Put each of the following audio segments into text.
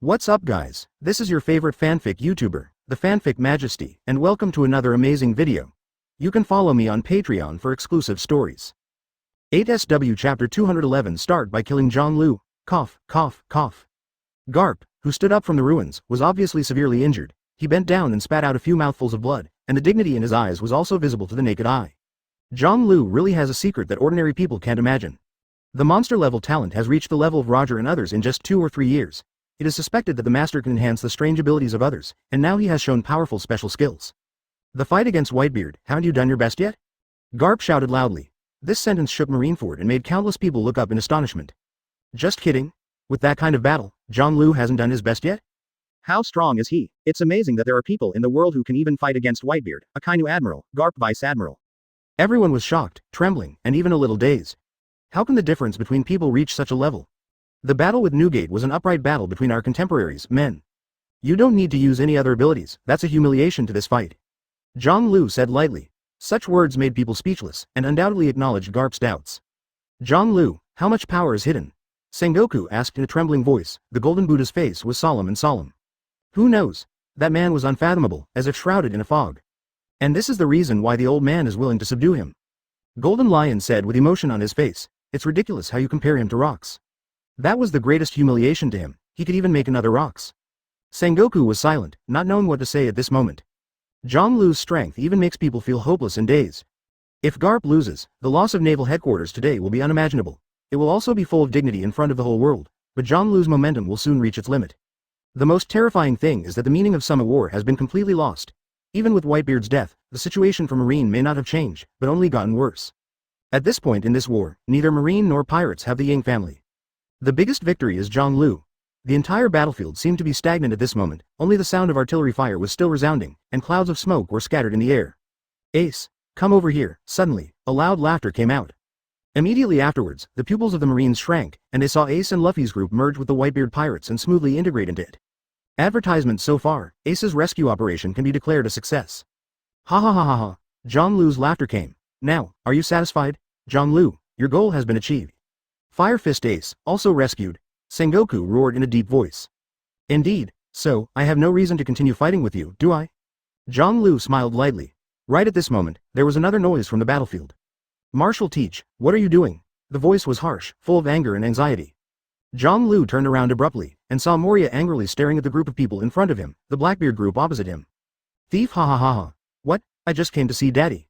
What's up guys, this is your favorite fanfic YouTuber, the Fanfic Majesty, and welcome to another amazing video. You can follow me on Patreon for exclusive stories. 8SW Chapter 211 Start by killing John Liu, cough, cough, cough. Garp, who stood up from the ruins, was obviously severely injured. He bent down and spat out a few mouthfuls of blood, and the dignity in his eyes was also visible to the naked eye. John Liu really has a secret that ordinary people can't imagine. The monster-level talent has reached the level of Roger and others in just 2 or 3 years. It is suspected that the master can enhance the strange abilities of others, and now he has shown powerful special skills. The fight against Whitebeard, haven't you done your best yet? Garp shouted loudly. This sentence shook Marineford and made countless people look up in astonishment. Just kidding. With that kind of battle, John Liu hasn't done his best yet? How strong is he? It's amazing that there are people in the world who can even fight against Whitebeard, a Kainu admiral, Garp vice admiral. Everyone was shocked, trembling, and even a little dazed. How can the difference between people reach such a level? The battle with Newgate was an upright battle between our contemporaries, men. You don't need to use any other abilities, that's a humiliation to this fight. John Liu said lightly. Such words made people speechless, and undoubtedly acknowledged Garp's doubts. John Liu, how much power is hidden? Sengoku asked in a trembling voice. The golden Buddha's face was solemn and solemn. Who knows? That man was unfathomable, as if shrouded in a fog. And this is the reason why the old man is willing to subdue him. Golden Lion said with emotion on his face. It's ridiculous how you compare him to rocks. That was the greatest humiliation to him, he could even make another rocks. Sengoku was silent, not knowing what to say at this moment. John Liu's strength even makes people feel hopeless and dazed. If Garp loses, the loss of naval headquarters today will be unimaginable. It will also be full of dignity in front of the whole world, but John Liu's momentum will soon reach its limit. The most terrifying thing is that the meaning of Summer War has been completely lost. Even with Whitebeard's death, the situation for Marine may not have changed, but only gotten worse. At this point in this war, neither Marine nor pirates have the Yang family. The biggest victory is John Liu. The entire battlefield seemed to be stagnant at this moment, only the sound of artillery fire was still resounding, and clouds of smoke were scattered in the air. Ace, come over here. Suddenly, a loud laughter came out. Immediately afterwards, the pupils of the Marines shrank, and they saw Ace and Luffy's group merge with the Whitebeard Pirates and smoothly integrate into it. Advertisement so far, Ace's rescue operation can be declared a success. Ha ha ha ha ha. John Liu's laughter came. Now, are you satisfied? John Liu, your goal has been achieved. Fire Fist Ace, also rescued. Sengoku roared in a deep voice. Indeed, so, I have no reason to continue fighting with you, do I? John Liu smiled lightly. Right at this moment, there was another noise from the battlefield. Marshal Teach, what are you doing? The voice was harsh, full of anger and anxiety. John Liu turned around abruptly, and saw Moria angrily staring at the group of people in front of him, the Blackbeard group opposite him. Thief, ha ha ha ha. What? I just came to see Daddy.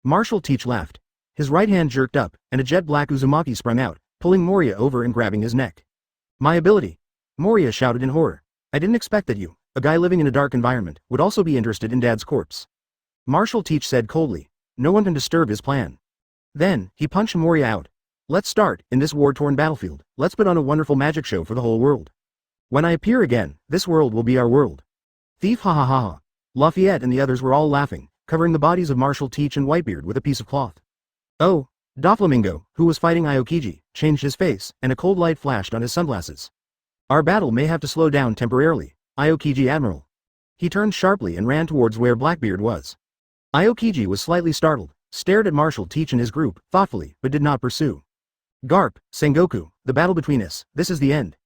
Marshal Teach laughed. His right hand jerked up, and a jet black Uzumaki sprang out, pulling Moria over and grabbing his neck. My ability! Moria shouted in horror. I didn't expect that you, a guy living in a dark environment, would also be interested in Dad's corpse. Marshal Teach said coldly. No one can disturb his plan. Then, he punched Moria out. Let's start, in this war-torn battlefield, let's put on a wonderful magic show for the whole world. When I appear again, this world will be our world. Thief, ha ha ha ha. Lafayette and the others were all laughing, covering the bodies of Marshal Teach and Whitebeard with a piece of cloth. Oh! Doflamingo, who was fighting Aokiji, changed his face, and a cold light flashed on his sunglasses. Our battle may have to slow down temporarily, Aokiji Admiral. He turned sharply and ran towards where Blackbeard was. Aokiji was slightly startled, stared at Marshal Teach and his group, thoughtfully, but did not pursue. Garp, Sengoku, the battle between us, this is the end.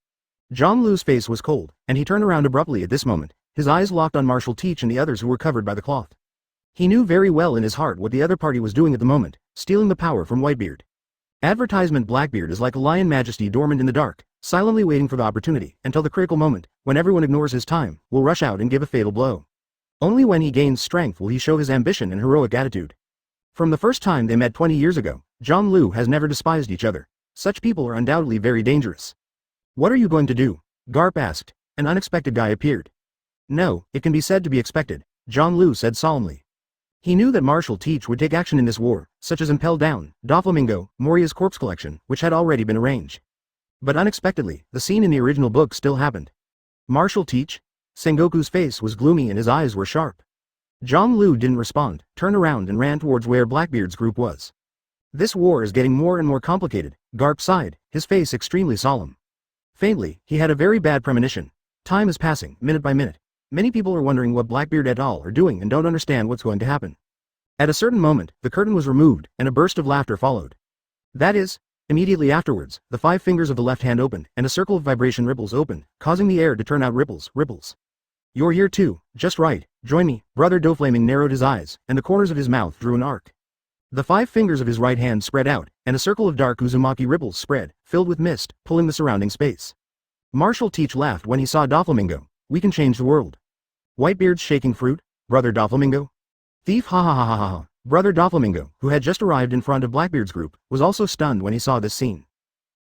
John Liu's face was cold, and he turned around abruptly at this moment, his eyes locked on Marshal Teach and the others who were covered by the cloth. He knew very well in his heart what the other party was doing at the moment, stealing the power from Whitebeard. Advertisement Blackbeard is like a lion majesty dormant in the dark, silently waiting for the opportunity, until the critical moment, when everyone ignores his time, will rush out and give a fatal blow. Only when he gains strength will he show his ambition and heroic attitude. From the first time they met 20 years ago, John Liu has never despised each other. Such people are undoubtedly very dangerous. What are you going to do? Garp asked. An unexpected guy appeared. No, it can be said to be expected, John Liu said solemnly. He knew that Marshal Teach would take action in this war, such as impel down, Doflamingo, Moria's corpse collection, which had already been arranged. But unexpectedly, the scene in the original book still happened. Marshal Teach? Sengoku's face was gloomy and his eyes were sharp. John Liu didn't respond, turned around and ran towards where Blackbeard's group was. This war is getting more and more complicated, Garp sighed, his face extremely solemn. Faintly, he had a very bad premonition. Time is passing, minute by minute. Many people are wondering what Blackbeard et al. Are doing and don't understand what's going to happen. At a certain moment, the curtain was removed, and a burst of laughter followed. That is, Immediately afterwards, the 5 fingers of the left hand opened, and a circle of vibration ripples opened, causing the air to turn out ripples. You're here too, just right, join me. Brother Doflaming narrowed his eyes, and the corners of his mouth drew an arc. The 5 fingers of his right hand spread out, and a circle of dark Uzumaki ripples spread, filled with mist, pulling the surrounding space. Marshal Teach laughed when he saw Doflamingo. We can change the world. Whitebeard's shaking fruit? Brother Doflamingo? Thief, ha ha ha ha ha. Brother Doflamingo, who had just arrived in front of Blackbeard's group, was also stunned when he saw this scene.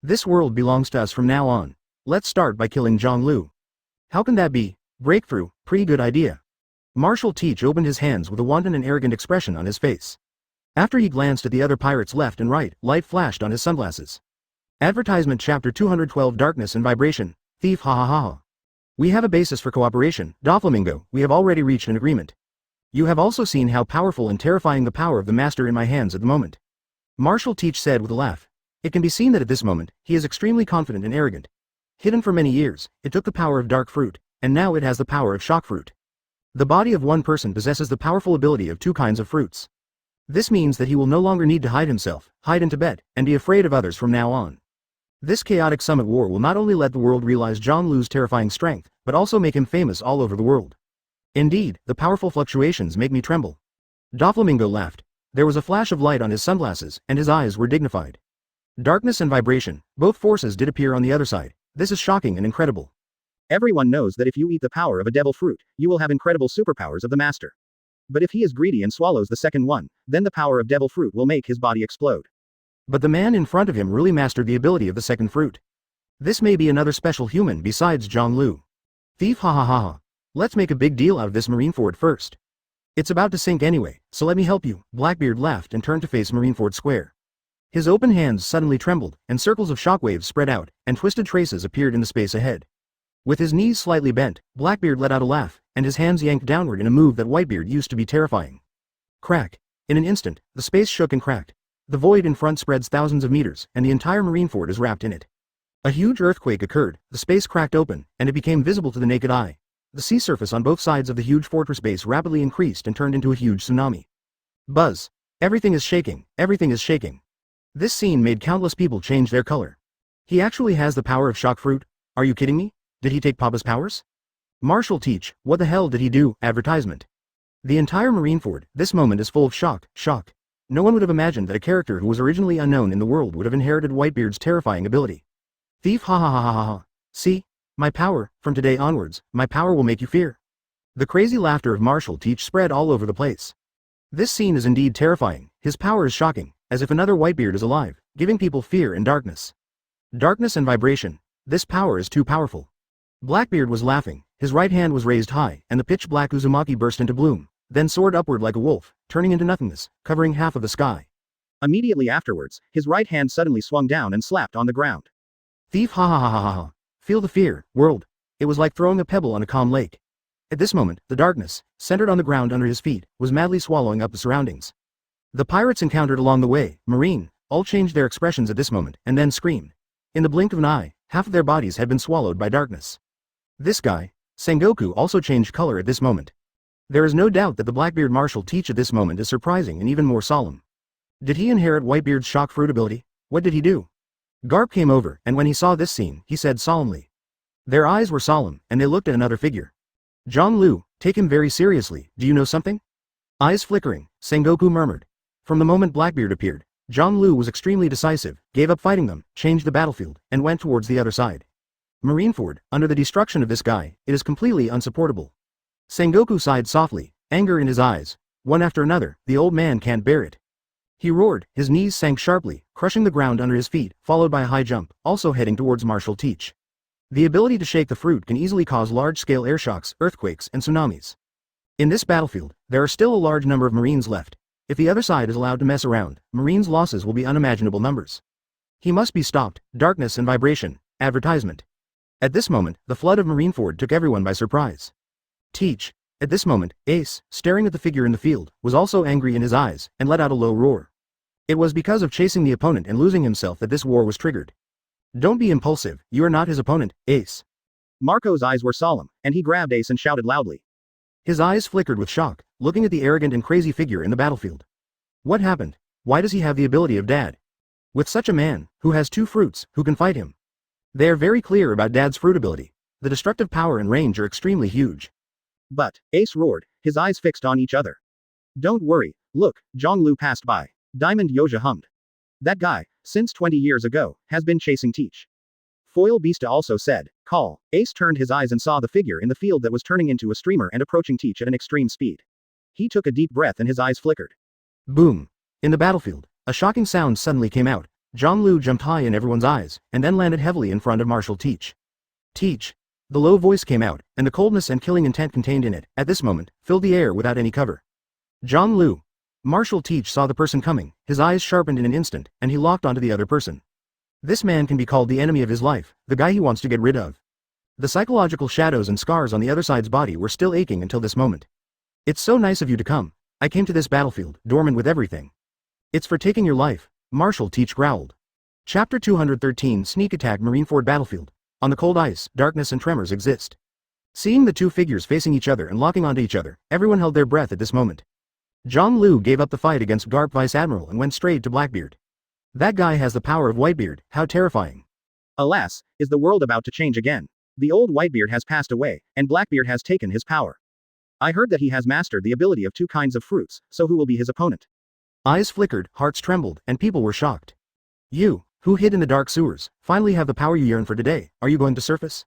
This world belongs to us from now on. Let's start by killing Zhonglu. How can that be? Breakthrough, pretty good idea. Marshal Teach opened his hands with a wanton and arrogant expression on his face. After he glanced at the other pirates left and right, light flashed on his sunglasses. Advertisement Chapter 212 Darkness and Vibration. Thief, ha ha ha ha. We have a basis for cooperation, Doflamingo. We have already reached an agreement. You have also seen how powerful and terrifying the power of the master in my hands at the moment. Marshal Teach said with a laugh. It can be seen that at this moment, he is extremely confident and arrogant. Hidden for many years, it took the power of dark fruit, and now it has the power of shock fruit. The body of one person possesses the powerful ability of 2 kinds of fruits. This means that he will no longer need to hide himself, hide in Tibet, and be afraid of others from now on. This chaotic summit war will not only let the world realize Zhonglu's terrifying strength, but also make him famous all over the world. Indeed, the powerful fluctuations make me tremble. Doflamingo laughed. There was a flash of light on his sunglasses, and his eyes were dignified. Darkness and vibration, both forces did appear on the other side. This is shocking and incredible. Everyone knows that if you eat the power of a devil fruit, you will have incredible superpowers of the master. But if he is greedy and swallows the second one, then the power of devil fruit will make his body explode. But the man in front of him really mastered the ability of the second fruit. This may be another special human besides Zhonglu. Thief, ha ha ha ha. Let's make a big deal out of this Marineford first. It's about to sink anyway, so let me help you. Blackbeard laughed and turned to face Marineford Square. His open hands suddenly trembled, and circles of shockwaves spread out, and twisted traces appeared in the space ahead. With his knees slightly bent, Blackbeard let out a laugh, and his hands yanked downward in a move that Whitebeard used to be terrifying. Crack. In an instant, the space shook and cracked. The void in front spreads thousands of meters, and the entire Marineford is wrapped in it. A huge earthquake occurred, the space cracked open, and it became visible to the naked eye. The sea surface on both sides of the huge fortress base rapidly increased and turned into a huge tsunami. Buzz. Everything is shaking, everything is shaking. This scene made countless people change their color. He actually has the power of shock fruit? Are you kidding me? Did he take Papa's powers? Marshal Teach, what the hell did he do? Advertisement. The entire Marineford, this moment is full of shock. No one would have imagined that a character who was originally unknown in the world would have inherited Whitebeard's terrifying ability. Thief, ha ha ha ha ha ha. See? My power, from today onwards, my power will make you fear. The crazy laughter of Marshal Teach spread all over the place. This scene is indeed terrifying, his power is shocking, as if another Whitebeard is alive, giving people fear and darkness. Darkness and vibration. This power is too powerful. Blackbeard was laughing, his right hand was raised high, and the pitch black Uzumaki burst into bloom, then soared upward like a wolf, turning into nothingness, covering half of the sky. Immediately afterwards, his right hand suddenly swung down and slapped on the ground. Thief, ha ha ha ha ha ha. Feel the fear, world. It was like throwing a pebble on a calm lake. At this moment, the darkness, centered on the ground under his feet, was madly swallowing up the surroundings. The pirates encountered along the way, Marine, all changed their expressions at this moment, and then screamed. In the blink of an eye, half of their bodies had been swallowed by darkness. This guy, Sengoku, also changed color at this moment. There is no doubt that the Blackbeard Marshal Teach at this moment is surprising and even more solemn. Did he inherit Whitebeard's shock fruit ability? What did he do? Garp came over, and when he saw this scene, he said solemnly. Their eyes were solemn, and they looked at another figure. Zhonglu, take him very seriously, do you know something? Eyes flickering, Sengoku murmured. From the moment Blackbeard appeared, Zhonglu was extremely decisive, gave up fighting them, changed the battlefield, and went towards the other side. Marineford, under the destruction of this guy, it is completely unsupportable. Sengoku sighed softly, anger in his eyes. One after another, the old man can't bear it. He roared, his knees sank sharply, crushing the ground under his feet, followed by a high jump, also heading towards Marshal Teach. The ability to shake the fruit can easily cause large-scale airshocks, earthquakes, and tsunamis. In this battlefield, there are still a large number of Marines left. If the other side is allowed to mess around, Marines' losses will be unimaginable numbers. He must be stopped. Darkness and vibration. Advertisement. At this moment, the flood of Marineford took everyone by surprise. Teach. At this moment, Ace, staring at the figure in the field, was also angry in his eyes, and let out a low roar. It was because of chasing the opponent and losing himself that this war was triggered. Don't be impulsive, you are not his opponent, Ace. Marco's eyes were solemn, and he grabbed Ace and shouted loudly. His eyes flickered with shock, looking at the arrogant and crazy figure in the battlefield. What happened? Why does he have the ability of Dad? With such a man, who has 2 fruits, who can fight him? They are very clear about Dad's fruit ability. The destructive power and range are extremely huge. But, Ace roared, his eyes fixed on each other. Don't worry, look, Zhonglu passed by. Diamond Yoja hummed. That guy, since 20 years ago, has been chasing Teach. Foil Beasta also said, call. Ace turned his eyes and saw the figure in the field that was turning into a streamer and approaching Teach at an extreme speed. He took a deep breath and his eyes flickered. Boom. In the battlefield, a shocking sound suddenly came out. Zhonglu jumped high in everyone's eyes, and then landed heavily in front of Marshal Teach. Teach. The low voice came out, and the coldness and killing intent contained in it, at this moment, filled the air without any cover. Zhonglu. Marshal Teach saw the person coming, his eyes sharpened in an instant, and he locked onto the other person. This man can be called the enemy of his life, the guy he wants to get rid of. The psychological shadows and scars on the other side's body were still aching until this moment. It's so nice of you to come. I came to this battlefield, dormant with everything. It's for taking your life, Marshal Teach growled. Chapter 213 Sneak Attack Marineford Battlefield. On the cold ice, darkness and tremors exist. Seeing the 2 figures facing each other and locking onto each other, everyone held their breath at this moment. Zhonglu gave up the fight against Garp Vice Admiral and went straight to Blackbeard. That guy has the power of Whitebeard, how terrifying. Alas, is the world about to change again? The old Whitebeard has passed away, and Blackbeard has taken his power. I heard that he has mastered the ability of 2 kinds of fruits, so who will be his opponent? Eyes flickered, hearts trembled, and people were shocked. You, who hid in the dark sewers, finally have the power you yearn for today. Are you going to surface?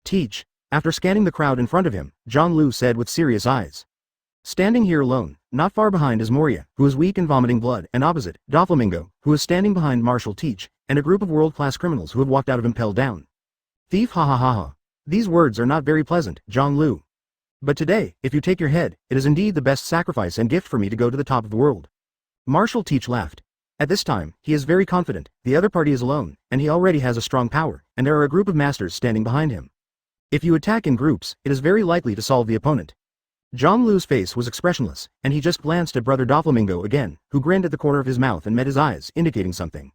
Teach. After scanning the crowd in front of him, Zhonglu said with serious eyes. Standing here alone, not far behind is Moria, who is weak and vomiting blood, and opposite, Doflamingo, who is standing behind Marshal Teach, and a group of world-class criminals who have walked out of Impelled Down. Thief ha ha ha ha. These words are not very pleasant, Zhonglu. But today, if you take your head, it is indeed the best sacrifice and gift for me to go to the top of the world. Marshal Teach laughed. At this time, he is very confident, the other party is alone, and he already has a strong power, and there are a group of masters standing behind him. If you attack in groups, it is very likely to solve the opponent. Zhonglu's face was expressionless, and he just glanced at Brother Doflamingo again, who grinned at the corner of his mouth and met his eyes, indicating something.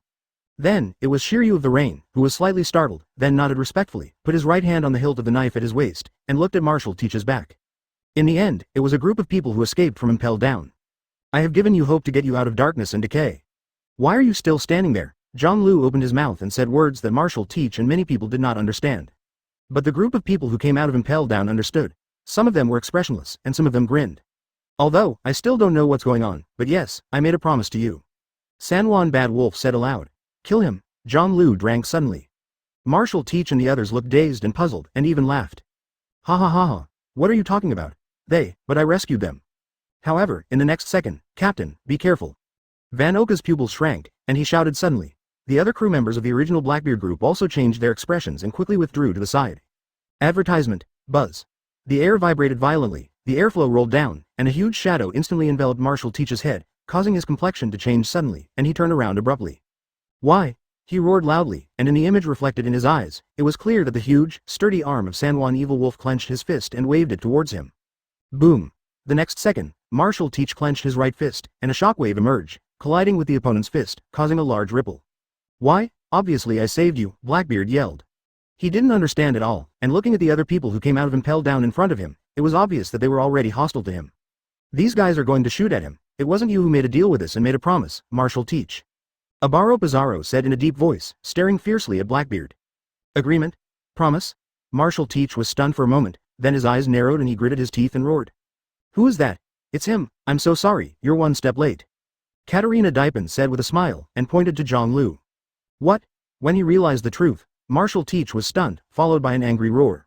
Then, it was Shiryu of the Rain, who was slightly startled, then nodded respectfully, put his right hand on the hilt of the knife at his waist, and looked at Marshal Teach's back. In the end, it was a group of people who escaped from Impelled Down. I have given you hope to get you out of darkness and decay. Why are you still standing there? Zhonglu opened his mouth and said words that Marshal Teach and many people did not understand. But the group of people who came out of Impelled Down understood. Some of them were expressionless, and some of them grinned. Although, I still don't know what's going on, but yes, I made a promise to you. Sanwan Bad Wolf said aloud. Kill him. Zhonglu drank suddenly. Marshal Teach and the others looked dazed and puzzled, and even laughed. Ha ha ha ha. What are you talking about? But I rescued them. However, in the next second, Captain, be careful. Van Oka's pupils shrank, and he shouted suddenly. The other crew members of the original Blackbeard group also changed their expressions and quickly withdrew to the side. Advertisement. Buzz. The air vibrated violently, the airflow rolled down, and a huge shadow instantly enveloped Marshal Teach's head, causing his complexion to change suddenly, and he turned around abruptly. Why? He roared loudly, and in the image reflected in his eyes, it was clear that the huge, sturdy arm of Sanwan Evil Wolf clenched his fist and waved it towards him. Boom. The next second, Marshal Teach clenched his right fist, and a shockwave emerged, colliding with the opponent's fist, causing a large ripple. Why? Obviously I saved you, Blackbeard yelled. He didn't understand at all, and looking at the other people who came out of Impelled Down in front of him, it was obvious that they were already hostile to him. These guys are going to shoot at him. It wasn't you who made a deal with us and made a promise, Marshal Teach. Abaro Pizarro said in a deep voice, staring fiercely at Blackbeard. Agreement? Promise? Marshal Teach was stunned for a moment, then his eyes narrowed and he gritted his teeth and roared. Who is that? It's him. I'm so sorry, you're one step late. Katarina Dipin said with a smile, and pointed to Zhonglu. What? When he realized the truth, Marshal Teach was stunned, followed by an angry roar.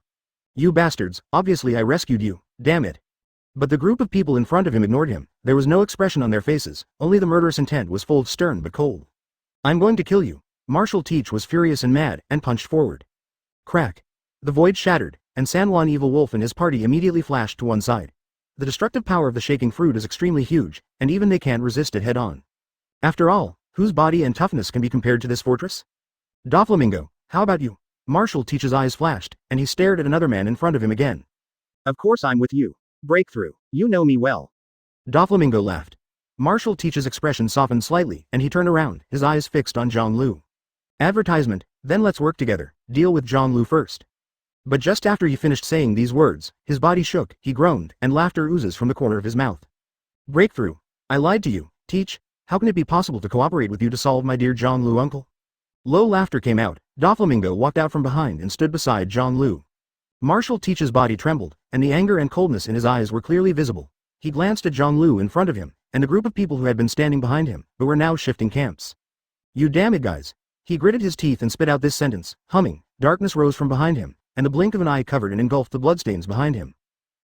You bastards, obviously I rescued you, damn it. But the group of people in front of him ignored him, there was no expression on their faces, only the murderous intent was full of stern but cold. I'm going to kill you. Marshal Teach was furious and mad, and punched forward. Crack. The void shattered, and Sanwan Evil Wolf and his party immediately flashed to one side. The destructive power of the shaking fruit is extremely huge, and even they can't resist it head-on. After all, whose body and toughness can be compared to this fortress? Doflamingo, how about you? Marshal Teach's eyes flashed, and he stared at another man in front of him again. Of course I'm with you. Breakthrough. You know me well. Doflamingo laughed. Marshal Teach's expression softened slightly, and he turned around, his eyes fixed on Zhonglu. Advertisement, then let's work together, deal with Zhonglu first. But just after he finished saying these words, his body shook, he groaned, and laughter oozes from the corner of his mouth. Breakthrough. I lied to you, Teach. How can it be possible to cooperate with you to solve my dear John Lu uncle? Low laughter came out. Doflamingo walked out from behind and stood beside John Lu. Marshal Teach's body trembled, and the anger and coldness in his eyes were clearly visible. He glanced at John Lu in front of him, and a group of people who had been standing behind him, but were now shifting camps. You damn it guys. He gritted his teeth and spit out this sentence, humming. Darkness rose from behind him, and the blink of an eye covered and engulfed the bloodstains behind him.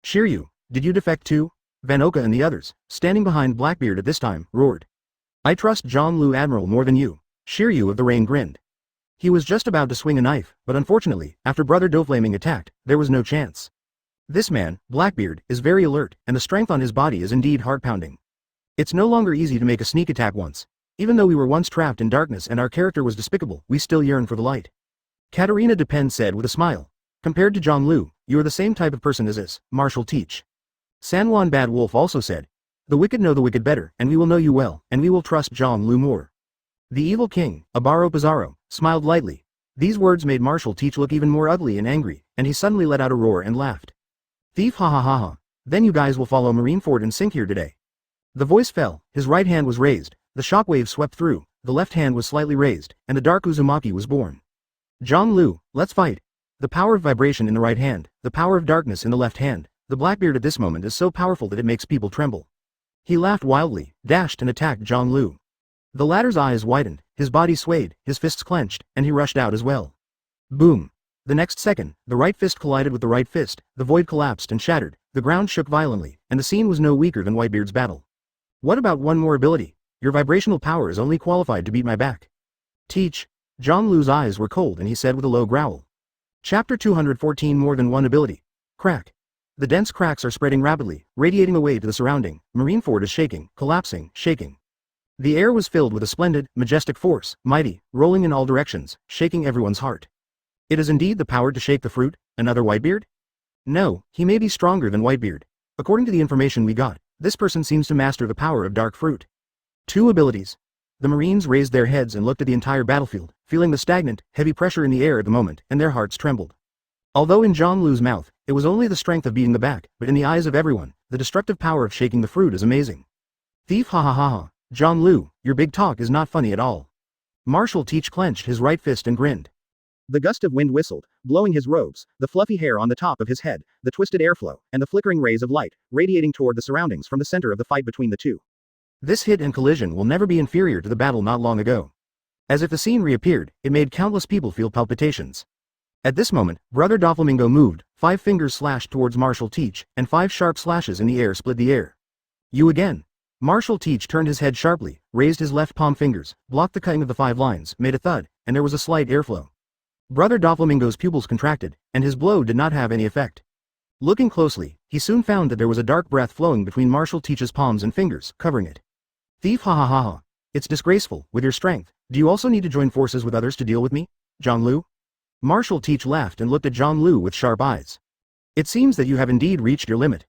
Shiryu, did you defect too? Vanoka and the others, standing behind Blackbeard at this time, roared. I trust John Lu Admiral more than you. Shiryu of the Rain grinned. He was just about to swing a knife, but unfortunately, after Brother Doflaming attacked, there was no chance. This man, Blackbeard, is very alert, and the strength on his body is indeed heart-pounding. It's no longer easy to make a sneak attack once. Even though we were once trapped in darkness and our character was despicable, we still yearn for the light. Katarina Depend said with a smile. Compared to John Lu, you are the same type of person as this, Marshal Teach. Sanwan Bad Wolf also said. The wicked know the wicked better, and we will know you well, and we will trust John Lu more. The evil king, Abaro Pizarro, smiled lightly. These words made Marshal Teach look even more ugly and angry, and he suddenly let out a roar and laughed. Thief ha ha ha ha. Then you guys will follow Marineford and sink here today. The voice fell, his right hand was raised, the shockwave swept through, the left hand was slightly raised, and the dark Uzumaki was born. John Lu, let's fight. The power of vibration in the right hand, the power of darkness in the left hand, the Blackbeard at this moment is so powerful that it makes people tremble. He laughed wildly, dashed and attacked John Lu. The latter's eyes widened, his body swayed, his fists clenched, and he rushed out as well. Boom. The next second, the right fist collided with the right fist, the void collapsed and shattered, the ground shook violently, and the scene was no weaker than Whitebeard's battle. What about one more ability? Your vibrational power is only qualified to beat my back. Teach. John Lu's eyes were cold and he said with a low growl. Chapter 214 More than one ability. Crack. The dense cracks are spreading rapidly, radiating away to the surrounding. Marineford is shaking, collapsing, shaking. The air was filled with a splendid, majestic force, mighty, rolling in all directions, shaking everyone's heart. It is indeed the power to shake the fruit, another Whitebeard? No, he may be stronger than Whitebeard. According to the information we got, this person seems to master the power of dark fruit. 2 abilities. The Marines raised their heads and looked at the entire battlefield, feeling the stagnant, heavy pressure in the air at the moment, and their hearts trembled. Although in John Lu's mouth, it was only the strength of beating the back, but in the eyes of everyone, the destructive power of shaking the fruit is amazing. Thief ha ha ha ha. John Lu, your big talk is not funny at all. Marshal Teach clenched his right fist and grinned. The gust of wind whistled, blowing his robes, the fluffy hair on the top of his head, the twisted airflow, and the flickering rays of light, radiating toward the surroundings from the center of the fight between the two. This hit and collision will never be inferior to the battle not long ago. As if the scene reappeared, it made countless people feel palpitations. At this moment, Brother Doflamingo moved, 5 fingers slashed towards Marshal Teach, and 5 sharp slashes in the air split the air. You again. Marshal Teach turned his head sharply, raised his left palm fingers, blocked the cutting of the 5 lines, made a thud, and there was a slight airflow. Brother Doflamingo's pupils contracted, and his blow did not have any effect. Looking closely, he soon found that there was a dark breath flowing between Marshal Teach's palms and fingers, covering it. Thief ha ha ha ha. It's disgraceful, with your strength. Do you also need to join forces with others to deal with me, John Lu? Marshal Teach laughed and looked at John Lu with sharp eyes. It seems that you have indeed reached your limit.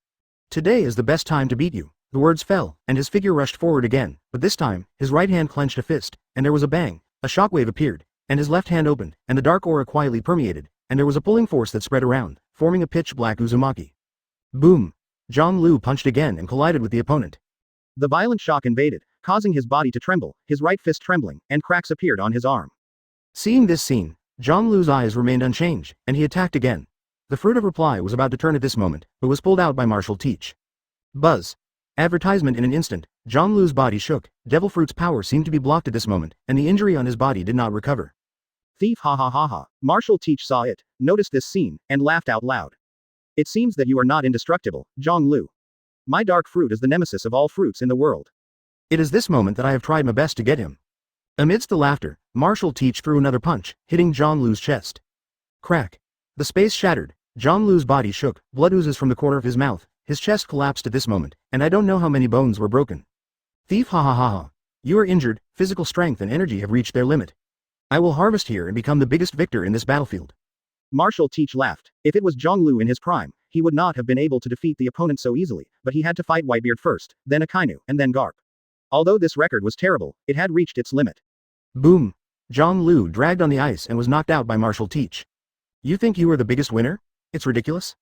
Today is the best time to beat you. The words fell, and his figure rushed forward again, but this time, his right hand clenched a fist, and there was a bang, a shockwave appeared, and his left hand opened, and the dark aura quietly permeated, and there was a pulling force that spread around, forming a pitch-black Uzumaki. Boom! John Lu punched again and collided with the opponent. The violent shock invaded, causing his body to tremble, his right fist trembling, and cracks appeared on his arm. Seeing this scene, John Lu's eyes remained unchanged, and he attacked again. The fruit of reply was about to turn at this moment, but was pulled out by Marshal Teach. Buzz. Advertisement in an instant, John Lu's body shook, Devil Fruit's power seemed to be blocked at this moment, and the injury on his body did not recover. Thief ha ha ha ha. Marshal Teach saw it, noticed this scene, and laughed out loud. It seems that you are not indestructible, John Lu. My dark fruit is the nemesis of all fruits in the world. It is this moment that I have tried my best to get him. Amidst the laughter, Marshal Teach threw another punch, hitting John Lu's chest. Crack. The space shattered, John Lu's body shook, blood oozes from the corner of his mouth, his chest collapsed at this moment, and I don't know how many bones were broken. Thief ha ha ha ha. You are injured, physical strength and energy have reached their limit. I will harvest here and become the biggest victor in this battlefield. Marshal Teach laughed. If it was John Lu in his prime, he would not have been able to defeat the opponent so easily, but he had to fight Whitebeard first, then Akainu, and then Garp. Although this record was terrible, it had reached its limit. Boom! John Lu dragged on the ice and was knocked out by Marshal Teach. You think you are the biggest winner? It's ridiculous.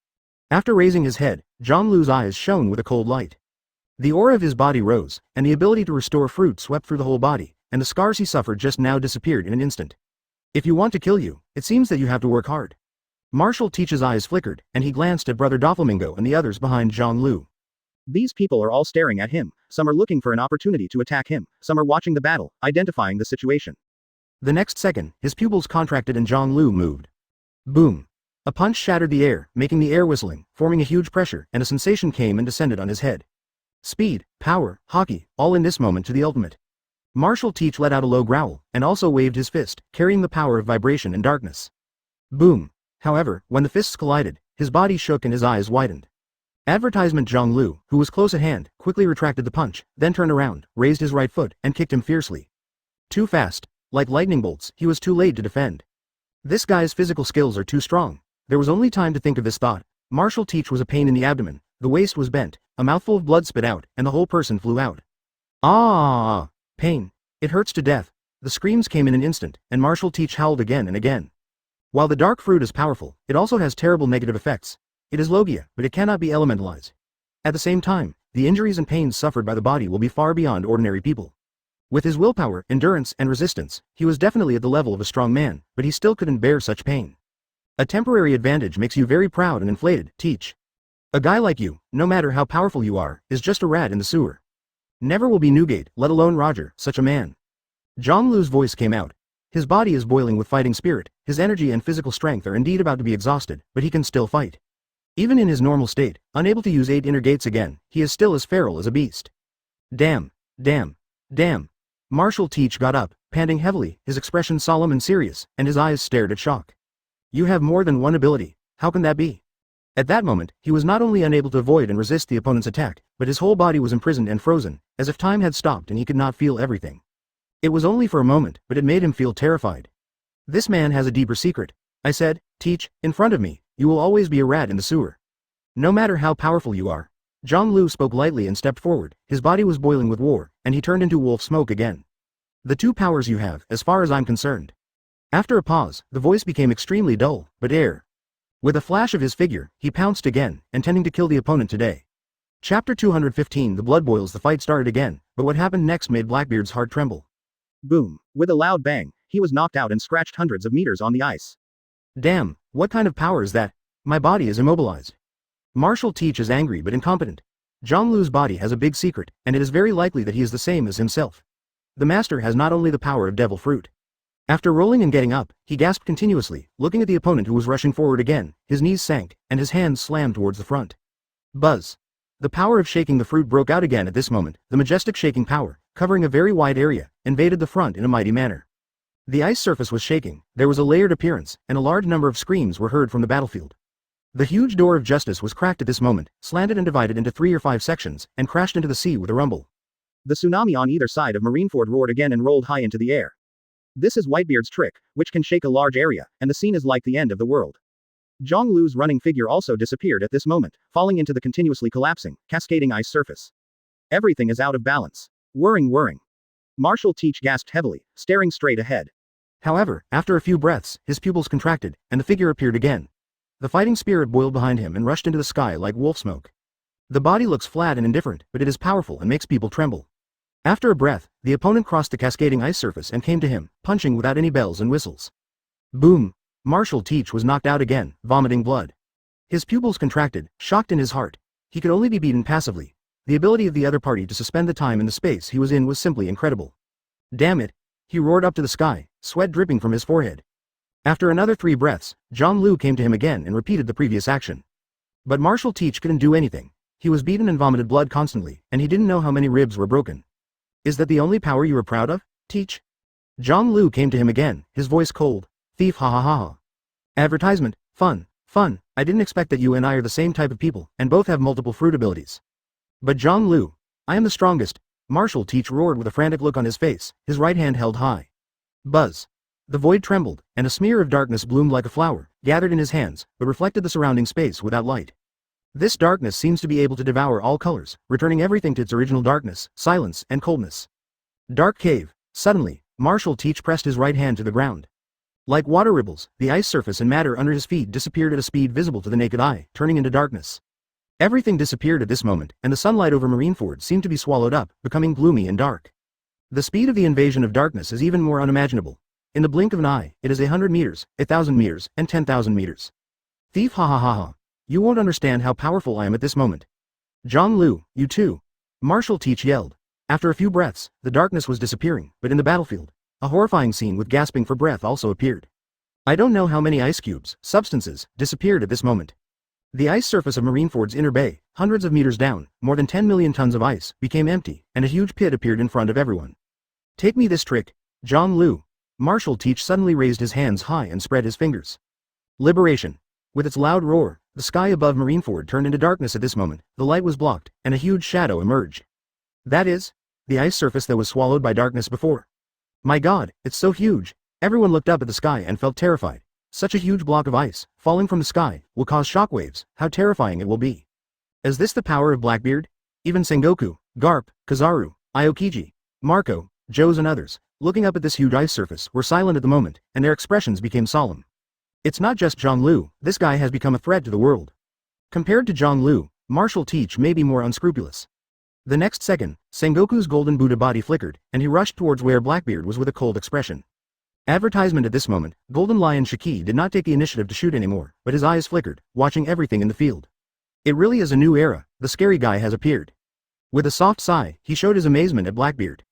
After raising his head, John Lu's eyes shone with a cold light. The aura of his body rose, and the ability to restore fruit swept through the whole body, and the scars he suffered just now disappeared in an instant. If you want to kill you, it seems that you have to work hard. Marshal Teach's eyes flickered, and he glanced at Brother Doflamingo and the others behind Zhang Lu. These people are all staring at him, some are looking for an opportunity to attack him, some are watching the battle, identifying the situation. The next second, his pupils contracted and Zhang Lu moved. Boom! A punch shattered the air, making the air whistling, forming a huge pressure, and a sensation came and descended on his head. Speed, power, hockey, all in this moment to the ultimate. Marshal Teach let out a low growl, and also waved his fist, carrying the power of vibration and darkness. Boom! However, when the fists collided, his body shook and his eyes widened. Advertisement Zhang Lu, who was close at hand, quickly retracted the punch, then turned around, raised his right foot, and kicked him fiercely. Too fast. Like lightning bolts, he was too late to defend. This guy's physical skills are too strong. There was only time to think of this thought. Marshal Teach was a pain in the abdomen, the waist was bent, a mouthful of blood spit out, and the whole person flew out. Ah! Pain. It hurts to death. The screams came in an instant, and Marshal Teach howled again and again. While the dark fruit is powerful, it also has terrible negative effects. It is Logia, but it cannot be elementalized. At the same time, the injuries and pains suffered by the body will be far beyond ordinary people. With his willpower, endurance, and resistance, he was definitely at the level of a strong man, but he still couldn't bear such pain. A temporary advantage makes you very proud and inflated, Teach. A guy like you, no matter how powerful you are, is just a rat in the sewer. Never will be Newgate, let alone Roger, such a man. Zhang Lu's voice came out. His body is boiling with fighting spirit, his energy and physical strength are indeed about to be exhausted, but he can still fight. Even in his normal state, unable to use 8 inner gates again, he is still as feral as a beast. Damn, damn, damn. Marshal Teach got up, panting heavily, his expression solemn and serious, and his eyes stared at shock. You have more than one ability, how can that be? At that moment, he was not only unable to avoid and resist the opponent's attack, but his whole body was imprisoned and frozen, as if time had stopped and he could not feel everything. It was only for a moment, but it made him feel terrified. This man has a deeper secret. I said, Teach, in front of me, you will always be a rat in the sewer. No matter how powerful you are. Zhang Lu spoke lightly and stepped forward, his body was boiling with war, and he turned into wolf smoke again. The 2 powers you have, as far as I'm concerned. After a pause, the voice became extremely dull, but air. With a flash of his figure, he pounced again, intending to kill the opponent today. Chapter 215 The blood boils. The fight started again, but what happened next made Blackbeard's heart tremble. Boom. With a loud bang, he was knocked out and scratched hundreds of meters on the ice. Damn, what kind of power is that? My body is immobilized. Marshal Teach is angry but incompetent. Zhang Lu's body has a big secret, and it is very likely that he is the same as himself. The master has not only the power of devil fruit. After rolling and getting up, he gasped continuously, looking at the opponent who was rushing forward again, his knees sank, and his hands slammed towards the front. Buzz. The power of shaking the fruit broke out again at this moment, the majestic shaking power, covering a very wide area, invaded the front in a mighty manner. The ice surface was shaking, there was a layered appearance, and a large number of screams were heard from the battlefield. The huge door of justice was cracked at this moment, slanted and divided into 3 or 5 sections, and crashed into the sea with a rumble. The tsunami on either side of Marineford roared again and rolled high into the air. This is Whitebeard's trick, which can shake a large area, and the scene is like the end of the world. Zhang Lu's running figure also disappeared at this moment, falling into the continuously collapsing, cascading ice surface. Everything is out of balance. Whirring. Marshal Teach gasped heavily, staring straight ahead. However, after a few breaths, his pupils contracted, and the figure appeared again. The fighting spirit boiled behind him and rushed into the sky like wolf smoke. The body looks flat and indifferent, but it is powerful and makes people tremble. After a breath, the opponent crossed the cascading ice surface and came to him, punching without any bells and whistles. Boom! Marshal Teach was knocked out again, vomiting blood. His pupils contracted, shocked in his heart. He could only be beaten passively. The ability of the other party to suspend the time and the space he was in was simply incredible. Damn it! He roared up to the sky, sweat dripping from his forehead. After another 3 breaths, Zhang Lu came to him again and repeated the previous action. But Marshal Teach couldn't do anything. He was beaten and vomited blood constantly, and he didn't know how many ribs were broken. Is that the only power you are proud of, Teach? Zhang Lu came to him again, his voice cold. Thief, ha ha ha ha. Advertisement, fun, I didn't expect that you and I are the same type of people, and both have multiple fruit abilities. But Zhang Lu, I am the strongest. Marshal Teach roared with a frantic look on his face, his right hand held high. Buzz. The void trembled, and a smear of darkness bloomed like a flower, gathered in his hands, but reflected the surrounding space without light. This darkness seems to be able to devour all colors, returning everything to its original darkness, silence, and coldness. Dark cave. Suddenly, Marshal Teach pressed his right hand to the ground. Like water ripples, the ice surface and matter under his feet disappeared at a speed visible to the naked eye, turning into darkness. Everything disappeared at this moment, and the sunlight over Marineford seemed to be swallowed up, becoming gloomy and dark. The speed of the invasion of darkness is even more unimaginable. In the blink of an eye, it is 100 meters, 1,000 meters, and 10,000 meters. Thief, ha ha ha ha. You won't understand how powerful I am at this moment. John Liu, you too. Marshal Teach yelled. After a few breaths, the darkness was disappearing, but in the battlefield, a horrifying scene with gasping for breath also appeared. I don't know how many ice cubes, substances, disappeared at this moment. The ice surface of Marineford's inner bay, hundreds of meters down, more than 10 million tons of ice, became empty, and a huge pit appeared in front of everyone. Take me this trick, John Liu. Marshal Teach suddenly raised his hands high and spread his fingers. Liberation. With its loud roar, the sky above Marineford turned into darkness at this moment, the light was blocked, and a huge shadow emerged. That is, the ice surface that was swallowed by darkness before. My God, it's so huge. Everyone looked up at the sky and felt terrified. Such a huge block of ice, falling from the sky, will cause shockwaves. How terrifying it will be. Is this the power of Blackbeard? Even Sengoku, Garp, Kizaru, Aokiji, Marco, Joes and others, looking up at this huge ice surface, were silent at the moment, and their expressions became solemn. It's not just John Liu, this guy has become a threat to the world. Compared to John Liu, Marshal Teach may be more unscrupulous. The next second, Sengoku's golden Buddha body flickered, and he rushed towards where Blackbeard was with a cold expression. Advertisement at this moment, Golden Lion Shiki did not take the initiative to shoot anymore, but his eyes flickered, watching everything in the field. It really is a new era, the scary guy has appeared. With a soft sigh, he showed his amazement at Blackbeard.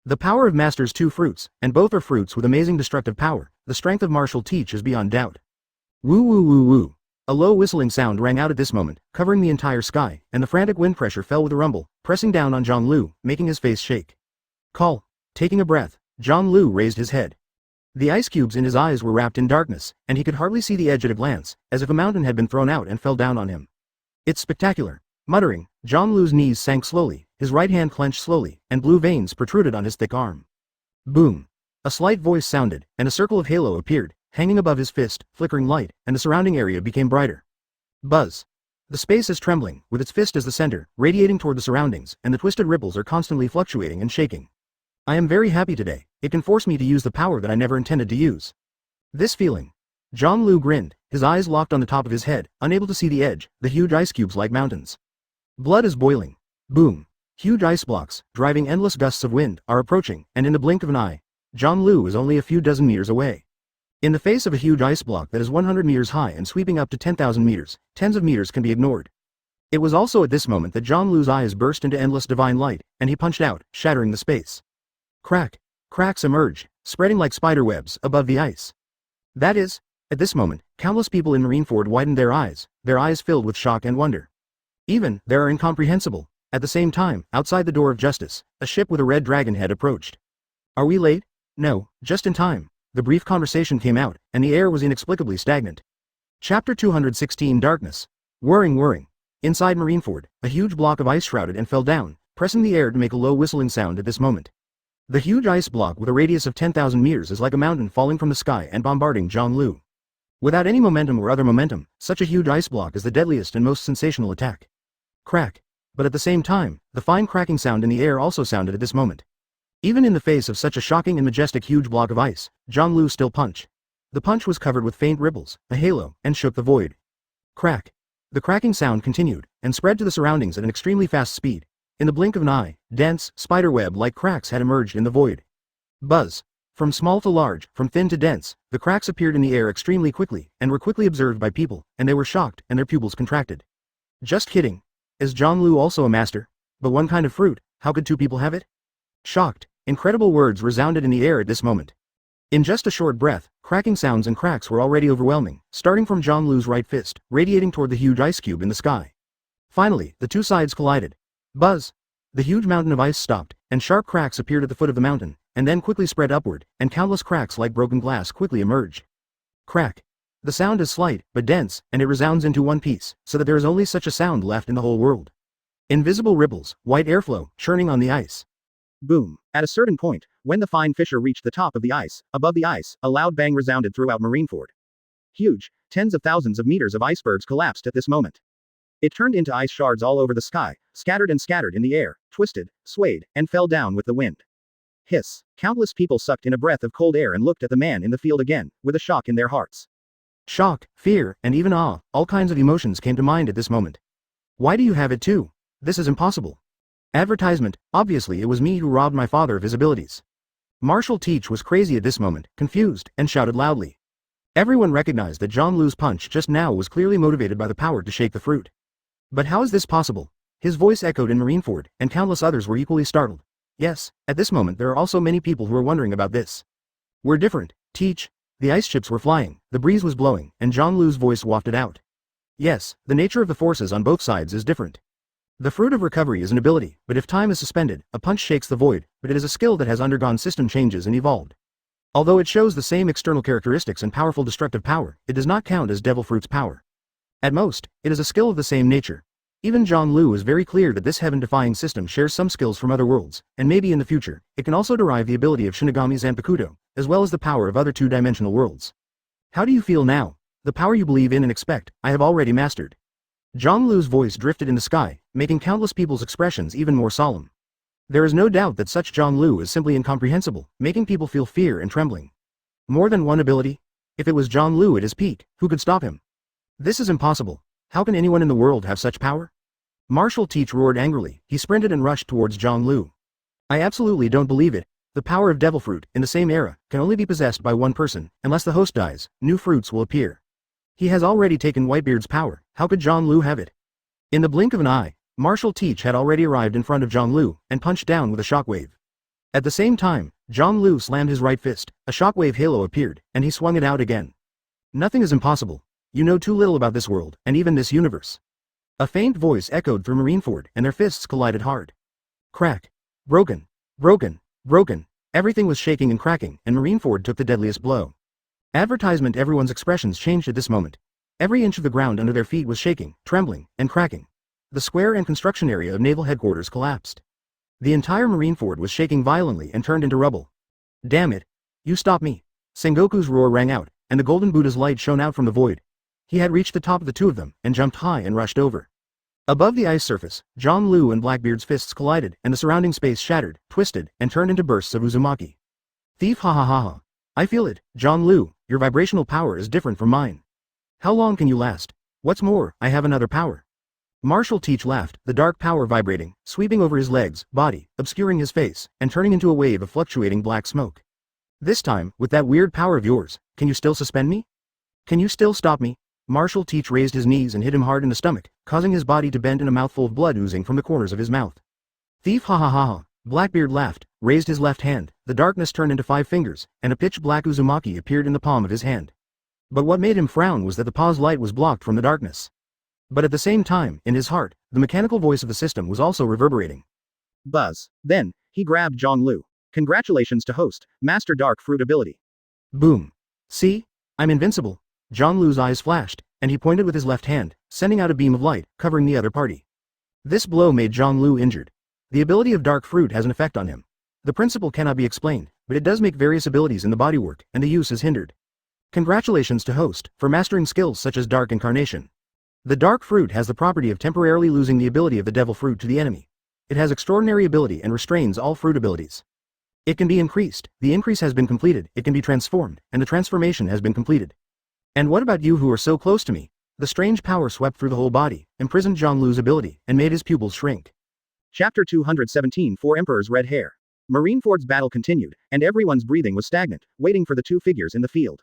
The power of Master's two fruits, and both are fruits with amazing destructive power, the strength of Marshal Teach is beyond doubt. Woo woo woo woo. A low whistling sound rang out at this moment, covering the entire sky, and the frantic wind pressure fell with a rumble, pressing down on John Liu, making his face shake. Call. Taking a breath, John Liu raised his head. The ice cubes in his eyes were wrapped in darkness, and he could hardly see the edge at a glance, as if a mountain had been thrown out and fell down on him. It's spectacular. Muttering, John Liu's knees sank slowly, his right hand clenched slowly, and blue veins protruded on his thick arm. Boom. A slight voice sounded, and a circle of halo appeared, hanging above his fist, flickering light, and the surrounding area became brighter. Buzz. The space is trembling, with its fist as the center, radiating toward the surroundings, and the twisted ripples are constantly fluctuating and shaking. I am very happy today, it can force me to use the power that I never intended to use. This feeling. John Liu grinned, his eyes locked on the top of his head, unable to see the edge, the huge ice cubes like mountains. Blood is boiling. Boom. Huge ice blocks, driving endless gusts of wind, are approaching, and in the blink of an eye, John Liu is only a few dozen meters away. In the face of a huge ice block that is 100 meters high and sweeping up to 10,000 meters, tens of meters can be ignored. It was also at this moment that John Liu's eyes burst into endless divine light, and he punched out, shattering the space. Crack. Cracks emerged, spreading like spider webs above the ice. That is, at this moment, countless people in Marineford widened their eyes filled with shock and wonder. Even, they are incomprehensible. At the same time, outside the door of justice, a ship with a red dragon head approached. Are we late? No, just in time. The brief conversation came out, and the air was inexplicably stagnant. Chapter 216 Darkness. Whirring. Inside Marineford, a huge block of ice shrouded and fell down, pressing the air to make a low whistling sound at this moment. The huge ice block with a radius of 10,000 meters is like a mountain falling from the sky and bombarding John Liu. Without any momentum or other momentum, such a huge ice block is the deadliest and most sensational attack. Crack. But at the same time, the fine cracking sound in the air also sounded at this moment. Even in the face of such a shocking and majestic huge block of ice, John Liu still punched. The punch was covered with faint ripples, a halo, and shook the void. Crack. The cracking sound continued, and spread to the surroundings at an extremely fast speed. In the blink of an eye, dense, spiderweb-like cracks had emerged in the void. Buzz. From small to large, from thin to dense, the cracks appeared in the air extremely quickly, and were quickly observed by people, and they were shocked, and their pupils contracted. Just kidding. Is John Liu also a master? But one kind of fruit, how could two people have it? Shocked, incredible words resounded in the air at this moment. In just a short breath, cracking sounds and cracks were already overwhelming, starting from John Liu's right fist, radiating toward the huge ice cube in the sky. Finally, the two sides collided. Buzz! The huge mountain of ice stopped, and sharp cracks appeared at the foot of the mountain, and then quickly spread upward, and countless cracks like broken glass quickly emerged. Crack! The sound is slight, but dense, and it resounds into one piece, so that there is only such a sound left in the whole world. Invisible ripples, white airflow, churning on the ice. Boom! At a certain point, when the fine fissure reached the top of the ice, above the ice, a loud bang resounded throughout Marineford. Huge, tens of thousands of meters of icebergs collapsed at this moment. It turned into ice shards all over the sky, scattered in the air, twisted, swayed, and fell down with the wind. Hiss! Countless people sucked in a breath of cold air and looked at the man in the field again, with a shock in their hearts. Shock, fear, and even awe, all kinds of emotions came to mind at this moment. Why do you have it too? This is impossible. Advertisement, obviously it was me who robbed my father of his abilities. Marshal Teach was crazy at this moment, confused, and shouted loudly. Everyone recognized that John Lu's punch just now was clearly motivated by the power to shake the fruit. But how is this possible? His voice echoed in Marineford, and countless others were equally startled. Yes, at this moment there are also many people who are wondering about this. We're different, Teach. The ice ships were flying, the breeze was blowing, and John Lu's voice wafted out. Yes, the nature of the forces on both sides is different. The fruit of recovery is an ability, but if time is suspended, a punch shakes the void, but it is a skill that has undergone system changes and evolved. Although it shows the same external characteristics and powerful destructive power, it does not count as Devil Fruit's power. At most, it is a skill of the same nature. Even John Lu is very clear that this heaven-defying system shares some skills from other worlds, and maybe in the future, it can also derive the ability of Shinigami Zanpakuto, as well as the power of other two-dimensional worlds. How do you feel now? The power you believe in and expect, I have already mastered. John Lu's voice drifted in the sky, making countless people's expressions even more solemn. There is no doubt that such John Lu is simply incomprehensible, making people feel fear and trembling. More than one ability? If it was John Lu at his peak, who could stop him? This is impossible. How can anyone in the world have such power? Marshal Teach roared angrily. He sprinted and rushed towards John Lu. I absolutely don't believe it. The power of Devil Fruit, in the same era, can only be possessed by one person. Unless the host dies, new fruits will appear. He has already taken Whitebeard's power. How could John Lu have it? In the blink of an eye, Marshal Teach had already arrived in front of John Lu, and punched down with a shockwave. At the same time, John Lu slammed his right fist, a shockwave halo appeared, and he swung it out again. Nothing is impossible. You know too little about this world, and even this universe. A faint voice echoed through Marineford, and their fists collided hard. Crack. Broken. Broken. Broken. Everything was shaking and cracking, and Marineford took the deadliest blow. Advertisement. Everyone's expressions changed at this moment. Every inch of the ground under their feet was shaking, trembling, and cracking. The square and construction area of naval headquarters collapsed. The entire Marineford was shaking violently and turned into rubble. Damn it. You stop me. Sengoku's roar rang out, and the golden Buddha's light shone out from the void. He had reached the top of the two of them, and jumped high and rushed over. Above the ice surface, John Lu and Blackbeard's fists collided, and the surrounding space shattered, twisted, and turned into bursts of Uzumaki. Thief, ha ha ha ha. I feel it, John Lu, your vibrational power is different from mine. How long can you last? What's more, I have another power. Marshal Teach laughed, the dark power vibrating, sweeping over his legs, body, obscuring his face, and turning into a wave of fluctuating black smoke. This time, with that weird power of yours, can you still suspend me? Can you still stop me? Marshal Teach raised his knees and hit him hard in the stomach, causing his body to bend and a mouthful of blood oozing from the corners of his mouth. Thief, ha ha ha ha. Blackbeard laughed, raised his left hand, the darkness turned into 5 fingers, and a pitch black Uzumaki appeared in the palm of his hand. But what made him frown was that the paw's light was blocked from the darkness. But at the same time, in his heart, the mechanical voice of the system was also reverberating. Buzz. Then, he grabbed John Lu. Congratulations to host, Master Dark Fruit ability. Boom. See? I'm invincible. John Lu's eyes flashed, and he pointed with his left hand, sending out a beam of light, covering the other party. This blow made John Lu injured. The ability of Dark Fruit has an effect on him. The principle cannot be explained, but it does make various abilities in the body work, and the use is hindered. Congratulations to host, for mastering skills such as Dark Incarnation. The Dark Fruit has the property of temporarily losing the ability of the Devil Fruit to the enemy. It has extraordinary ability and restrains all fruit abilities. It can be increased, the increase has been completed, it can be transformed, and the transformation has been completed. And what about you who are so close to me? The strange power swept through the whole body, imprisoned John Lu's ability, and made his pupils shrink. Chapter 217 Four Emperor's Red Hair. Marineford's battle continued, and everyone's breathing was stagnant, waiting for the two figures in the field.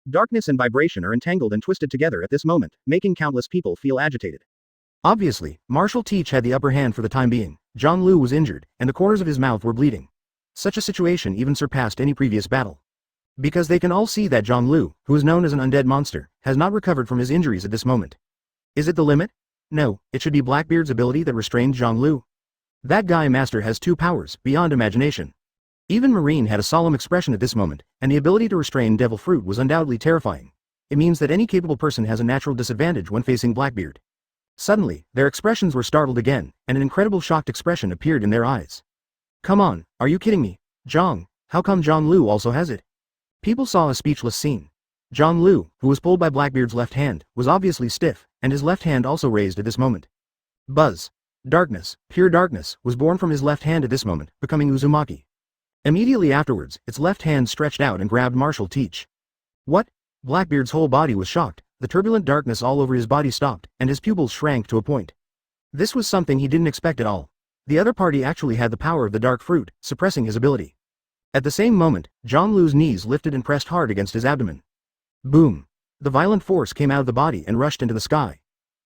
Darkness and vibration are entangled and twisted together at this moment, making countless people feel agitated. Obviously, Marshal Teach had the upper hand for the time being. John Lu was injured, and the corners of his mouth were bleeding. Such a situation even surpassed any previous battle. Because they can all see that John Lu, who is known as an undead monster, has not recovered from his injuries at this moment. Is it the limit? No, it should be Blackbeard's ability that restrained John Lu. That guy master has 2 powers, beyond imagination. Even Marine had a solemn expression at this moment, and the ability to restrain Devil Fruit was undoubtedly terrifying. It means that any capable person has a natural disadvantage when facing Blackbeard. Suddenly, their expressions were startled again, and an incredible shocked expression appeared in their eyes. Come on, are you kidding me? Zhang, how come John Lu also has it? People saw a speechless scene. John Lu, who was pulled by Blackbeard's left hand, was obviously stiff, and his left hand also raised at this moment. Buzz. Darkness, pure darkness, was born from his left hand at this moment, becoming Uzumaki. Immediately afterwards, its left hand stretched out and grabbed Marshal Teach. What? Blackbeard's whole body was shocked, the turbulent darkness all over his body stopped, and his pupils shrank to a point. This was something he didn't expect at all. The other party actually had the power of the dark fruit, suppressing his ability. At the same moment, Zhonglu's knees lifted and pressed hard against his abdomen. Boom! The violent force came out of the body and rushed into the sky.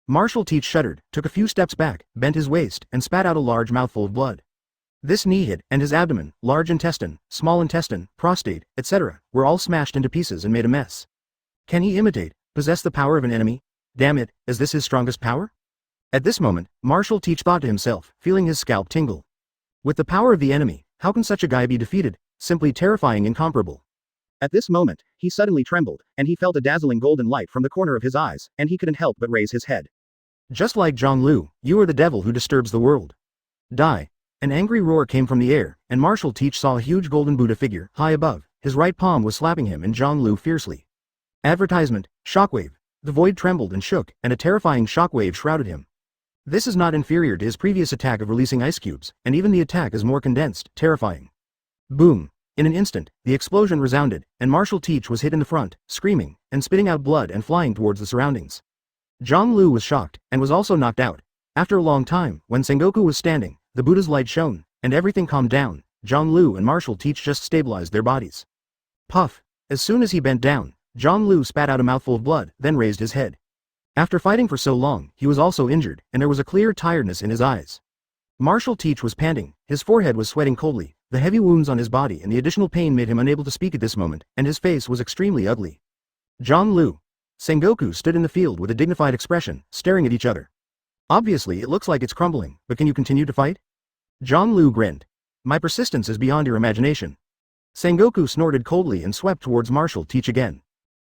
Marshal Teach shuddered, took a few steps back, bent his waist, and spat out a large mouthful of blood. This knee hit, and his abdomen, large intestine, small intestine, prostate, etc., were all smashed into pieces and made a mess. Can he imitate, possess the power of an enemy? Damn it, is this his strongest power? At this moment, Marshal Teach thought to himself, feeling his scalp tingle. With the power of the enemy, how can such a guy be defeated? Simply terrifying, incomparable. At this moment, he suddenly trembled, and he felt a dazzling golden light from the corner of his eyes, and he couldn't help but raise his head. Just like Zhonglu, you are the devil who disturbs the world. Die. An angry roar came from the air, and Marshal Teach saw a huge golden Buddha figure, high above. His right palm was slapping him and Zhonglu fiercely. Advertisement, shockwave. The void trembled and shook, and a terrifying shockwave shrouded him. This is not inferior to his previous attack of releasing ice cubes, and even the attack is more condensed, terrifying. Boom! In an instant, the explosion resounded, and Marshal Teach was hit in the front, screaming, and spitting out blood and flying towards the surroundings. Zhonglu was shocked, and was also knocked out. After a long time, when Sengoku was standing, the Buddha's light shone, and everything calmed down. Zhonglu and Marshal Teach just stabilized their bodies. Puff! As soon as he bent down, Zhonglu spat out a mouthful of blood, then raised his head. After fighting for so long, he was also injured, and there was a clear tiredness in his eyes. Marshal Teach was panting, his forehead was sweating coldly, the heavy wounds on his body and the additional pain made him unable to speak at this moment, and his face was extremely ugly. Zhonglu. Sengoku stood in the field with a dignified expression, staring at each other. Obviously it looks like it's crumbling, but can you continue to fight? Zhonglu grinned. My persistence is beyond your imagination. Sengoku snorted coldly and swept towards Marshal Teach again.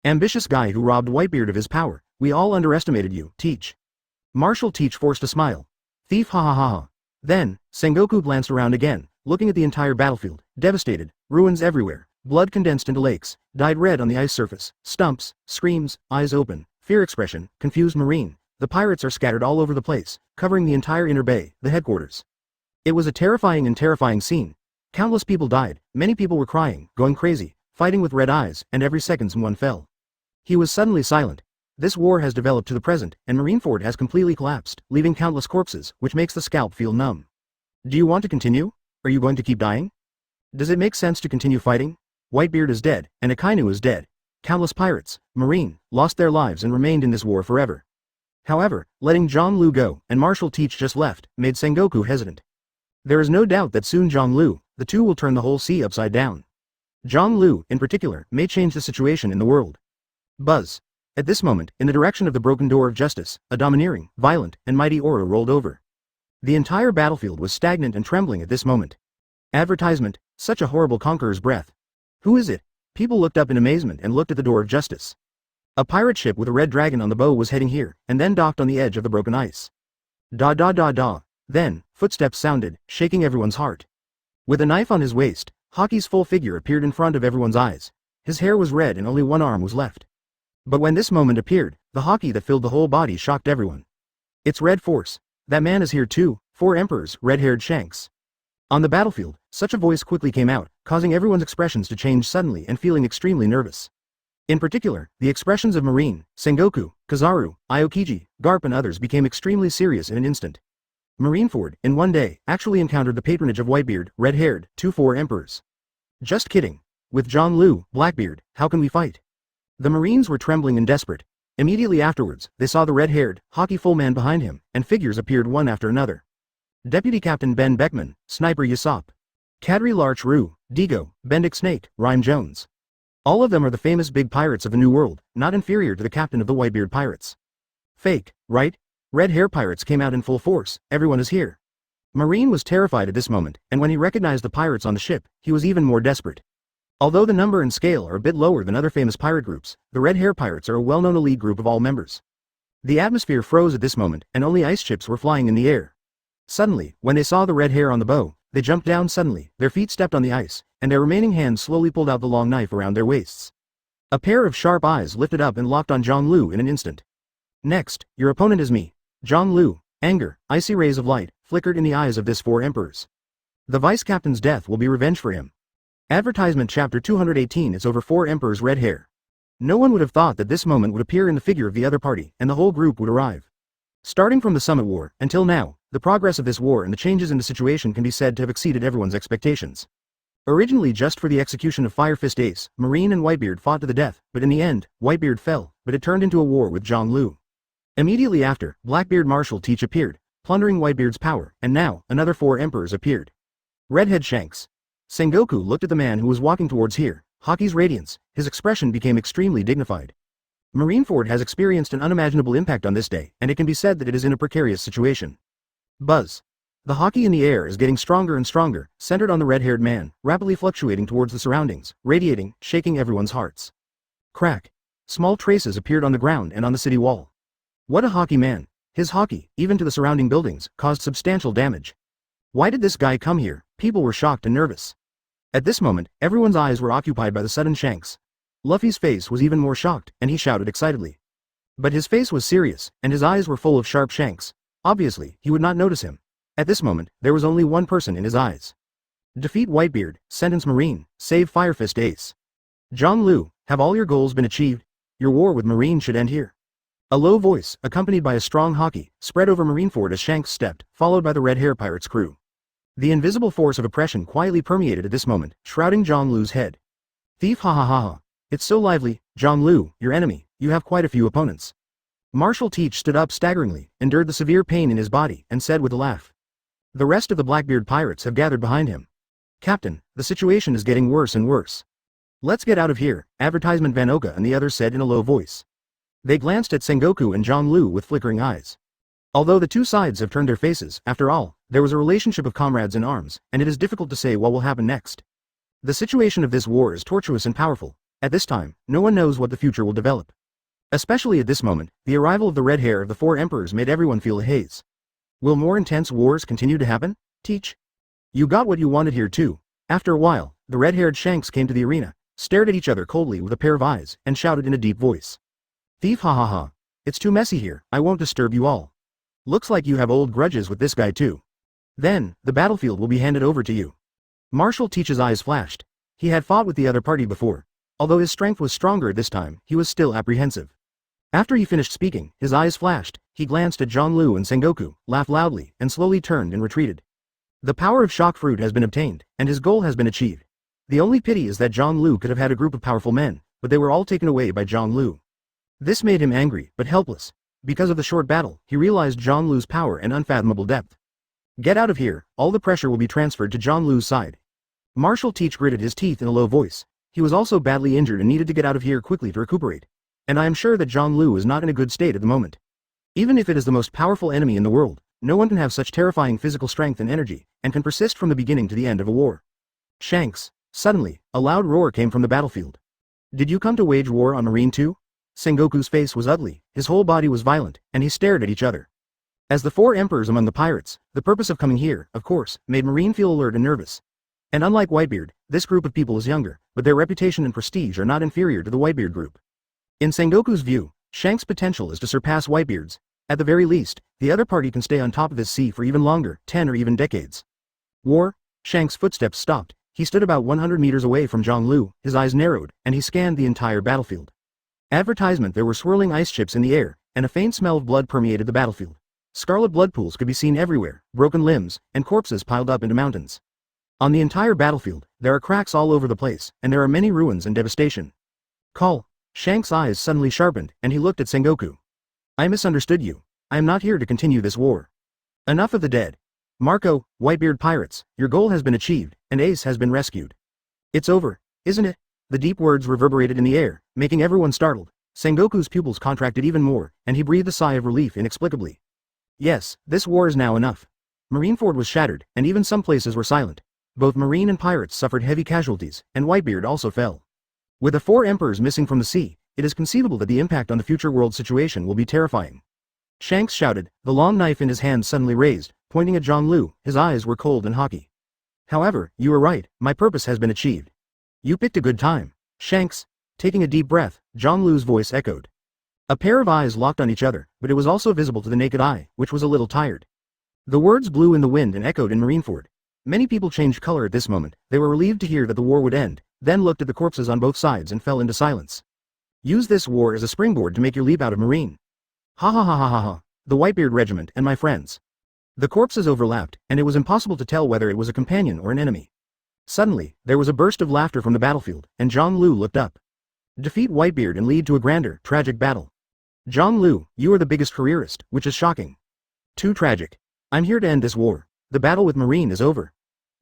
Ambitious guy who robbed Whitebeard of his power, we all underestimated you, Teach. Marshal Teach forced a smile. Thief, ha ha ha ha. Then, Sengoku glanced around again, looking at the entire battlefield, devastated, ruins everywhere, blood condensed into lakes, dyed red on the ice surface, stumps, screams, eyes open, fear expression, confused marine. The pirates are scattered all over the place, covering the entire inner bay, the headquarters. It was a terrifying scene. Countless people died, many people were crying, going crazy, fighting with red eyes, and every second someone fell. He was suddenly silent. This war has developed to the present, and Marineford has completely collapsed, leaving countless corpses, which makes the scalp feel numb. Do you want to continue? Are you going to keep dying? Does it make sense to continue fighting? Whitebeard is dead, and Akainu is dead. Countless pirates, Marine, lost their lives and remained in this war forever. However, letting Zhonglu go, and Marshal Teach just left, made Sengoku hesitant. There is no doubt that soon Zhonglu, the two will turn the whole sea upside down. Zhonglu, in particular, may change the situation in the world. Buzz. At this moment, in the direction of the broken door of justice, a domineering, violent, and mighty aura rolled over. The entire battlefield was stagnant and trembling at this moment. Advertisement, such a horrible conqueror's breath. Who is it? People looked up in amazement and looked at the door of justice. A pirate ship with a red dragon on the bow was heading here, and then docked on the edge of the broken ice. Da da da da. Then, footsteps sounded, shaking everyone's heart. With a knife on his waist, Haki's full figure appeared in front of everyone's eyes. His hair was red and only one arm was left. But when this moment appeared, the Haki that filled the whole body shocked everyone. It's Red Force. That man is here too, 4 emperors, red-haired Shanks. On the battlefield, such a voice quickly came out, causing everyone's expressions to change suddenly and feeling extremely nervous. In particular, the expressions of Marine, Sengoku, Kizaru, Aokiji, Garp and others became extremely serious in an instant. Marineford, in one day, actually encountered the patronage of Whitebeard, red-haired, 4 emperors. Just kidding. With Zhonglu, Blackbeard, how can we fight? The Marines were trembling and desperate. Immediately afterwards, they saw the red-haired, Haki full man behind him, and figures appeared one after another. Deputy Captain Ben Beckman, Sniper Yasop. Kadri Larch Rue, Digo, Bendik Snake, Rhyme Jones. All of them are the famous big pirates of the New World, not inferior to the captain of the Whitebeard Pirates. Fake, right? Red hair pirates came out in full force, everyone is here. Marine was terrified at this moment, and when he recognized the pirates on the ship, he was even more desperate. Although the number and scale are a bit lower than other famous pirate groups, the Red Hair Pirates are a well-known elite group of all members. The atmosphere froze at this moment, and only ice chips were flying in the air. Suddenly, when they saw the red hair on the bow, they jumped down suddenly, their feet stepped on the ice, and their remaining hands slowly pulled out the long knife around their waists. A pair of sharp eyes lifted up and locked on Zhonglu in an instant. Next, your opponent is me. Zhonglu. Anger, icy rays of light, flickered in the eyes of this 4 emperors. The vice-captain's death will be revenge for him. Advertisement chapter 218 is over 4 emperors red hair. No one would have thought that this moment would appear in the figure of the other party, and the whole group would arrive. Starting from the Summit War, until now, the progress of this war and the changes in the situation can be said to have exceeded everyone's expectations. Originally just for the execution of Fire Fist Ace, Marine and Whitebeard fought to the death, but in the end, Whitebeard fell, but it turned into a war with Zhang Lu. Immediately after, Blackbeard Marshal Teach appeared, plundering Whitebeard's power, and now, another 4 emperors appeared. Redhead Shanks. Sengoku looked at the man who was walking towards here, Hoki's radiance, his expression became extremely dignified. Marineford has experienced an unimaginable impact on this day, and it can be said that it is in a precarious situation. Buzz. The Hoki in the air is getting stronger and stronger, centered on the red-haired man, rapidly fluctuating towards the surroundings, radiating, shaking everyone's hearts. Crack. Small traces appeared on the ground and on the city wall. What a Hoki man. His Hoki, even to the surrounding buildings, caused substantial damage. Why did this guy come here? People were shocked and nervous. At this moment, everyone's eyes were occupied by the sudden Shanks. Luffy's face was even more shocked, and he shouted excitedly. But his face was serious, and his eyes were full of sharp Shanks. Obviously, he would not notice him. At this moment, there was only one person in his eyes. Defeat Whitebeard, sentence Marine, save Fire Fist Ace. Zhang Lu, have all your goals been achieved? Your war with Marine should end here. A low voice, accompanied by a strong Hoki, spread over Marineford as Shanks stepped, followed by the Red Hair Pirates crew. The invisible force of oppression quietly permeated at this moment, shrouding Zhang Lu's head. Thief, ha ha ha ha. It's so lively, Zhang Lu, your enemy, you have quite a few opponents. Marshal Teach stood up staggeringly, endured the severe pain in his body, and said with a laugh. The rest of the Blackbeard Pirates have gathered behind him. Captain, the situation is getting worse and worse. Let's get out of here, Advertisement Vanoka and the others said in a low voice. They glanced at Sengoku and Zhang Lu with flickering eyes. Although the two sides have turned their faces, after all, there was a relationship of comrades in arms, and it is difficult to say what will happen next. The situation of this war is tortuous and powerful. At this time, no one knows what the future will develop. Especially at this moment, the arrival of the red hair of the 4 emperors made everyone feel a haze. Will more intense wars continue to happen? Teach? You got what you wanted here too. After a while, the red-haired Shanks came to the arena, stared at each other coldly with a pair of eyes, and shouted in a deep voice. Thief, ha ha ha. It's too messy here, I won't disturb you all. Looks like you have old grudges with this guy too. Then, the battlefield will be handed over to you. Marshal Teach's eyes flashed. He had fought with the other party before. Although his strength was stronger this time, he was still apprehensive. After he finished speaking, his eyes flashed, he glanced at Zhang Lu and Sengoku, laughed loudly, and slowly turned and retreated. The power of shock fruit has been obtained, and his goal has been achieved. The only pity is that Zhang Lu could have had a group of powerful men, but they were all taken away by Zhang Lu. This made him angry, but helpless. Because of the short battle, he realized Zhang Lu's power and unfathomable depth. Get out of here, all the pressure will be transferred to Zhang Lu's side. Marshal Teach gritted his teeth in a low voice. He was also badly injured and needed to get out of here quickly to recuperate. And I am sure that Zhang Lu is not in a good state at the moment. Even if it is the most powerful enemy in the world, no one can have such terrifying physical strength and energy, and can persist from the beginning to the end of a war. Shanks. Suddenly, a loud roar came from the battlefield. Did you come to wage war on Marine too? Sengoku's face was ugly, his whole body was violent, and he stared at each other. As the 4 emperors among the pirates, the purpose of coming here, of course, made Marine feel alert and nervous. And unlike Whitebeard, this group of people is younger, but their reputation and prestige are not inferior to the Whitebeard group. In Sengoku's view, Shanks' potential is to surpass Whitebeard's. At the very least, the other party can stay on top of this sea for even longer, 10 or even decades. War? Shanks' footsteps stopped. He stood about 100 meters away from Zhang Lu, his eyes narrowed, and he scanned the entire battlefield. Advertisement: there were swirling ice chips in the air, and a faint smell of blood permeated the battlefield. Scarlet blood pools could be seen everywhere, broken limbs, and corpses piled up into mountains. On the entire battlefield, there are cracks all over the place, and there are many ruins and devastation. Call. Shanks' eyes suddenly sharpened, and he looked at Sengoku. I misunderstood you. I am not here to continue this war. Enough of the dead. Marco, Whitebeard Pirates, your goal has been achieved, and Ace has been rescued. It's over, isn't it? The deep words reverberated in the air, making everyone startled. Sengoku's pupils contracted even more, and he breathed a sigh of relief inexplicably. Yes, this war is now enough. Marineford was shattered, and even some places were silent. Both Marine and Pirates suffered heavy casualties, and Whitebeard also fell. With the 4 emperors missing from the sea, it is conceivable that the impact on the future world situation will be terrifying. Shanks shouted, the long knife in his hand suddenly raised, pointing at Zhang Lu. His eyes were cold and haughty. However, you are right, my purpose has been achieved. You picked a good time. Shanks. Taking a deep breath, Zhang Lu's voice echoed. A pair of eyes locked on each other, but it was also visible to the naked eye, which was a little tired. The words blew in the wind and echoed in Marineford. Many people changed color at this moment. They were relieved to hear that the war would end, then looked at the corpses on both sides and fell into silence. Use this war as a springboard to make your leap out of Marine. Ha ha ha ha ha ha. the Whitebeard regiment and my friends. The corpses overlapped, and it was impossible to tell whether it was a companion or an enemy. Suddenly, there was a burst of laughter from the battlefield, and Zhang Lu looked up. Defeat Whitebeard and lead to a grander, tragic battle. Zhang Lu, you are the biggest careerist, which is shocking. Too tragic. I'm here to end this war. The battle with Marine is over.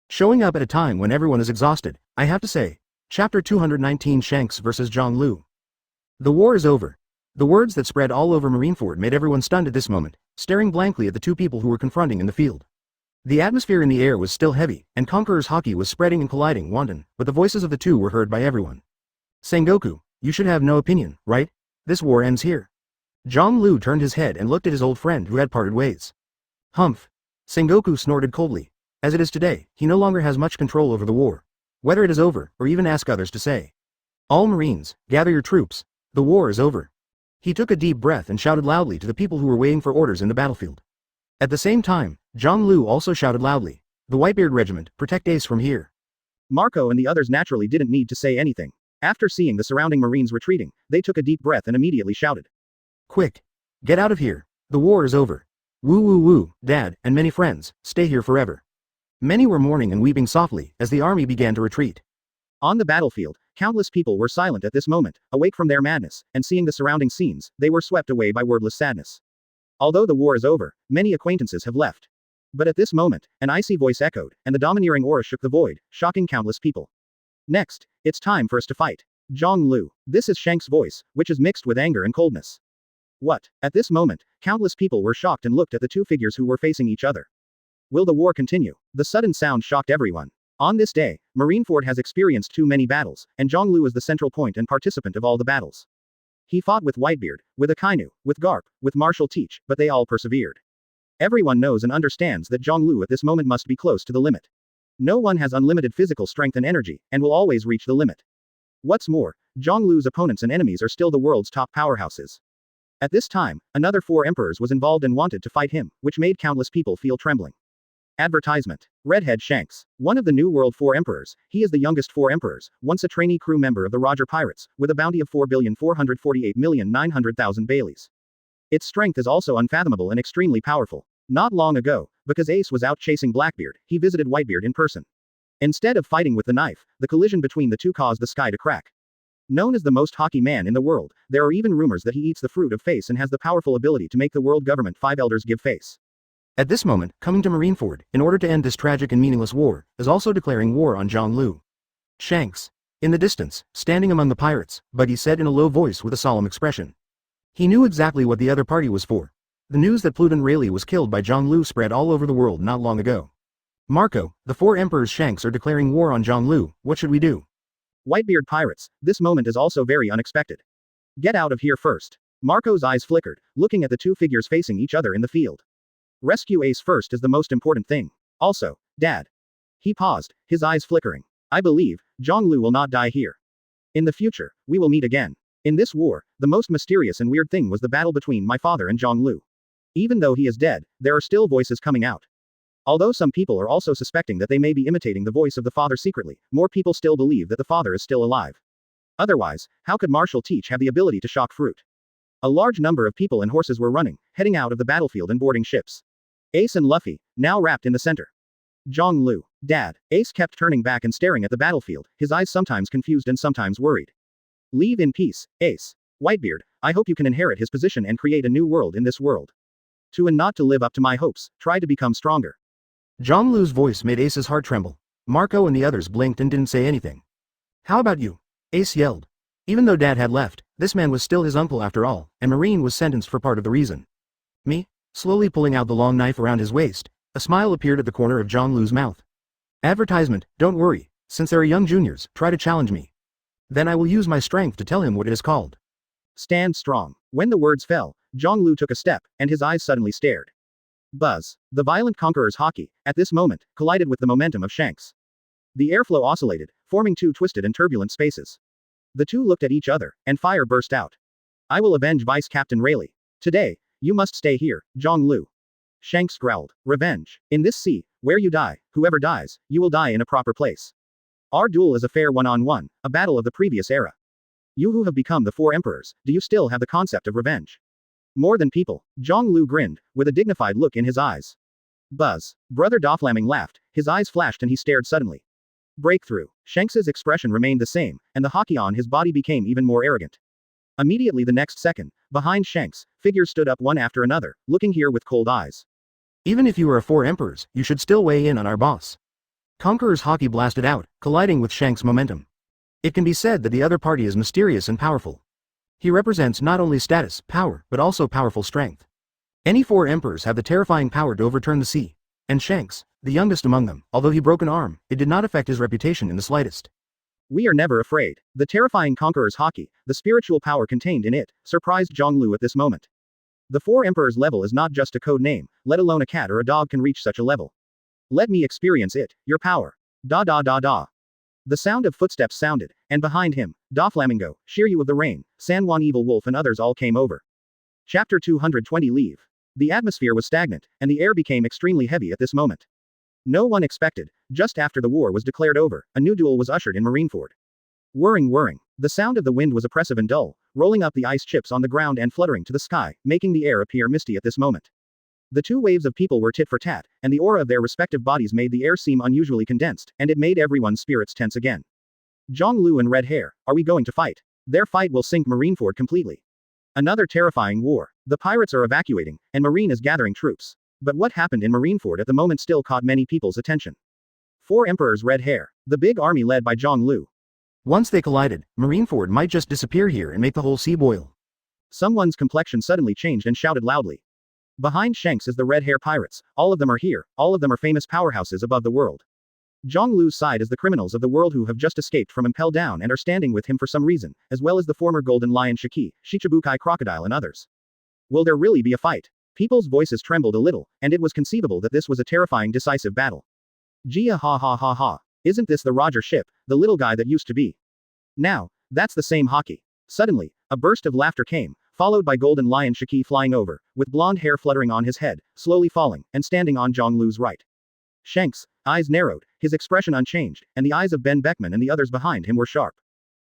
Showing up at a time when everyone is exhausted, I have to say. Chapter 219 Shanks vs. Zhang Lu. The war is over. The words that spread all over Marineford made everyone stunned at this moment, staring blankly at the two people who were confronting in the field. The atmosphere in the air was still heavy, and Conqueror's hockey was spreading and colliding wanton, but the voices of the two were heard by everyone. Sengoku, you should have no opinion, right? This war ends here. Zhang Lu turned his head and looked at his old friend who had parted ways. Humph. Sengoku snorted coldly. As it is today, he no longer has much control over the war. Whether it is over, or even ask others to say. All Marines, gather your troops. The war is over. He took a deep breath and shouted loudly to the people who were waiting for orders in the battlefield. At the same time, Zhang Lu also shouted loudly, the Whitebeard regiment, protect Ace from here. Marco and the others naturally didn't need to say anything. After seeing the surrounding Marines retreating, they took a deep breath and immediately shouted. Quick! Get out of here! The war is over. Woo woo woo, Dad, and many friends, stay here forever. Many were mourning and weeping softly as the army began to retreat. On the battlefield, countless people were silent at this moment, awake from their madness, and seeing the surrounding scenes, they were swept away by wordless sadness. Although the war is over, many acquaintances have left. But at this moment, an icy voice echoed, and the domineering aura shook the void, shocking countless people. Next, it's time for us to fight. Zhang Lu. This is Shank's voice, which is mixed with anger and coldness. What? At this moment, countless people were shocked and looked at the two figures who were facing each other. Will the war continue? The sudden sound shocked everyone. On this day, Marineford has experienced too many battles, and Zhang Lu is the central point and participant of all the battles. He fought with Whitebeard, with Akainu, with Garp, with Marshal Teach, but they all persevered. Everyone knows and understands that Zhang Lu at this moment must be close to the limit. No one has unlimited physical strength and energy, and will always reach the limit. What's more, Zhang Lu's opponents and enemies are still the world's top powerhouses. At this time, another 4 emperors was involved and wanted to fight him, which made countless people feel trembling. Advertisement. Redhead Shanks. One of the New World 4 emperors, he is the youngest 4 emperors, once a trainee crew member of the Roger Pirates, with a bounty of 4,448,900,000 Baileys. Its strength is also unfathomable and extremely powerful. Not long ago, because Ace was out chasing Blackbeard, he visited Whitebeard in person. Instead of fighting with the knife, the collision between the two caused the sky to crack. Known as the most hockey man in the world, there are even rumors that he eats the fruit of face and has the powerful ability to make the world government 5 elders give face. At this moment, coming to Marineford, in order to end this tragic and meaningless war, is also declaring war on Zhang Lu. Shanks. In the distance, standing among the pirates, Buddy said in a low voice with a solemn expression. He knew exactly what the other party was for. The news that Pluton Rayleigh was killed by Zhang Lu spread all over the world not long ago. Marco, the 4 emperors Shanks are declaring war on Zhang Lu, what should we do? Whitebeard Pirates, this moment is also very unexpected. Get out of here first. Marco's eyes flickered, looking at the two figures facing each other in the field. Rescue Ace first is the most important thing. Also, Dad. He paused, his eyes flickering. I believe, Zhang Lu will not die here. In the future, we will meet again. In this war, the most mysterious and weird thing was the battle between my father and Zhang Lu. Even though he is dead, there are still voices coming out. Although some people are also suspecting that they may be imitating the voice of the father secretly, more people still believe that the father is still alive. Otherwise, how could Marshal Teach have the ability to shock fruit? A large number of people and horses were running, heading out of the battlefield and boarding ships. Ace and Luffy, now wrapped in the center. Zhang Lu. Dad. Ace kept turning back and staring at the battlefield, his eyes sometimes confused and sometimes worried. Leave in peace, Ace. Whitebeard, I hope you can inherit his position and create a new world in this world. To and not to live up to my hopes, try to become stronger. Zhang Lu's voice made Ace's heart tremble. Marco and the others blinked and didn't say anything. How about you? Ace yelled. Even though Dad had left, this man was still his uncle after all, and Marine was sentenced for part of the reason. Me? Slowly pulling out the long knife around his waist, a smile appeared at the corner of Zhang Lu's mouth. Advertisement, don't worry, since there are young juniors, try to challenge me. Then I will use my strength to tell him what it is called. Stand strong. When the words fell, Zhang Lu took a step, and his eyes suddenly stared. Buzz. The violent conqueror's hockey, at this moment, collided with the momentum of Shanks. The airflow oscillated, forming two twisted and turbulent spaces. The two looked at each other, and fire burst out. I will avenge Vice Captain Rayleigh. Today, you must stay here, Zhang Lu. Shanks growled. Revenge. In this sea, where you die, whoever dies, you will die in a proper place. Our duel is a fair one-on-one, a battle of the previous era. You who have become the 4 emperors, do you still have the concept of revenge? More than people. Zhang Lu grinned, with a dignified look in his eyes. Buzz. Brother Doflamming laughed, his eyes flashed and he stared suddenly. Breakthrough. Shanks's expression remained the same, and the haki on his body became even more arrogant. Immediately the next second, behind Shanks, figures stood up one after another, looking here with cold eyes. Even if you are 4 emperors, you should still weigh in on our boss. Conqueror's haki blasted out, colliding with Shanks' momentum. It can be said that the other party is mysterious and powerful. He represents not only status, power, but also powerful strength. Any 4 emperors have the terrifying power to overturn the sea. And Shanks, the youngest among them, although he broke an arm, it did not affect his reputation in the slightest. We are never afraid. The terrifying conqueror's haki, the spiritual power contained in it, surprised Zhang Lu at this moment. The 4 emperors level is not just a code name, let alone a cat or a dog can reach such a level. Let me experience it, your power. Da da da da. The sound of footsteps sounded, and behind him, Doflamingo, Shiryu of the Rain, San Juan Evil Wolf and others all came over. Chapter 220 Leave. The atmosphere was stagnant, and the air became extremely heavy at this moment. No one expected, just after the war was declared over, a new duel was ushered in Marineford. Whirring whirring. The sound of the wind was oppressive and dull, rolling up the ice chips on the ground and fluttering to the sky, making the air appear misty at this moment. The 2 waves of people were tit for tat, and the aura of their respective bodies made the air seem unusually condensed, and it made everyone's spirits tense again. Zhang Lu and Red Hair, are we going to fight? Their fight will sink Marineford completely. Another terrifying war. The pirates are evacuating, and Marine is gathering troops. But what happened in Marineford at the moment still caught many people's attention. 4 emperors Red Hair. The big army led by Zhang Lu. Once they collided, Marineford might just disappear here and make the whole sea boil. Someone's complexion suddenly changed and shouted loudly. Behind Shanks is the Red Hair Pirates, all of them are here, all of them are famous powerhouses above the world. Zhang Lu's side is the criminals of the world who have just escaped from Impel Down and are standing with him for some reason, as well as the former Golden Lion Shiki, Shichibukai Crocodile and others. Will there really be a fight? People's voices trembled a little, and it was conceivable that this was a terrifying decisive battle. Gia ha ha ha ha. Isn't this the Roger ship, the little guy that used to be? Now, that's the same haki. Suddenly, a burst of laughter came, followed by Golden Lion Shiki flying over, with blonde hair fluttering on his head, slowly falling, and standing on Zhang Lu's right. Shanks, eyes narrowed, his expression unchanged, and the eyes of Ben Beckman and the others behind him were sharp.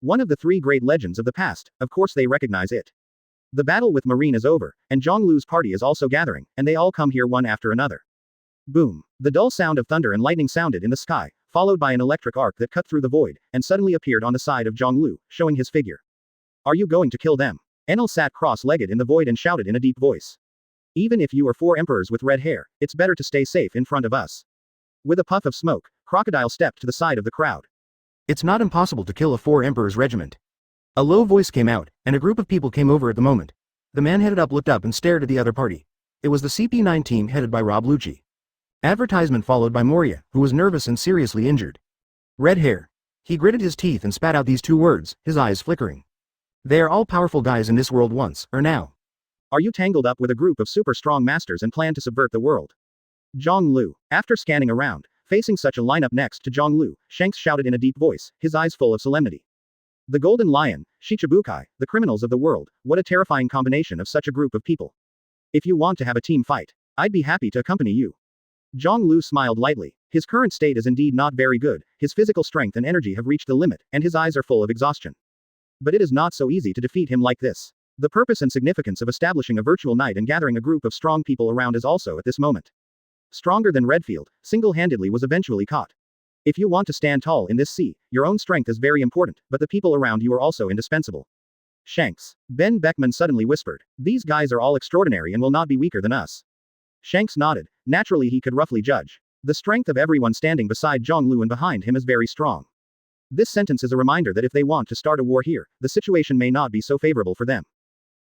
One of the 3 great legends of the past, of course they recognize it. The battle with Marine is over, and Zhang Lu's party is also gathering, and they all come here one after another. Boom. The dull sound of thunder and lightning sounded in the sky, followed by an electric arc that cut through the void, and suddenly appeared on the side of Zhang Lu, showing his figure. Are you going to kill them? Enel sat cross-legged in the void and shouted in a deep voice. Even if you are 4 emperors with red hair, it's better to stay safe in front of us. With a puff of smoke, Crocodile stepped to the side of the crowd. It's not impossible to kill a 4 emperors regiment. A low voice came out, and a group of people came over at the moment. The man headed up looked up and stared at the other party. It was the CP9 team headed by Rob Lucci. Advertisement followed by Moria, who was nervous and seriously injured. Red hair. He gritted his teeth and spat out these 2 words, his eyes flickering. They are all powerful guys in this world once, or now. Are you tangled up with a group of super strong masters and plan to subvert the world? Zhang Lu. After scanning around, facing such a lineup next to Zhang Lu, Shanks shouted in a deep voice, his eyes full of solemnity. The Golden Lion, Shichibukai, the criminals of the world, what a terrifying combination of such a group of people. If you want to have a team fight, I'd be happy to accompany you. Zhang Lu smiled lightly. His current state is indeed not very good, his physical strength and energy have reached the limit, and his eyes are full of exhaustion. But it is not so easy to defeat him like this. The purpose and significance of establishing a virtual night and gathering a group of strong people around is also at this moment. Stronger than Redfield, single-handedly was eventually caught. If you want to stand tall in this sea, your own strength is very important, but the people around you are also indispensable. Shanks. Ben Beckman suddenly whispered. These guys are all extraordinary and will not be weaker than us. Shanks nodded. Naturally he could roughly judge. The strength of everyone standing beside Zhang Lu and behind him is very strong. This sentence is a reminder that if they want to start a war here, the situation may not be so favorable for them.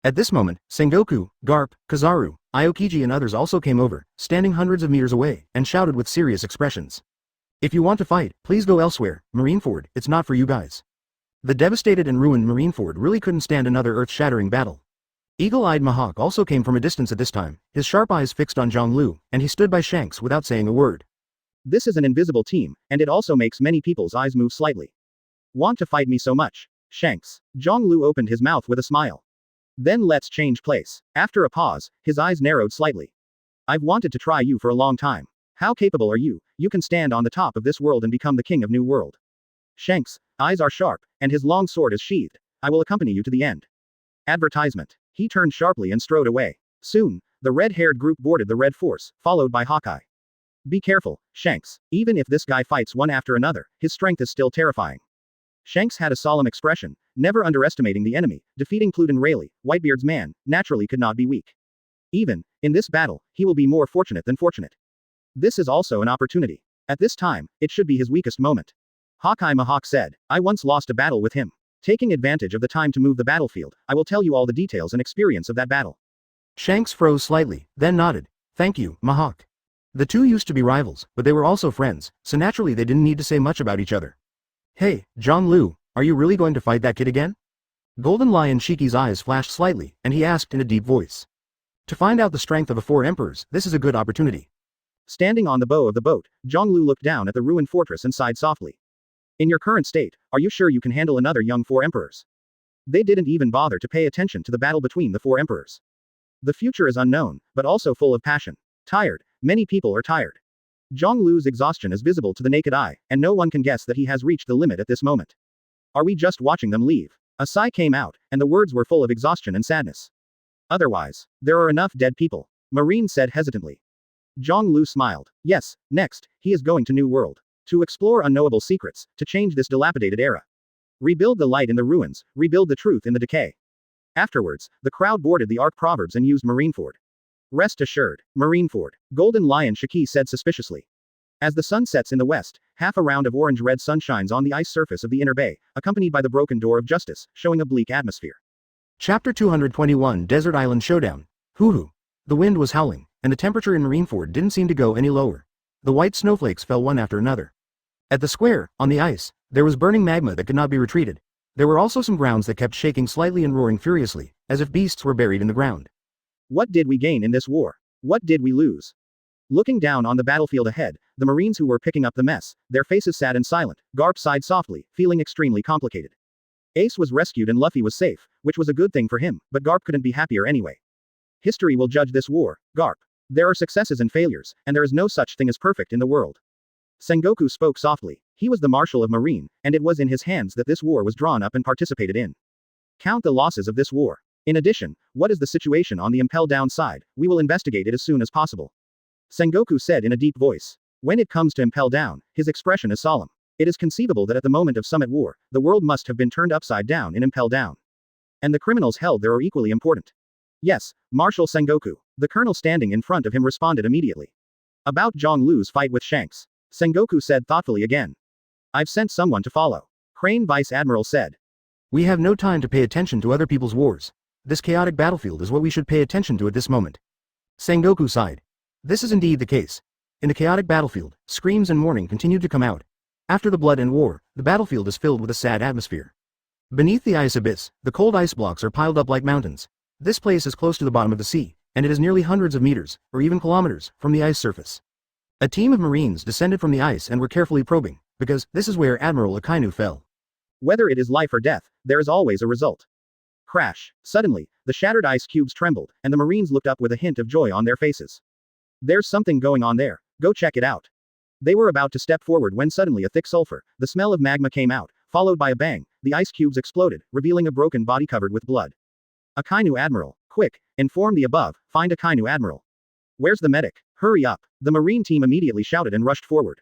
At this moment, Sengoku, Garp, Kizaru, Aokiji and others also came over, standing hundreds of meters away, and shouted with serious expressions. If you want to fight, please go elsewhere, Marineford, it's not for you guys. The devastated and ruined Marineford really couldn't stand another earth-shattering battle. Eagle-eyed Mahawk also came from a distance at this time, his sharp eyes fixed on Zhang Lu, and he stood by Shanks without saying a word. This is an invisible team, and it also makes many people's eyes move slightly. Want to fight me so much? Shanks. Zhang Lu opened his mouth with a smile. Then let's change place. After a pause, his eyes narrowed slightly. I've wanted to try you for a long time. How capable are you? You can stand on the top of this world and become the king of New World. Shanks' eyes are sharp, and his long sword is sheathed. I will accompany you to the end. Advertisement. He turned sharply and strode away. Soon, the red-haired group boarded the Red Force, followed by Hawkeye. Be careful, Shanks. Even if this guy fights one after another, his strength is still terrifying. Shanks had a solemn expression, never underestimating the enemy. Defeating Pluten Rayleigh, Whitebeard's man, naturally could not be weak. Even in this battle, he will be more fortunate than fortunate. This is also an opportunity. At this time, it should be his weakest moment. Hawkeye Mahawk said, I once lost a battle with him. Taking advantage of the time to move the battlefield, I will tell you all the details and experience of that battle. Shanks froze slightly, then nodded. Thank you, Mahawk. The two used to be rivals, but they were also friends, so naturally they didn't need to say much about each other. Hey, John Liu, are you really going to fight that kid again? Golden Lion Shiki's eyes flashed slightly, and he asked in a deep voice. To find out the strength of the four emperors, this is a good opportunity. Standing on the bow of the boat, Zhonglu looked down at the ruined fortress and sighed softly. In your current state, are you sure you can handle another young four emperors? They didn't even bother to pay attention to the battle between the four emperors. The future is unknown, but also full of passion. Tired, many people are tired. Zhonglu's exhaustion is visible to the naked eye, and no one can guess that he has reached the limit at this moment. Are we just watching them leave? A sigh came out, and the words were full of exhaustion and sadness. Otherwise, there are enough dead people, Marine said hesitantly. Zhonglu smiled. Yes, next, he is going to New World. To explore unknowable secrets, to change this dilapidated era. Rebuild the light in the ruins, rebuild the truth in the decay. Afterwards, the crowd boarded the Ark Proverbs and used Marineford. Rest assured, Marineford, Golden Lion Shiki said suspiciously. As the sun sets in the west, half a round of orange-red sun shines on the ice surface of the inner bay, accompanied by the broken door of justice, showing a bleak atmosphere. Chapter 221 Desert Island Showdown. Hoo-hoo. The wind was howling, and the temperature in Marineford didn't seem to go any lower. The white snowflakes fell one after another. At the square, on the ice, there was burning magma that could not be retreated. There were also some grounds that kept shaking slightly and roaring furiously, as if beasts were buried in the ground. What did we gain in this war? What did we lose? Looking down on the battlefield ahead, the Marines who were picking up the mess, their faces sad and silent, Garp sighed softly, feeling extremely complicated. Ace was rescued and Luffy was safe, which was a good thing for him, but Garp couldn't be happier anyway. History will judge this war, Garp. There are successes and failures, and there is no such thing as perfect in the world. Sengoku spoke softly. He was the Marshal of Marine, and it was in his hands that this war was drawn up and participated in. Count the losses of this war. In addition, what is the situation on the Impel Down side? We will investigate it as soon as possible. Sengoku said in a deep voice. When it comes to Impel Down, his expression is solemn. It is conceivable that at the moment of Summit War, the world must have been turned upside down in Impel Down. And the criminals held there are equally important. Yes, Marshal Sengoku. The colonel standing in front of him responded immediately. About Zhonglu's fight with Shanks. Sengoku said thoughtfully again. I've sent someone to follow. Crane Vice Admiral said. We have no time to pay attention to other people's wars. This chaotic battlefield is what we should pay attention to at this moment. Sengoku sighed. This is indeed the case. In the chaotic battlefield, screams and mourning continued to come out. After the blood and war, the battlefield is filled with a sad atmosphere. Beneath the ice abyss, the cold ice blocks are piled up like mountains. This place is close to the bottom of the sea, and it is nearly hundreds of meters, or even kilometers, from the ice surface. A team of Marines descended from the ice and were carefully probing, because this is where Admiral Akainu fell. Whether it is life or death, there is always a result. Crash. Suddenly, the shattered ice cubes trembled, and the Marines looked up with a hint of joy on their faces. There's something going on there. Go check it out. They were about to step forward when suddenly a thick sulfur, the smell of magma came out, followed by a bang, the ice cubes exploded, revealing a broken body covered with blood. Akainu Admiral, quick, inform the above, find Akainu Admiral. Where's the medic? Hurry up. The Marine team immediately shouted and rushed forward.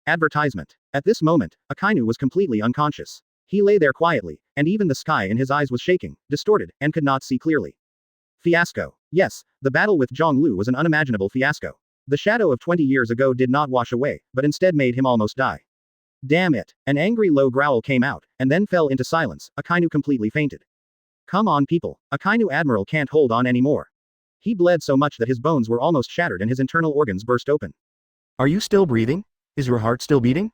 Advertisement. At this moment, Akainu was completely unconscious. He lay there quietly, and even the sky in his eyes was shaking, distorted, and could not see clearly. Fiasco. Yes, the battle with Zhonglu was an unimaginable fiasco. The shadow of 20 years ago did not wash away, but instead made him almost die. Damn it. An angry low growl came out, and then fell into silence. Akainu completely fainted. Come on people, Akainu Admiral can't hold on anymore. He bled so much that his bones were almost shattered and his internal organs burst open. Are you still breathing? Is your heart still beating?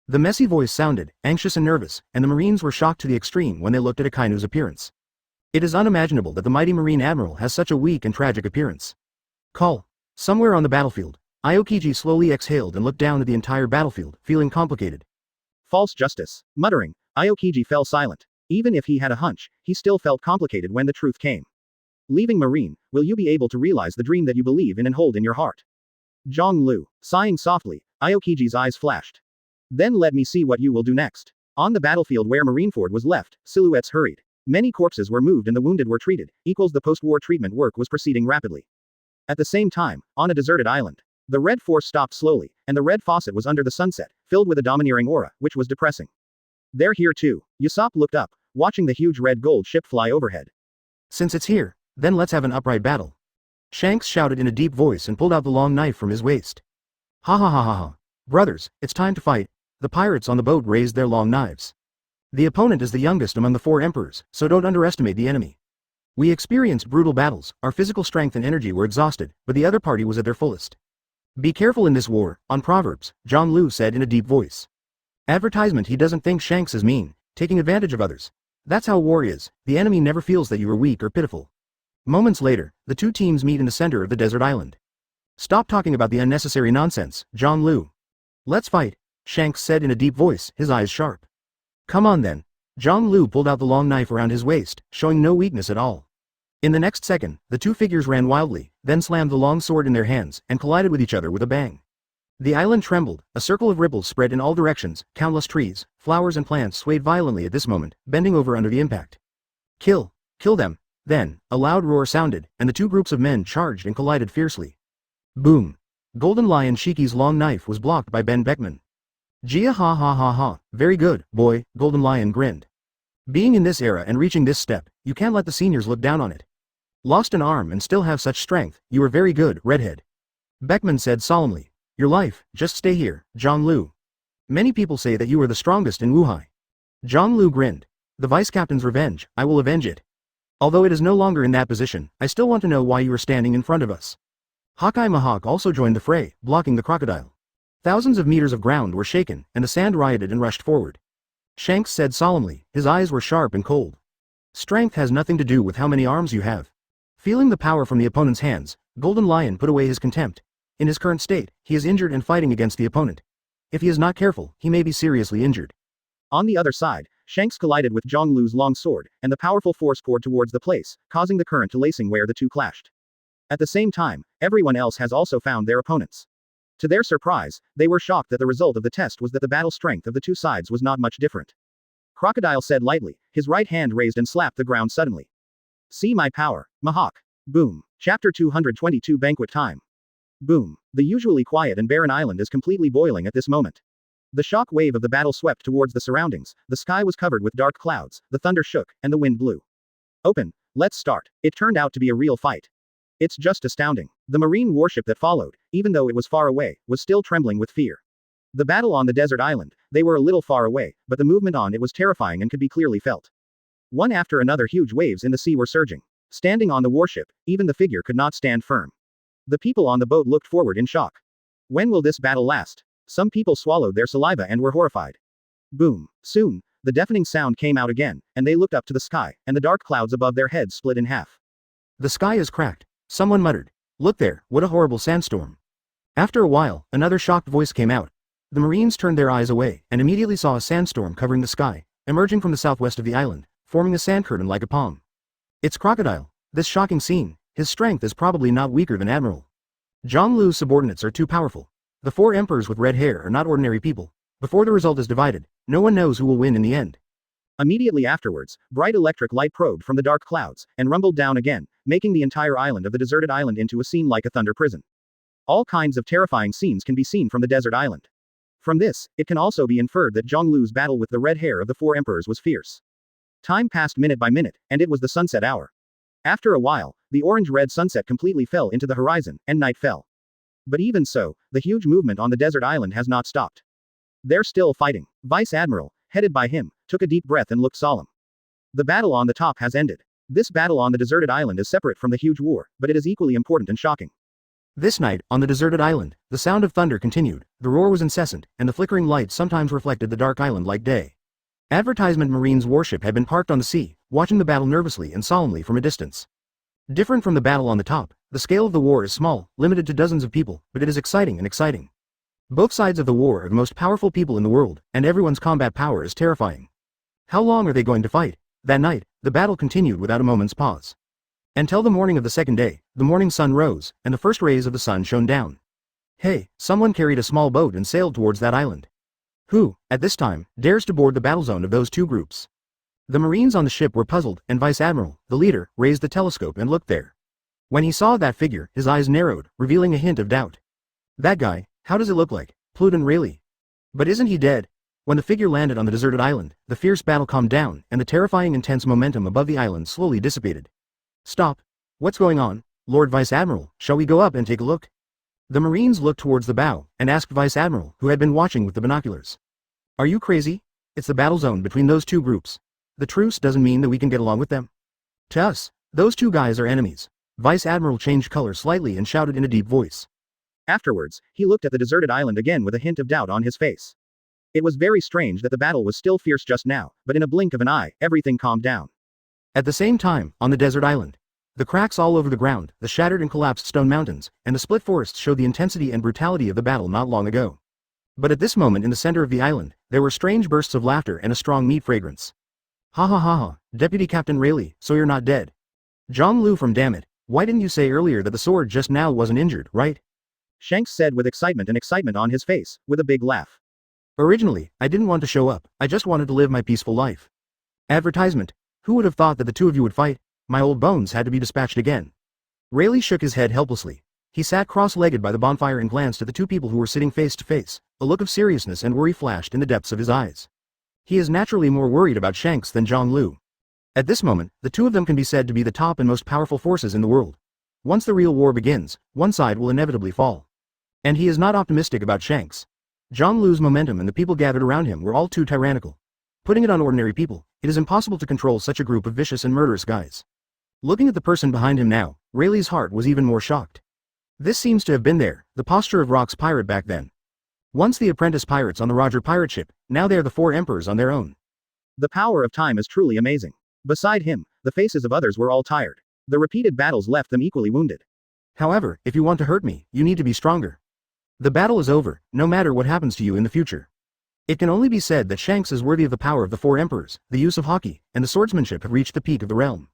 The messy voice sounded, anxious and nervous, and the Marines were shocked to the extreme when they looked at Akainu's appearance. It is unimaginable that the mighty Marine Admiral has such a weak and tragic appearance. Call. Somewhere on the battlefield, Aokiji slowly exhaled and looked down at the entire battlefield, feeling complicated. False justice. Muttering, Aokiji fell silent. Even if he had a hunch, he still felt complicated when the truth came. Leaving Marine, will you be able to realize the dream that you believe in and hold in your heart? Zhonglu. Sighing softly, Aokiji's eyes flashed. Then let me see what you will do next. On the battlefield where Marineford was left, silhouettes hurried. Many corpses were moved and the wounded were treated, equals the post-war treatment work was proceeding rapidly. At the same time, on a deserted island, the red force stopped slowly, and the red faucet was under the sunset, filled with a domineering aura, which was depressing. They're here too. Usopp looked up, watching the huge red gold ship fly overhead. Since it's here, then let's have an upright battle. Shanks shouted in a deep voice and pulled out the long knife from his waist. Ha ha ha ha ha. Brothers, it's time to fight. The pirates on the boat raised their long knives. The opponent is the youngest among the 4 emperors, so don't underestimate the enemy. We experienced brutal battles, our physical strength and energy were exhausted, but the other party was at their fullest. Be careful in this war, on Proverbs, John Liu said in a deep voice. Advertisement. He doesn't think Shanks is mean, taking advantage of others. That's how war is, the enemy never feels that you are weak or pitiful. Moments later, the 2 teams meet in the center of the desert island. Stop talking about the unnecessary nonsense, John Liu. Let's fight, Shanks said in a deep voice, his eyes sharp. Come on then. John Liu pulled out the long knife around his waist, showing no weakness at all. In the next second, the 2 figures ran wildly, then slammed the long sword in their hands, and collided with each other with a bang. The island trembled, a circle of ripples spread in all directions, countless trees, flowers and plants swayed violently at this moment, bending over under the impact. Kill them. Then, a loud roar sounded, and the 2 groups of men charged and collided fiercely. Boom. Golden Lion Shiki's long knife was blocked by Ben Beckman. Gia ha ha ha ha, very good, boy, Golden Lion grinned. Being in this era and reaching this step, you can't let the seniors look down on it. Lost an arm and still have such strength, you are very good, Redhead. Beckman said solemnly. Your life, just stay here, John Liu. Many people say that you are the strongest in Wuhai. John Liu grinned. The vice-captain's revenge, I will avenge it. Although it is no longer in that position, I still want to know why you are standing in front of us. Hawkeye Mahawk also joined the fray, blocking the crocodile. Thousands of meters of ground were shaken, and the sand rioted and rushed forward. Shanks said solemnly, his eyes were sharp and cold. Strength has nothing to do with how many arms you have. Feeling the power from the opponent's hands, Golden Lion put away his contempt. In his current state, he is injured and fighting against the opponent. If he is not careful, he may be seriously injured. On the other side, Shanks collided with Zhang Lu's long sword, and the powerful force poured towards the place, causing the current to lacing where the 2 clashed. At the same time, everyone else has also found their opponents. To their surprise, they were shocked that the result of the test was that the battle strength of the 2 sides was not much different. Crocodile said lightly, his right hand raised and slapped the ground suddenly. See my power, Mahawk. Boom. Chapter 222 Banquet Time. Boom. The usually quiet and barren island is completely boiling at this moment. The shock wave of the battle swept towards the surroundings, the sky was covered with dark clouds, the thunder shook, and the wind blew. Open. Let's start. It turned out to be a real fight. It's just astounding. The marine warship that followed, even though it was far away, was still trembling with fear. The battle on the desert island, they were a little far away, but the movement on it was terrifying and could be clearly felt. One after another huge waves in the sea were surging. Standing on the warship, even the figure could not stand firm. The people on the boat looked forward in shock. When will this battle last? Some people swallowed their saliva and were horrified. Boom. Soon, the deafening sound came out again, and they looked up to the sky, and the dark clouds above their heads split in half. The sky is cracked. Someone muttered. Look there, what a horrible sandstorm. After a while, another shocked voice came out. The Marines turned their eyes away, and immediately saw a sandstorm covering the sky, emerging from the southwest of the island, forming a sand curtain like a palm. It's Crocodile. This shocking scene, his strength is probably not weaker than Admiral. Zhang Lu's subordinates are too powerful. The 4 emperors with red hair are not ordinary people. Before the result is divided, no one knows who will win in the end. Immediately afterwards, bright electric light probed from the dark clouds, and rumbled down again, making the entire island of the deserted island into a scene like a thunder prison. All kinds of terrifying scenes can be seen from the desert island. From this, it can also be inferred that Zhang Lu's battle with the red hair of the 4 emperors was fierce. Time passed minute by minute, and it was the sunset hour. After a while, the orange-red sunset completely fell into the horizon, and night fell. But even so, the huge movement on the desert island has not stopped. They're still fighting. Vice Admiral, headed by him, took a deep breath and looked solemn. The battle on the top has ended. This battle on the deserted island is separate from the huge war, but it is equally important and shocking. This night, on the deserted island, the sound of thunder continued, the roar was incessant, and the flickering light sometimes reflected the dark island like day. Advertisement Marine's warship had been parked on the sea, watching the battle nervously and solemnly from a distance. Different from the battle on the top, the scale of the war is small, limited to dozens of people, but it is exciting and exciting. Both sides of the war are the most powerful people in the world, and everyone's combat power is terrifying. How long are they going to fight? That night, the battle continued without a moment's pause. Until the morning of the second day, the morning sun rose, and the first rays of the sun shone down. Hey, someone carried a small boat and sailed towards that island. Who, at this time, dares to board the battle zone of those 2 groups? The Marines on the ship were puzzled, and Vice Admiral, the leader, raised the telescope and looked there. When he saw that figure, his eyes narrowed, revealing a hint of doubt. That guy, how does it look like? Pluton really? But isn't he dead? When the figure landed on the deserted island, the fierce battle calmed down, and the terrifying intense momentum above the island slowly dissipated. Stop. What's going on? Lord Vice Admiral, shall we go up and take a look? The Marines looked towards the bow, and asked Vice Admiral, who had been watching with the binoculars. Are you crazy? It's the battle zone between those two groups. The truce doesn't mean that we can get along with them. To us, those two guys are enemies. Vice Admiral changed color slightly and shouted in a deep voice. Afterwards, he looked at the deserted island again with a hint of doubt on his face. It was very strange that the battle was still fierce just now, but in a blink of an eye, everything calmed down. At the same time, on the desert island, the cracks all over the ground, the shattered and collapsed stone mountains, and the split forests showed the intensity and brutality of the battle not long ago. But at this moment in the center of the island, there were strange bursts of laughter and a strong meat fragrance. Ha ha ha ha, Deputy Captain Rayleigh, so you're not dead. John Liu from damn it, why didn't you say earlier that the sword just now wasn't injured, right? Shanks said with excitement on his face, with a big laugh. Originally, I didn't want to show up, I just wanted to live my peaceful life. Advertisement. Who would have thought that the two of you would fight? My old bones had to be dispatched again. Rayleigh shook his head helplessly. He sat cross-legged by the bonfire and glanced at the two people who were sitting face to face. A look of seriousness and worry flashed in the depths of his eyes. He is naturally more worried about Shanks than Zhang Lu. At this moment, the two of them can be said to be the top and most powerful forces in the world. Once the real war begins, one side will inevitably fall. And he is not optimistic about Shanks. Zhang Lu's momentum and the people gathered around him were all too tyrannical. Putting it on ordinary people, it is impossible to control such a group of vicious and murderous guys. Looking at the person behind him now, Rayleigh's heart was even more shocked. This seems to have been the posture of Rock's pirate back then. Once the apprentice pirates on the Roger pirate ship, now they are the four emperors on their own. The power of time is truly amazing. Beside him, the faces of others were all tired. The repeated battles left them equally wounded. However, if you want to hurt me, you need to be stronger. The battle is over, no matter what happens to you in the future. It can only be said that Shanks is worthy of the power of the four emperors, the use of hockey, and the swordsmanship have reached the peak of the realm.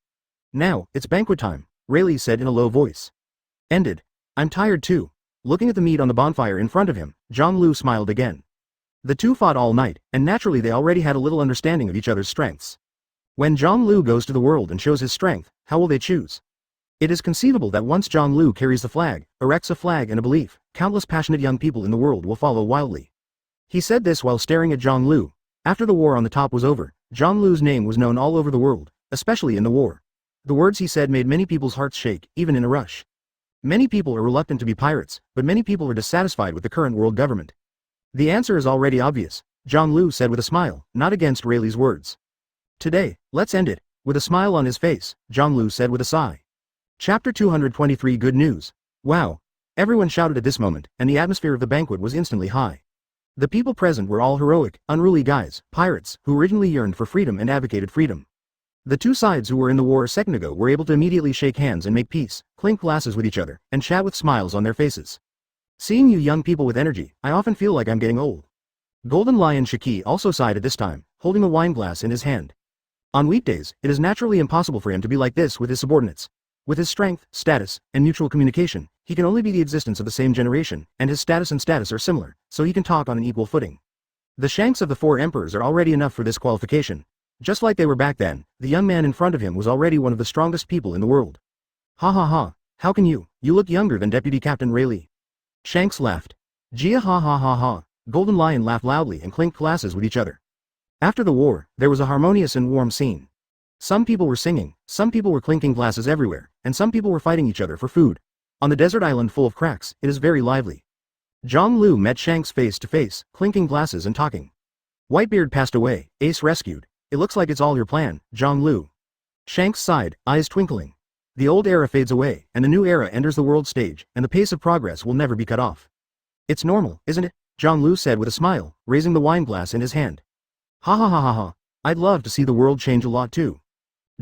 Now, it's banquet time, Rayleigh said in a low voice. Ended. I'm tired too. Looking at the meat on the bonfire in front of him, Zhang Lu smiled again. The two fought all night, and naturally they already had a little understanding of each other's strengths. When Zhang Lu goes to the world and shows his strength, how will they choose? It is conceivable that once Zhang Lu carries the flag, erects a flag and a belief, countless passionate young people in the world will follow wildly. He said this while staring at Zhang Lu. After the war on the top was over, Zhang Lu's name was known all over the world, especially in the war. The words he said made many people's hearts shake, even in a rush. Many people are reluctant to be pirates, but many people are dissatisfied with the current world government. The answer is already obvious, Zhang Lu said with a smile, not against Rayleigh's words. Today, let's end it. With a smile on his face, Zhang Lu said with a sigh. Chapter 223 Good News. Wow. Everyone shouted at this moment, and the atmosphere of the banquet was instantly high. The people present were all heroic, unruly guys, pirates, who originally yearned for freedom and advocated freedom. The two sides who were in the war a second ago were able to immediately shake hands and make peace, clink glasses with each other, and chat with smiles on their faces. Seeing you young people with energy, I often feel like I'm getting old. Golden Lion Shiki also sighed at this time, holding a wine glass in his hand. On weekdays, it is naturally impossible for him to be like this with his subordinates. With his strength, status, and mutual communication, he can only be the existence of the same generation, and his status and status are similar, so he can talk on an equal footing. The Shanks of the four emperors are already enough for this qualification. Just like they were back then, the young man in front of him was already one of the strongest people in the world. Ha ha ha, how can you look younger than Deputy Captain Rayleigh. Shanks laughed. Gia ha ha ha ha, Golden Lion laughed loudly and clinked glasses with each other. After the war, there was a harmonious and warm scene. Some people were singing, some people were clinking glasses everywhere, and some people were fighting each other for food. On the desert island full of cracks, it is very lively. Zhang Lu met Shanks face to face, clinking glasses and talking. Whitebeard passed away, Ace rescued. It looks like it's all your plan, Zhang Lu. Shanks sighed, eyes twinkling. The old era fades away, and the new era enters the world stage, and the pace of progress will never be cut off. It's normal, isn't it? Zhang Lu said with a smile, raising the wine glass in his hand. Ha ha ha ha ha. I'd love to see the world change a lot too.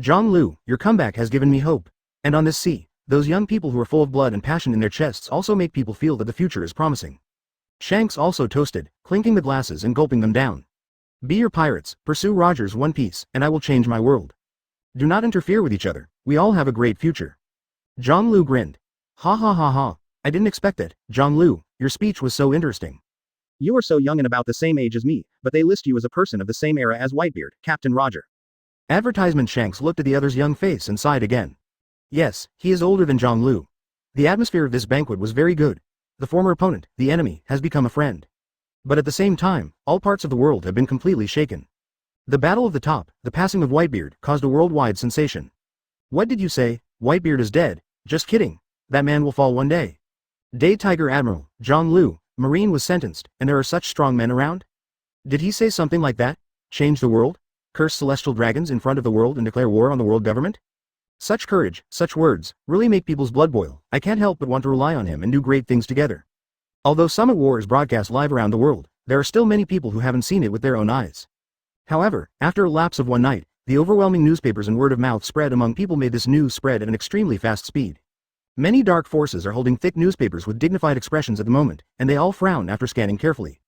Zhang Lu, your comeback has given me hope. And on this sea, those young people who are full of blood and passion in their chests also make people feel that the future is promising. Shanks also toasted, clinking the glasses and gulping them down. Be your pirates, pursue Roger's one piece, and I will change my world. Do not interfere with each other, we all have a great future. Zhang Lu grinned. Ha ha ha ha, I didn't expect that, Zhang Lu, your speech was so interesting. You are so young and about the same age as me, but they list you as a person of the same era as Whitebeard, Captain Roger. Advertisement Shanks looked at the other's young face and sighed again. Yes, he is older than Zhonglu. The atmosphere of this banquet was very good. The former opponent, the enemy, has become a friend. But at the same time, all parts of the world have been completely shaken. The Battle of the Top, the passing of Whitebeard, caused a worldwide sensation. What did you say? Whitebeard is dead? Just kidding. That man will fall one day. Day Tiger Admiral, Zhonglu, Marine was sentenced, and there are such strong men around? Did he say something like that? Change the world? Curse celestial dragons in front of the world and declare war on the world government? Such courage, such words, really make people's blood boil. I can't help but want to rely on him and do great things together. Although Summit War is broadcast live around the world, there are still many people who haven't seen it with their own eyes. However, after a lapse of one night, the overwhelming newspapers and word of mouth spread among people made this news spread at an extremely fast speed. Many dark forces are holding thick newspapers with dignified expressions at the moment, and they all frown after scanning carefully.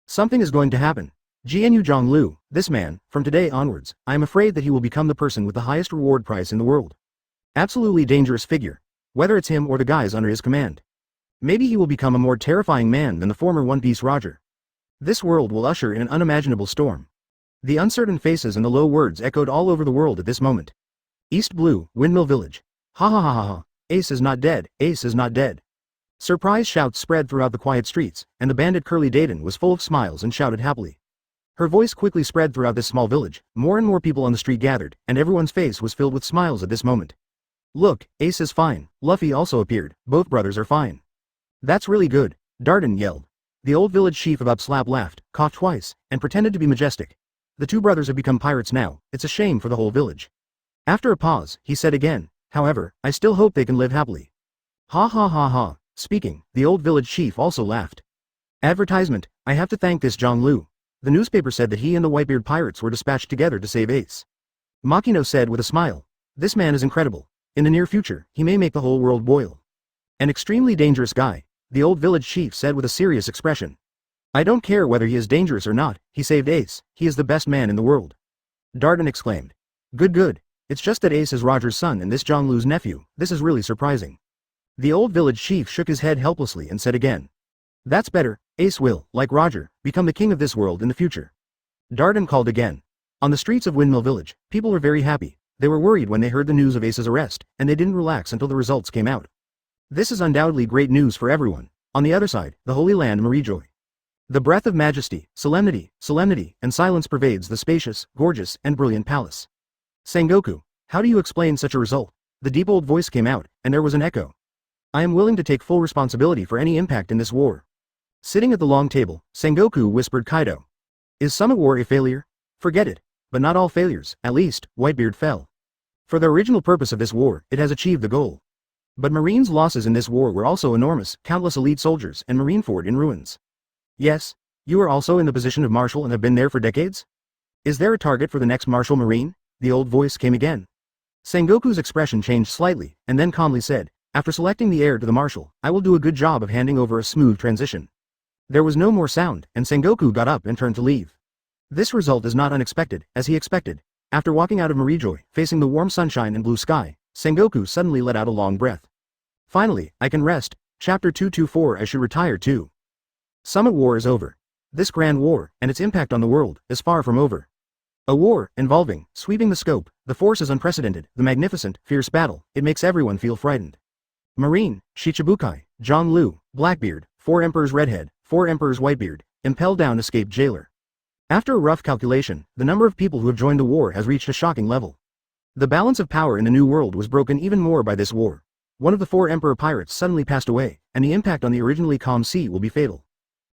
Something is going to happen. GNU Zhonglu, this man, from today onwards, I am afraid that he will become the person with the highest reward price in the world. Absolutely dangerous figure. Whether it's him or the guys under his command. Maybe he will become a more terrifying man than the former One Piece Roger. This world will usher in an unimaginable storm. The uncertain faces and the low words echoed all over the world at this moment. East Blue, Windmill Village. Ha ha ha ha ha. Ace is not dead, Ace is not dead. Surprise shouts spread throughout the quiet streets, and the bandit Curly Dayton was full of smiles and shouted happily. Her voice quickly spread throughout this small village, more and more people on the street gathered, and everyone's face was filled with smiles at this moment. Look, Ace is fine, Luffy also appeared, both brothers are fine. That's really good, Darden yelled. The old village chief of Upslap laughed, coughed twice, and pretended to be majestic. The two brothers have become pirates now, it's a shame for the whole village. After a pause, he said again, however, I still hope they can live happily. Ha ha ha ha. Speaking, the old village chief also laughed. Advertisement, I have to thank this Zhonglu. The newspaper said that he and the Whitebeard Pirates were dispatched together to save Ace. Makino said with a smile. This man is incredible. In the near future, he may make the whole world boil. An extremely dangerous guy, the old village chief said with a serious expression. I don't care whether he is dangerous or not, he saved Ace, he is the best man in the world. Darden exclaimed. Good. It's just that Ace is Roger's son and this Zhonglu's nephew, this is really surprising. The old village chief shook his head helplessly and said again. That's better, Ace will, like Roger, become the king of this world in the future. Darden called again. On the streets of Windmill Village, people were very happy. They were worried when they heard the news of Ace's arrest, and they didn't relax until the results came out. This is undoubtedly great news for everyone. On the other side, the Holy Land rejoiced. The breath of majesty, solemnity, and silence pervades the spacious, gorgeous, and brilliant palace. Sengoku, how do you explain such a result? The deep old voice came out, and there was an echo. I am willing to take full responsibility for any impact in this war. Sitting at the long table, Sengoku whispered Kaido. Is Summit War a failure? Forget it. But not all failures, at least, Whitebeard fell. For the original purpose of this war, it has achieved the goal. But Marine's losses in this war were also enormous, countless elite soldiers and Marineford in ruins. Yes, you are also in the position of Marshal and have been there for decades? Is there a target for the next Marshal Marine? The old voice came again. Sengoku's expression changed slightly, and then calmly said, after selecting the heir to the Marshal, I will do a good job of handing over a smooth transition. There was no more sound, and Sengoku got up and turned to leave. This result is not unexpected, as he expected. After walking out of Marijoy, facing the warm sunshine and blue sky, Sengoku suddenly let out a long breath. Finally, I can rest. Chapter 224 I should retire too. Summit War is over. This grand war, and its impact on the world, is far from over. A war, involving, sweeping the scope, the force is unprecedented, the magnificent, fierce battle, it makes everyone feel frightened. Marine, Shichibukai, Zhonglu, Blackbeard, 4 Emperors Redhead, 4 Emperors Whitebeard, impelled down escaped jailer. After a rough calculation, the number of people who have joined the war has reached a shocking level. The balance of power in the New World was broken even more by this war. One of the 4 Emperor Pirates suddenly passed away, and the impact on the originally calm sea will be fatal.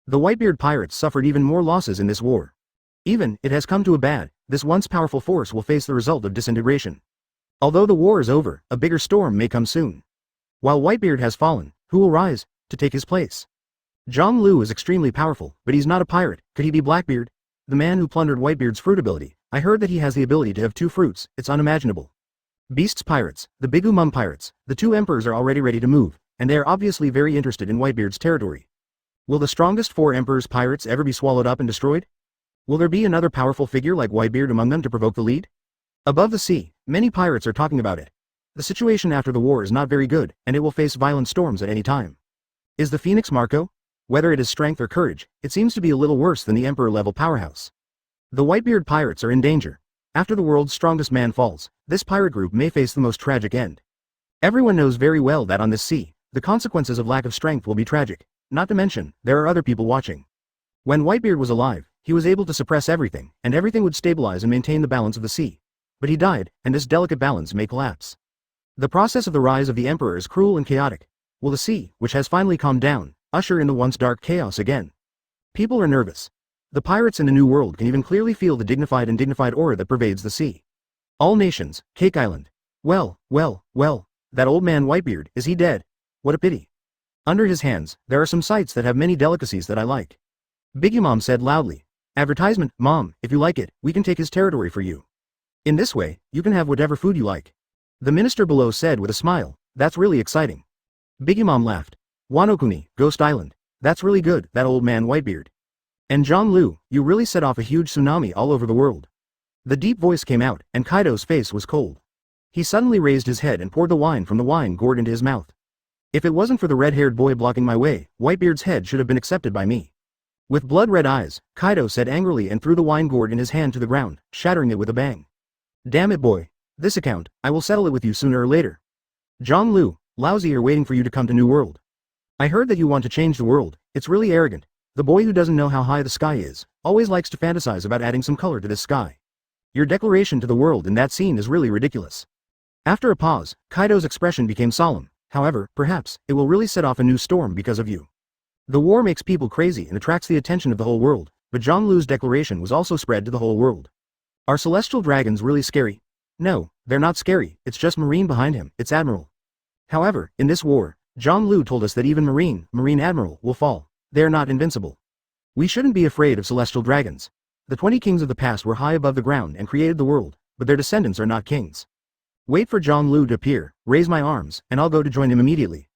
The Whitebeard Pirates suffered even more losses in this war. Even, it has come to a bad, this once powerful force will face the result of disintegration. Although the war is over, a bigger storm may come soon. While Whitebeard has fallen, who will rise to take his place? Zhonglu is extremely powerful, but he's not a pirate. Could he be Blackbeard? The man who plundered Whitebeard's fruit ability. I heard that he has the ability to have 2 fruits, it's unimaginable. Beasts Pirates, the Bigumum Pirates, the 2 emperors are already ready to move, and they are obviously very interested in Whitebeard's territory. Will the strongest 4 emperors pirates ever be swallowed up and destroyed? Will there be another powerful figure like Whitebeard among them to provoke the lead? Above the sea, many pirates are talking about it. The situation after the war is not very good, and it will face violent storms at any time. Is the Phoenix Marco? Whether it is strength or courage, it seems to be a little worse than the Emperor-level powerhouse. The Whitebeard Pirates are in danger. After the world's strongest man falls, this pirate group may face the most tragic end. Everyone knows very well that on this sea, the consequences of lack of strength will be tragic, not to mention, there are other people watching. When Whitebeard was alive, he was able to suppress everything, and everything would stabilize and maintain the balance of the sea. But he died, and this delicate balance may collapse. The process of the rise of the Emperor is cruel and chaotic. Will the sea, which has finally calmed down, usher in the once dark chaos again? People are nervous. The pirates in the New World can even clearly feel the dignified and dignified aura that pervades the sea. All nations, Cake Island. Well, that old man Whitebeard, is he dead? What a pity. Under his hands, there are some sights that have many delicacies that I like. Biggie Mom said loudly. Advertisement, Mom, if you like it, we can take his territory for you. In this way, you can have whatever food you like. The minister below said with a smile, that's really exciting. Biggie Mom laughed. Wano-kuni, Ghost Island. That's really good, that old man Whitebeard. And John Liu, you really set off a huge tsunami all over the world. The deep voice came out, and Kaido's face was cold. He suddenly raised his head and poured the wine from the wine gourd into his mouth. If it wasn't for the red-haired boy blocking my way, Whitebeard's head should have been accepted by me. With blood-red eyes, Kaido said angrily and threw the wine gourd in his hand to the ground, shattering it with a bang. Damn it, boy. This account, I will settle it with you sooner or later. John Liu, lousy are waiting for you to come to New World. I heard that you want to change the world. It's really arrogant. The boy who doesn't know how high the sky is, always likes to fantasize about adding some color to this sky. Your declaration to the world in that scene is really ridiculous. After a pause, Kaido's expression became solemn. However, perhaps, it will really set off a new storm because of you. The war makes people crazy and attracts the attention of the whole world, but John Liu's declaration was also spread to the whole world. Are celestial dragons really scary? No, they're not scary, it's just Marine behind him, it's Admiral. However, in this war, John Liu told us that even Marine Admiral, will fall. They are not invincible. We shouldn't be afraid of celestial dragons. The 20 kings of the past were high above the ground and created the world, but their descendants are not kings. Wait for John Liu to appear, raise my arms, and I'll go to join him immediately.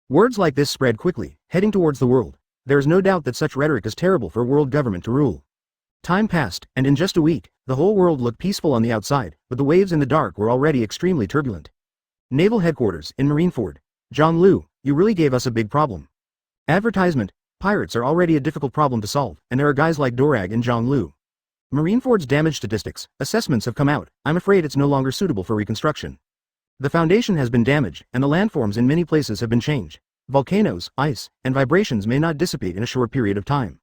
Words like this spread quickly, heading towards the world. There is no doubt that such rhetoric is terrible for a world government to rule. Time passed, and in just a week, the whole world looked peaceful on the outside, but the waves in the dark were already extremely turbulent. Naval Headquarters, in Marineford. John Liu, you really gave us a big problem. Advertisement. Pirates are already a difficult problem to solve, and there are guys like Dorag and John Liu. Marineford's damage statistics, assessments have come out. I'm afraid it's no longer suitable for reconstruction. The foundation has been damaged, and the landforms in many places have been changed. Volcanoes, ice, and vibrations may not dissipate in a short period of time.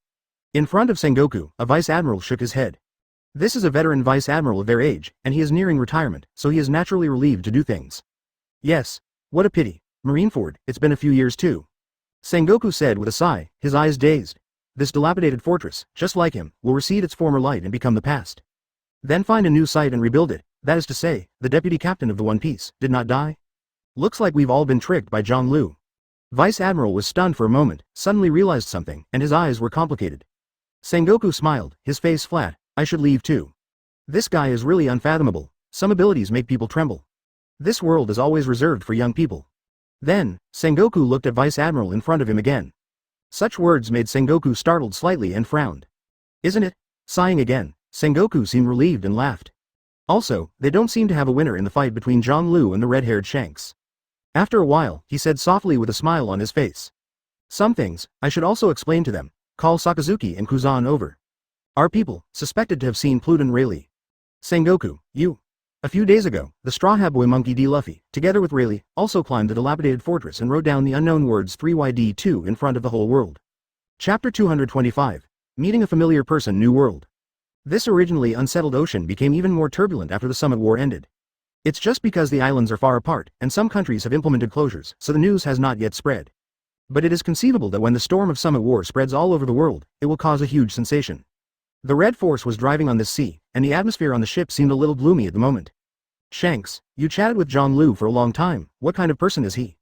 In front of Sengoku, a vice admiral shook his head. This is a veteran vice admiral of their age, and he is nearing retirement, so he is naturally relieved to do things. Yes. What a pity. Marineford, it's been a few years too. Sengoku said with a sigh, his eyes dazed. This dilapidated fortress, just like him, will recede its former light and become the past. Then find a new site and rebuild it. That is to say, the deputy captain of the One Piece did not die? Looks like we've all been tricked by John Liu. Vice Admiral was stunned for a moment, suddenly realized something, and his eyes were complicated. Sengoku smiled, his face flat. I should leave too. This guy is really unfathomable. Some abilities make people tremble. This world is always reserved for young people. Then, Sengoku looked at Vice Admiral in front of him again. Such words made Sengoku startled slightly and frowned. Isn't it? Sighing again, Sengoku seemed relieved and laughed. Also, they don't seem to have a winner in the fight between John Liu and the red-haired Shanks. After a while, he said softly with a smile on his face. Some things, I should also explain to them. Call Sakazuki and Kuzan over. Our people, suspected to have seen Pluton Rayleigh. Sengoku, you. A few days ago, the Straw Hat Boy Monkey D. Luffy, together with Rayleigh, also climbed the dilapidated fortress and wrote down the unknown words 3YD2 in front of the whole world. Chapter 225. Meeting a Familiar Person New World. This originally unsettled ocean became even more turbulent after the Summit War ended. It's just because the islands are far apart, and some countries have implemented closures, so the news has not yet spread. But it is conceivable that when the storm of Summit War spreads all over the world, it will cause a huge sensation. The Red Force was driving on this sea, and the atmosphere on the ship seemed a little gloomy at the moment. Shanks, you chatted with John Liu for a long time. What kind of person is he?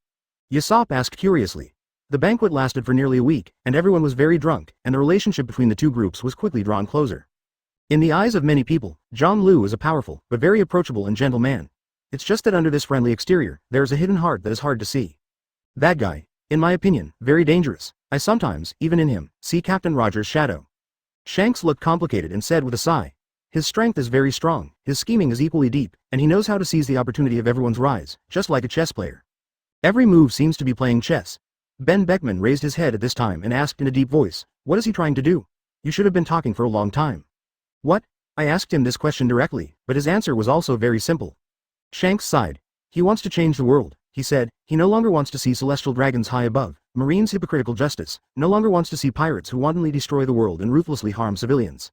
Usopp asked curiously. The banquet lasted for nearly a week, and everyone was very drunk, and the relationship between the two groups was quickly drawn closer. In the eyes of many people, John Liu is a powerful, but very approachable and gentle man. It's just that under this friendly exterior, there is a hidden heart that is hard to see. That guy, in my opinion, very dangerous. I sometimes, even in him, see Captain Roger's shadow. Shanks looked complicated and said with a sigh. His strength is very strong, his scheming is equally deep, and he knows how to seize the opportunity of everyone's rise, just like a chess player. Every move seems to be playing chess. Ben Beckman raised his head at this time and asked in a deep voice, what is he trying to do? You should have been talking for a long time. What? I asked him this question directly, but his answer was also very simple. Shanks sighed. He wants to change the world, he said. He no longer wants to see celestial dragons high above, Marines' hypocritical justice, no longer wants to see pirates who wantonly destroy the world and ruthlessly harm civilians.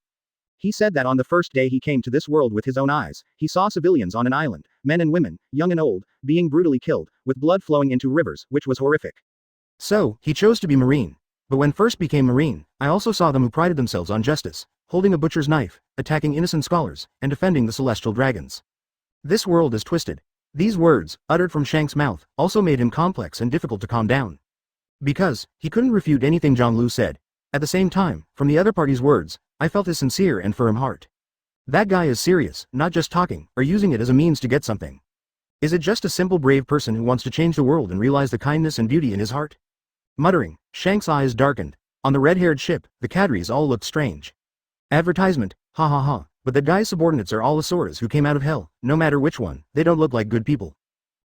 He said that on the first day he came to this world with his own eyes, he saw civilians on an island, men and women, young and old, being brutally killed, with blood flowing into rivers, which was horrific. So, he chose to be Marine. But when first became Marine, I also saw them who prided themselves on justice, holding a butcher's knife, attacking innocent scholars, and defending the celestial dragons. This world is twisted. These words, uttered from Shanks' mouth, also made him complex and difficult to calm down. Because, he couldn't refute anything Zhang Lu said. At the same time, from the other party's words, I felt his sincere and firm heart. That guy is serious, not just talking, or using it as a means to get something. Is it just a simple brave person who wants to change the world and realize the kindness and beauty in his heart? Muttering, Shanks' eyes darkened. On the red-haired ship, the cadres all looked strange. Advertisement, ha ha ha, but that guy's subordinates are all Asuras who came out of hell, no matter which one, they don't look like good people.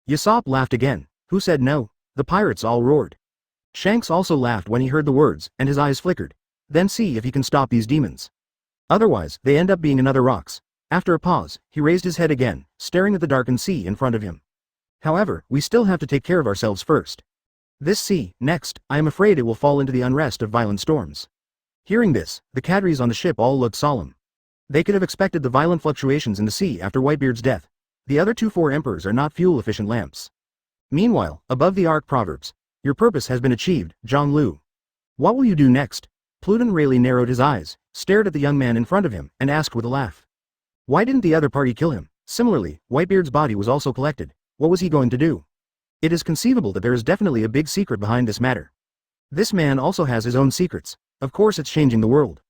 Usopp laughed again. Who said no? The pirates all roared. Shanks also laughed when he heard the words, and his eyes flickered. Then see if he can stop these demons. Otherwise, they end up being another rocks. After a pause, he raised his head again, staring at the darkened sea in front of him. However, we still have to take care of ourselves first. This sea, next, I am afraid it will fall into the unrest of violent storms. Hearing this, the cadres on the ship all looked solemn. They could have expected the violent fluctuations in the sea after Whitebeard's death. The other 4 emperors are not fuel-efficient lamps. Meanwhile, above the arc proverbs, your purpose has been achieved, Zhang Lu. What will you do next? Pluton Rayleigh narrowed his eyes, stared at the young man in front of him, and asked with a laugh. Why didn't the other party kill him? Similarly, Whitebeard's body was also collected. What was he going to do? It is conceivable that there is definitely a big secret behind this matter. This man also has his own secrets. Of course it's changing the world.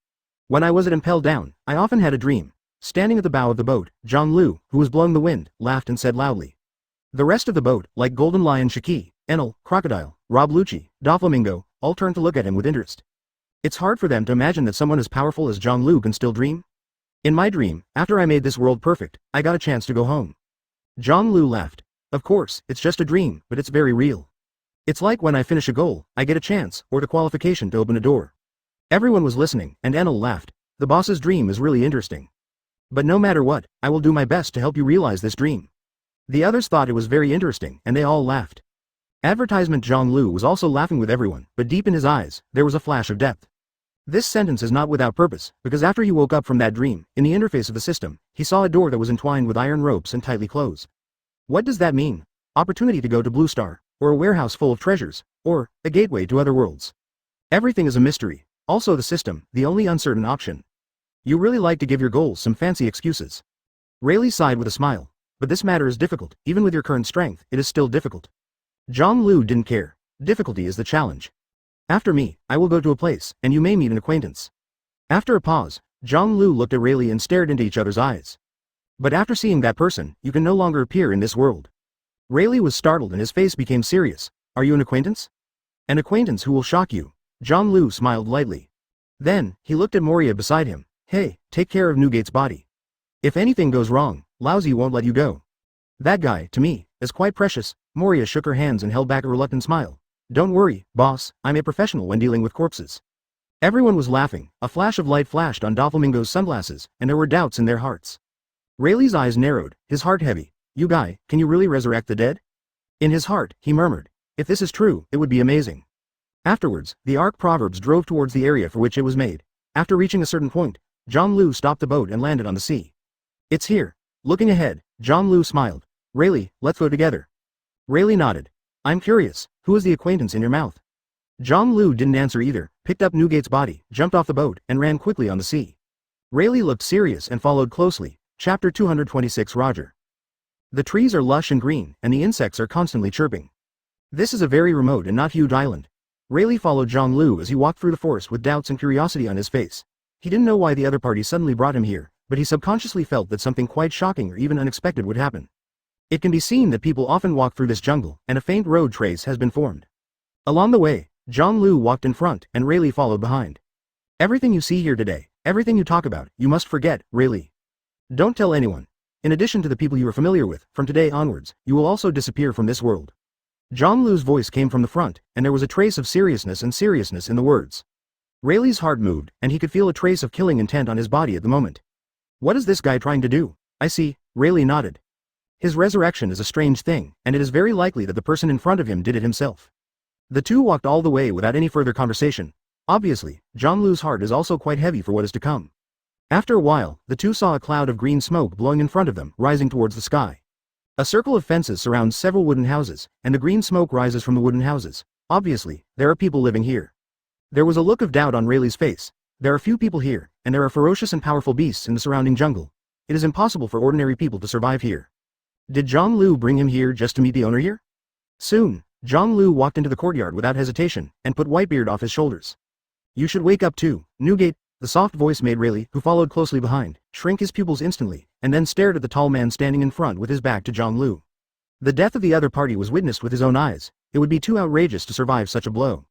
When I was at Impel Down, I often had a dream. Standing at the bow of the boat, Zhang Lu, who was blowing the wind, laughed and said loudly. The rest of the boat, like Golden Lion Shiki, Enel, Crocodile, Rob Lucci, Doflamingo, all turned to look at him with interest. It's hard for them to imagine that someone as powerful as Zhang Lu can still dream. In my dream, after I made this world perfect, I got a chance to go home. Zhang Lu laughed. Of course, it's just a dream, but it's very real. It's like when I finish a goal, I get a chance, or the qualification to open a door. Everyone was listening, and Enel laughed. The boss's dream is really interesting. But no matter what, I will do my best to help you realize this dream. The others thought it was very interesting, and they all laughed. Advertisement Zhang Lu was also laughing with everyone, but deep in his eyes, there was a flash of depth. This sentence is not without purpose, because after he woke up from that dream, in the interface of the system, he saw a door that was entwined with iron ropes and tightly closed. What does that mean? Opportunity to go to Blue Star, or a warehouse full of treasures, or a gateway to other worlds. Everything is a mystery. Also the system, the only uncertain option. You really like to give your goals some fancy excuses. Rayleigh sighed with a smile. But this matter is difficult, even with your current strength, it is still difficult. Zhang Lu didn't care. Difficulty is the challenge. After me, I will go to a place, and you may meet an acquaintance. After a pause, Zhang Lu looked at Rayleigh and stared into each other's eyes. But after seeing that person, you can no longer appear in this world. Rayleigh was startled and his face became serious. Are you an acquaintance? An acquaintance who will shock you. Zhang Lu smiled lightly. Then, he looked at Moria beside him. Hey, take care of Newgate's body. If anything goes wrong, Lousy won't let you go. That guy, to me, is quite precious. Moria shook her hands and held back a reluctant smile. Don't worry, boss, I'm a professional when dealing with corpses. Everyone was laughing. A flash of light flashed on Doflamingo's sunglasses, and there were doubts in their hearts. Rayleigh's eyes narrowed, his heart heavy. You guy, can you really resurrect the dead? In his heart, he murmured. If this is true, it would be amazing. Afterwards, the Ark Proverbs drove towards the area for which it was made. After reaching a certain point, Zhang Lu stopped the boat and landed on the sea. It's here. Looking ahead, Zhang Lu smiled. Rayleigh, let's go together. Rayleigh nodded. I'm curious, who is the acquaintance in your mouth? Zhang Lu didn't answer either, picked up Newgate's body, jumped off the boat, and ran quickly on the sea. Rayleigh looked serious and followed closely. Chapter 226 Roger. The trees are lush and green, and the insects are constantly chirping. This is a very remote and not huge island. Rayleigh followed Zhang Lu as he walked through the forest with doubts and curiosity on his face. He didn't know why the other party suddenly brought him here, but he subconsciously felt that something quite shocking or even unexpected would happen. It can be seen that people often walk through this jungle, and a faint road trace has been formed. Along the way, Zhang Lu walked in front, and Rayleigh followed behind. Everything you see here today, everything you talk about, you must forget, Rayleigh. Don't tell anyone. In addition to the people you are familiar with, from today onwards, you will also disappear from this world. Zhang Lu's voice came from the front, and there was a trace of seriousness in the words. Rayleigh's heart moved, and he could feel a trace of killing intent on his body at the moment. What is this guy trying to do? I see, Rayleigh nodded. His resurrection is a strange thing, and it is very likely that the person in front of him did it himself. The two walked all the way without any further conversation. Obviously, Zhonglu's heart is also quite heavy for what is to come. After a while, the two saw a cloud of green smoke blowing in front of them, rising towards the sky. A circle of fences surrounds several wooden houses, and the green smoke rises from the wooden houses. Obviously, there are people living here. There was a look of doubt on Rayleigh's face. There are few people here, and there are ferocious and powerful beasts in the surrounding jungle. It is impossible for ordinary people to survive here. Did Zhonglu bring him here just to meet the owner here? Soon, Zhonglu walked into the courtyard without hesitation, and put Whitebeard off his shoulders. You should wake up too, Newgate, the soft voice made Rayleigh, who followed closely behind, shrink his pupils instantly, and then stared at the tall man standing in front with his back to Zhonglu. The death of the other party was witnessed with his own eyes. It would be too outrageous to survive such a blow.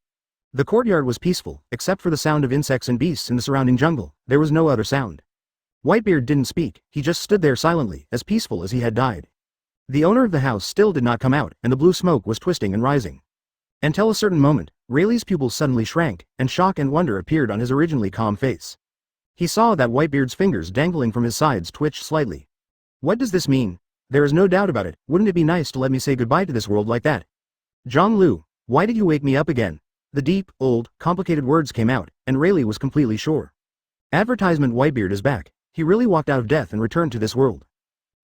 The courtyard was peaceful, except for the sound of insects and beasts in the surrounding jungle. There was no other sound. Whitebeard didn't speak, he just stood there silently, as peaceful as he had died. The owner of the house still did not come out, and the blue smoke was twisting and rising. Until a certain moment, Rayleigh's pupils suddenly shrank, and shock and wonder appeared on his originally calm face. He saw that Whitebeard's fingers dangling from his sides twitched slightly. What does this mean? There is no doubt about it. Wouldn't it be nice to let me say goodbye to this world like that? Zhonglu, why did you wake me up again? The deep, old, complicated words came out, and Rayleigh was completely sure. Advertisement Whitebeard is back. He really walked out of death and returned to this world.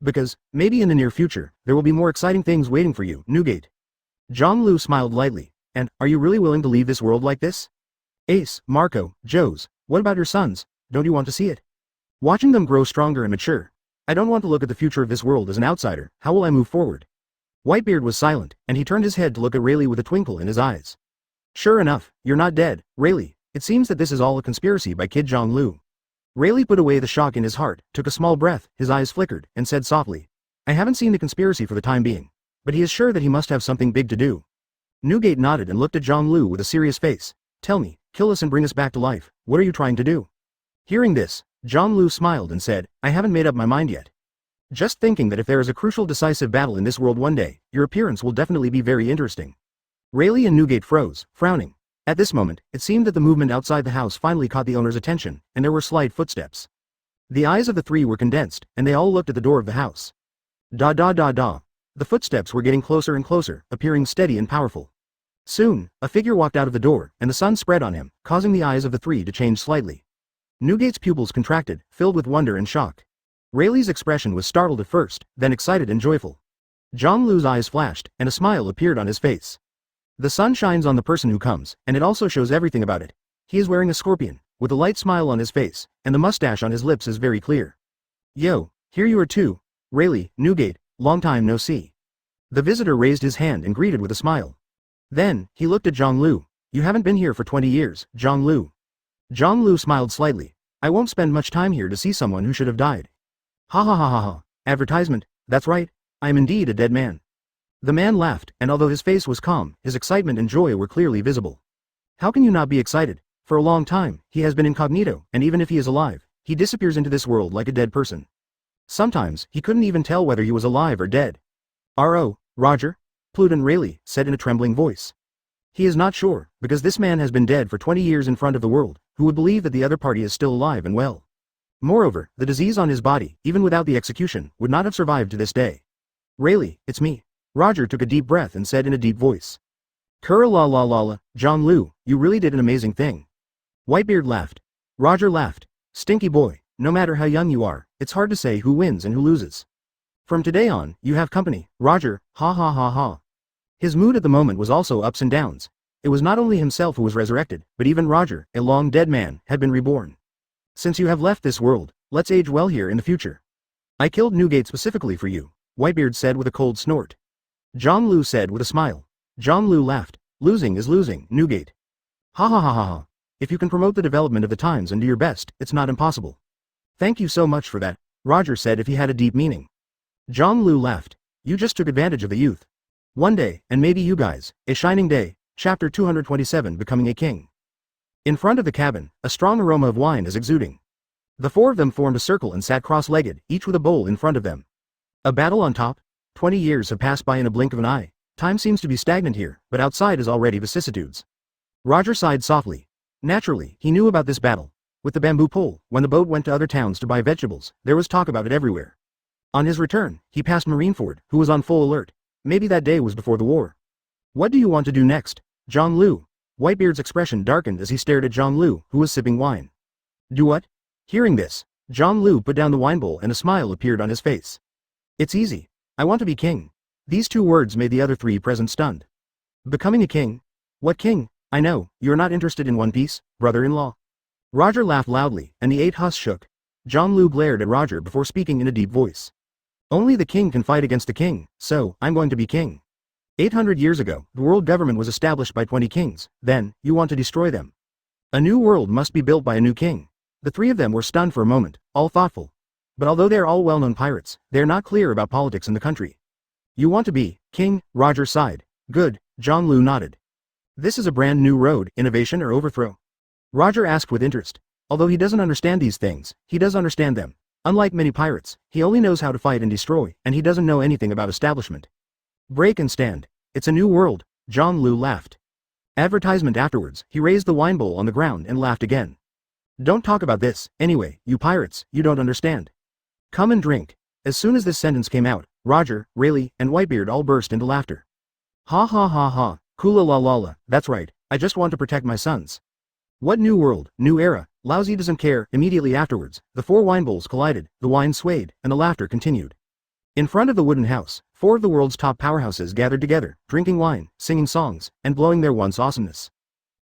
Because, maybe in the near future, there will be more exciting things waiting for you, Newgate. Zhonglu smiled lightly. And, are you really willing to leave this world like this? Ace, Marco, Joes, what about your sons? Don't you want to see it? Watching them grow stronger and mature. I don't want to look at the future of this world as an outsider. How will I move forward? Whitebeard was silent, and he turned his head to look at Rayleigh with a twinkle in his eyes. Sure enough, you're not dead, Rayleigh. It seems that this is all a conspiracy by Kid Zhonglu. Rayleigh put away the shock in his heart, took a small breath, his eyes flickered, and said softly, I haven't seen the conspiracy for the time being. But he is sure that he must have something big to do. Newgate nodded and looked at Zhonglu with a serious face. Tell me, kill us and bring us back to life. What are you trying to do? Hearing this, Zhonglu smiled and said, I haven't made up my mind yet. Just thinking that if there is a crucial decisive battle in this world one day, your appearance will definitely be very interesting. Rayleigh and Newgate froze, frowning. At this moment, it seemed that the movement outside the house finally caught the owner's attention, and there were slight footsteps. The eyes of the three were condensed, and they all looked at the door of the house. Da da da da. The footsteps were getting closer and closer, appearing steady and powerful. Soon, a figure walked out of the door, and the sun spread on him, causing the eyes of the three to change slightly. Newgate's pupils contracted, filled with wonder and shock. Rayleigh's expression was startled at first, then excited and joyful. Zhonglu's eyes flashed, and a smile appeared on his face. The sun shines on the person who comes, and it also shows everything about it. He is wearing a scorpion, with a light smile on his face, and the mustache on his lips is very clear. Yo, here you are too. Rayleigh, Newgate, long time no see. The visitor raised his hand and greeted with a smile. Then, he looked at Zhonglu. You haven't been here for 20 years, Zhonglu. Zhonglu smiled slightly. I won't spend much time here to see someone who should have died. Ha ha ha ha ha. Advertisement, that's right. I am indeed a dead man. The man laughed, and although his face was calm, his excitement and joy were clearly visible. How can you not be excited? For a long time, he has been incognito, and even if he is alive, he disappears into this world like a dead person. Sometimes, he couldn't even tell whether he was alive or dead. R.O., Roger? Pluden Rayleigh said in a trembling voice. He is not sure, because this man has been dead for 20 years in front of the world, who would believe that the other party is still alive and well. Moreover, the disease on his body, even without the execution, would not have survived to this day. Rayleigh, it's me. Roger took a deep breath and said in a deep voice. Kura la la la la, Zhonglu, you really did an amazing thing. Whitebeard laughed. Roger laughed. Stinky boy, no matter how young you are, it's hard to say who wins and who loses. From today on, you have company, Roger, ha ha ha ha. His mood at the moment was also ups and downs. It was not only himself who was resurrected, but even Roger, a long dead man, had been reborn. Since you have left this world, let's age well here in the future. I killed Newgate specifically for you, Whitebeard said with a cold snort. Zhonglu said with a smile. Zhonglu laughed. Losing is losing, Newgate. Ha ha ha ha ha. If you can promote the development of the times and do your best, it's not impossible. Thank you so much for that, Roger said if he had a deep meaning. Zhonglu laughed. You just took advantage of the youth. One day, and maybe you guys, a shining day, chapter 227 Becoming a King. In front of the cabin, a strong aroma of wine is exuding. The four of them formed a circle and sat cross-legged, each with a bowl in front of them. A battle on top? 20 years have passed by in a blink of an eye. Time seems to be stagnant here, but outside is already vicissitudes. Roger sighed softly. Naturally, he knew about this battle. with the bamboo pole. When the boat went to other towns to buy vegetables, there was talk about it everywhere. On his return, he passed Marineford, who was on full alert. Maybe that day was before the war. What do you want to do next, John Lu? Whitebeard's expression darkened as he stared at John Lu, who was sipping wine. Do what? Hearing this, John Lu put down the wine bowl and a smile appeared on his face. It's easy. I want to be king. These two words made the other three present stunned. Becoming a king? What king? I know, you're not interested in One Piece, brother-in-law. Roger laughed loudly, and the 8 hus shook. John Lu glared at Roger before speaking in a deep voice. Only the king can fight against the king, so, I'm going to be king. 800 years ago, the world government was established by 20 kings, then, you want to destroy them. A new world must be built by a new king. The three of them were stunned for a moment, all thoughtful. But although they are all well-known pirates, they are not clear about politics in the country. You want to be king? Roger sighed. Good, John Lu nodded. This is a brand new road, innovation or overthrow? Roger asked with interest. Although he doesn't understand these things, he does understand them. Unlike many pirates, he only knows how to fight and destroy, and he doesn't know anything about establishment. Break and stand. It's a new world, John Lu laughed. Advertisement afterwards, he raised the wine bowl on the ground and laughed again. Don't talk about this, anyway, you pirates, you don't understand. Come and drink. As soon as this sentence came out, Roger, Rayleigh, and Whitebeard all burst into laughter. Ha ha ha ha, kula la la la, that's right, I just want to protect my sons. What new world, new era, Lousy doesn't care. Immediately afterwards, the 4 wine bowls collided, the wine swayed, and the laughter continued. In front of the wooden house, 4 of the world's top powerhouses gathered together, drinking wine, singing songs, and blowing their once awesomeness.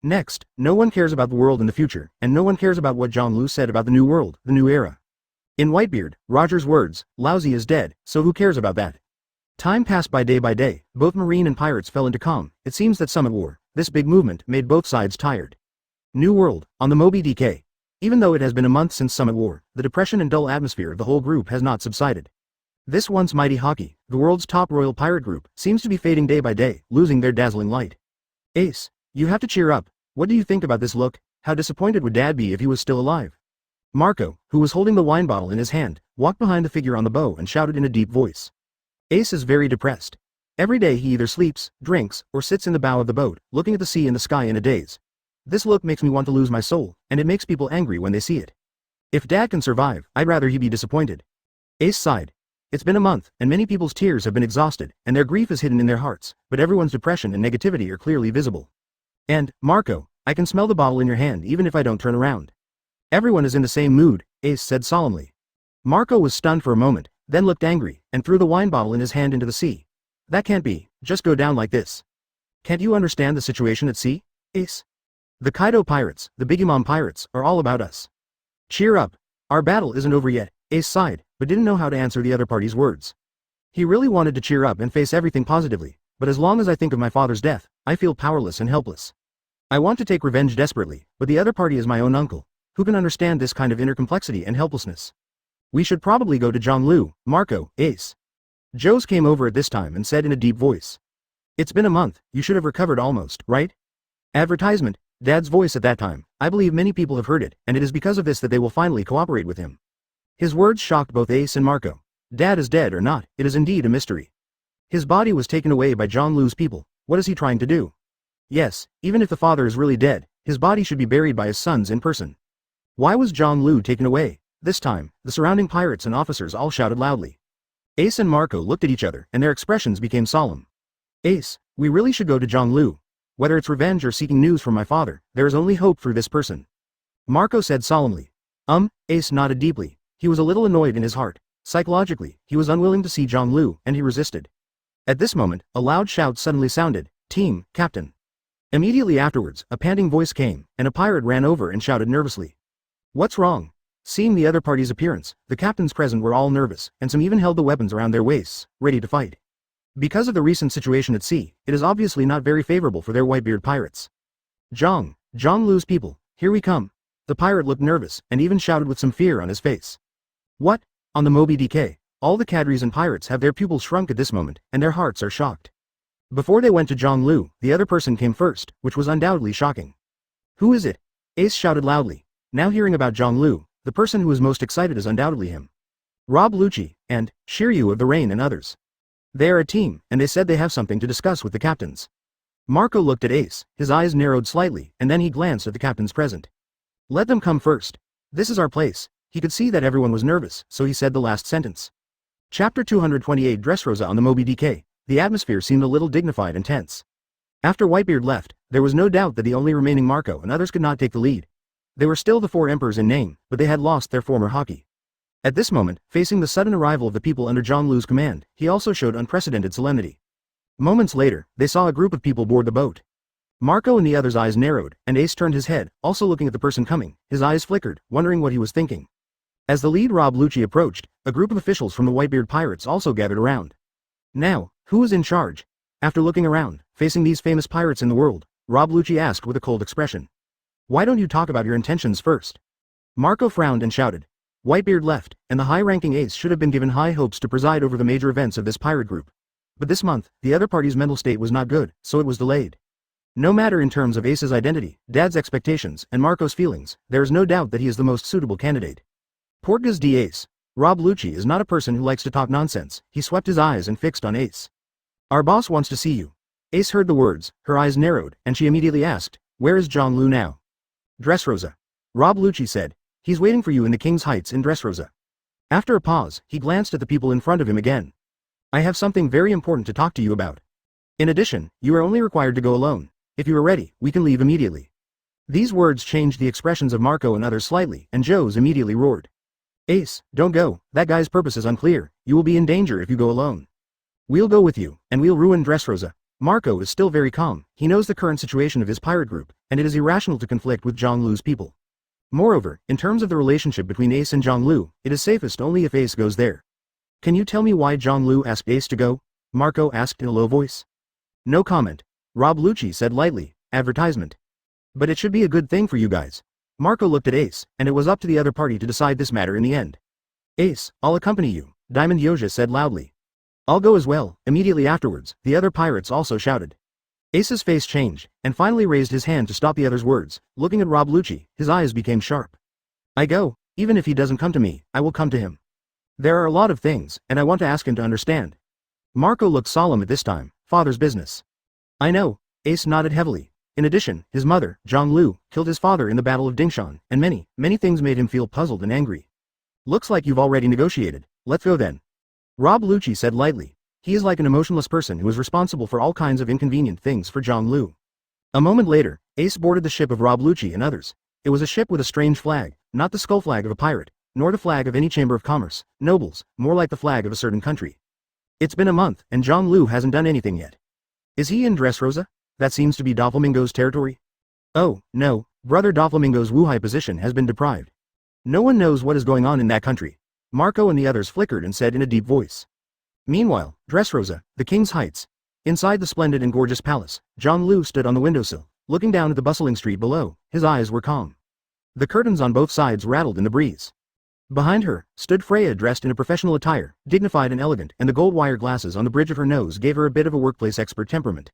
Next, no one cares about the world in the future, and no one cares about what John Lu said about the new world, the new era. In Whitebeard, Roger's words, Lousy is dead, so who cares about that? Time passed by day, both Marine and pirates fell into calm. It seems that Summit War, this big movement, made both sides tired. New World, on the Moby DK. Even though it has been a month since Summit War, the depression and dull atmosphere of the whole group has not subsided. This once mighty hockey, the world's top royal pirate group, seems to be fading day by day, losing their dazzling light. Ace, you have to cheer up. What do you think about this look? How disappointed would Dad be if he was still alive? Marco, who was holding the wine bottle in his hand, walked behind the figure on the bow and shouted in a deep voice. Ace is very depressed. Every day he either sleeps, drinks, or sits in the bow of the boat, looking at the sea and the sky in a daze. This look makes me want to lose my soul, and it makes people angry when they see it. If Dad can survive, I'd rather he be disappointed. Ace sighed. It's been a month, and many people's tears have been exhausted, and their grief is hidden in their hearts, but everyone's depression and negativity are clearly visible. And, Marco, I can smell the bottle in your hand even if I don't turn around. Everyone is in the same mood, Ace said solemnly. Marco was stunned for a moment, then looked angry, and threw the wine bottle in his hand into the sea. That can't be, just go down like this. Can't you understand the situation at sea, Ace? The Kaido Pirates, the Bigimon Pirates, are all about us. Cheer up. Our battle isn't over yet, Ace sighed, but didn't know how to answer the other party's words. He really wanted to cheer up and face everything positively, but as long as I think of my father's death, I feel powerless and helpless. I want to take revenge desperately, but the other party is my own uncle, who can understand this kind of inner complexity and helplessness. We should probably go to John Lu, Marco, Ace. Joe's came over at this time and said in a deep voice. It's been a month, you should have recovered almost, right? Advertisement, Dad's voice at that time. I believe many people have heard it, and it is because of this that they will finally cooperate with him. His words shocked both Ace and Marco. Dad is dead or not, it is indeed a mystery. His body was taken away by John Lu's people. What is he trying to do? Yes, even if the father is really dead, his body should be buried by his sons in person. Why was John Lu taken away? This time, the surrounding pirates and officers all shouted loudly. Ace and Marco looked at each other, and their expressions became solemn. Ace, we really should go to John Lu. Whether it's revenge or seeking news from my father, there is only hope through this person. Marco said solemnly. Ace nodded deeply. He was a little annoyed in his heart. Psychologically, he was unwilling to see John Lu, and he resisted. At this moment, a loud shout suddenly sounded. Team, Captain. Immediately afterwards, a panting voice came, and a pirate ran over and shouted nervously. What's wrong? Seeing the other party's appearance, the captains present were all nervous, and some even held the weapons around their waists, ready to fight. Because of the recent situation at sea, it is obviously not very favorable for their Whitebeard pirates. John Lu's people, here we come. The pirate looked nervous, and even shouted with some fear on his face. What? On the Moby DK, all the cadres and pirates have their pupils shrunk at this moment, and their hearts are shocked. Before they went to John Lu, the other person came first, which was undoubtedly shocking. Who is it? Ace shouted loudly. Now hearing about John Lu, the person who is most excited is undoubtedly him. Rob Lucci, and Shiryu of the Rain and others. They are a team, and they said they have something to discuss with the captains. Marco looked at Ace, his eyes narrowed slightly, and then he glanced at the captains present. Let them come first. This is our place. He could see that everyone was nervous, so he said the last sentence. Chapter 228 Dressrosa on the Moby DK. The atmosphere seemed a little dignified and tense. After Whitebeard left, there was no doubt that the only remaining Marco and others could not take the lead. They were still the four emperors in name, but they had lost their former haki. At this moment, facing the sudden arrival of the people under John Lu's command, he also showed unprecedented solemnity. Moments later, they saw a group of people board the boat. Marco and the others' eyes narrowed, and Ace turned his head, also looking at the person coming. His eyes flickered, wondering what he was thinking. As the lead Rob Lucci approached, a group of officials from the Whitebeard Pirates also gathered around. Now, who was in charge? After looking around, facing these famous pirates in the world, Rob Lucci asked with a cold expression. Why don't you talk about your intentions first? Marco frowned and shouted. Whitebeard left, and the high-ranking Ace should have been given high hopes to preside over the major events of this pirate group. But this month, the other party's mental state was not good, so it was delayed. No matter in terms of Ace's identity, Dad's expectations, and Marco's feelings, there is no doubt that he is the most suitable candidate. Portgas d Ace. Rob Lucci is not a person who likes to talk nonsense. He swept his eyes and fixed on Ace. Our boss wants to see you. Ace heard the words, her eyes narrowed, and she immediately asked, where is John Lu now? Dressrosa. Rob Lucci said, he's waiting for you in the King's Heights in Dressrosa. After a pause, he glanced at the people in front of him again. I have something very important to talk to you about. In addition, you are only required to go alone. If you are ready, we can leave immediately. These words changed the expressions of Marco and others slightly, and Joe's immediately roared. Ace, don't go, that guy's purpose is unclear, you will be in danger if you go alone. We'll go with you, and we'll ruin Dressrosa. Marco is still very calm, he knows the current situation of his pirate group, and it is irrational to conflict with John Lu's people. Moreover, in terms of the relationship between Ace and John Lu, it is safest only if Ace goes there. Can you tell me why John Lu asked Ace to go? Marco asked in a low voice. No comment. Rob Lucci said lightly, advertisement. But it should be a good thing for you guys. Marco looked at Ace, and it was up to the other party to decide this matter in the end. Ace, I'll accompany you, Diamond Yoja said loudly. I'll go as well. Immediately afterwards, the other pirates also shouted. Ace's face changed, and finally raised his hand to stop the other's words. Looking at Rob Lucci, his eyes became sharp. I go, even if he doesn't come to me, I will come to him. There are a lot of things, and I want to ask him to understand. Marco looked solemn at this time, father's business. I know, Ace nodded heavily. In addition, his mother, John Lu, killed his father in the Battle of Dingshan, and many things made him feel puzzled and angry. Looks like you've already negotiated. Let's go then. Rob Lucci said lightly. He is like an emotionless person who is responsible for all kinds of inconvenient things for John Lu. A moment later, Ace boarded the ship of Rob Lucci and others. It was a ship with a strange flag, not the skull flag of a pirate, nor the flag of any chamber of commerce, nobles, more like the flag of a certain country. It's been a month, and John Lu hasn't done anything yet. Is he in Dressrosa? That seems to be Doflamingo's territory. Oh, no, Brother Doflamingo's Wuhai position has been deprived. No one knows what is going on in that country. Marco and the others flickered and said in a deep voice. Meanwhile, Dressrosa, the King's Heights. Inside the splendid and gorgeous palace, John Lu stood on the windowsill, looking down at the bustling street below. His eyes were calm. The curtains on both sides rattled in the breeze. Behind her, stood Freya dressed in a professional attire, dignified and elegant, and the gold wire glasses on the bridge of her nose gave her a bit of a workplace expert temperament.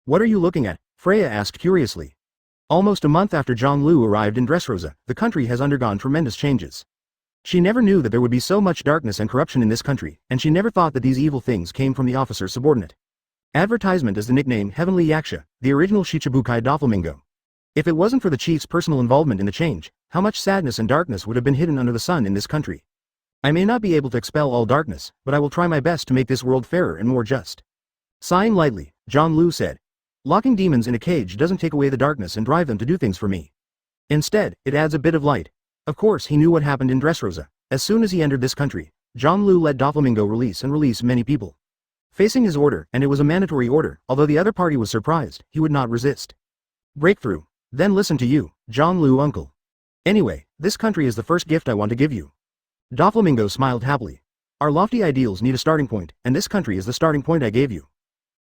What are you looking at? Freya asked curiously. Almost a month after John Lu arrived in Dressrosa, the country has undergone tremendous changes. She never knew that there would be so much darkness and corruption in this country, and she never thought that these evil things came from the officer's subordinate. Advertisement is the nickname Heavenly Yaksha, the original Shichibukai Doflamingo. If it wasn't for the chief's personal involvement in the change, how much sadness and darkness would have been hidden under the sun in this country. I may not be able to expel all darkness, but I will try my best to make this world fairer and more just. Sighing lightly, John Lu said. Locking demons in a cage doesn't take away the darkness and drive them to do things for me. Instead, it adds a bit of light. Of course he knew what happened in Dressrosa. As soon as he entered this country, John Lu let Doflamingo release many people. Facing his order, and it was a mandatory order, although the other party was surprised, he would not resist. Breakthrough. Then listen to you, John Lu uncle. Anyway, this country is the first gift I want to give you. Doflamingo smiled happily. Our lofty ideals need a starting point, and this country is the starting point I gave you.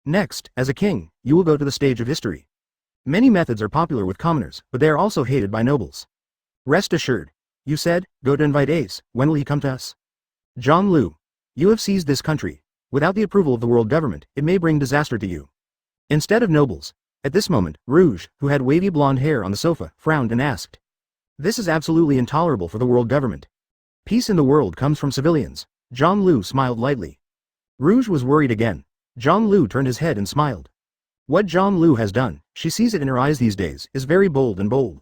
Next, as a king, you will go to the stage of history. Many methods are popular with commoners, but they are also hated by nobles. Rest assured. You said, go to invite Ace, when will he come to us? John Lu. You have seized this country. Without the approval of the world government, it may bring disaster to you. Instead of nobles. At this moment, Rouge, who had wavy blonde hair on the sofa, frowned and asked. This is absolutely intolerable for the world government. Peace in the world comes from civilians. John Lu smiled lightly. Rouge was worried again. John Lu turned his head and smiled. What John Lu has done, she sees it in her eyes these days, is very bold and bold.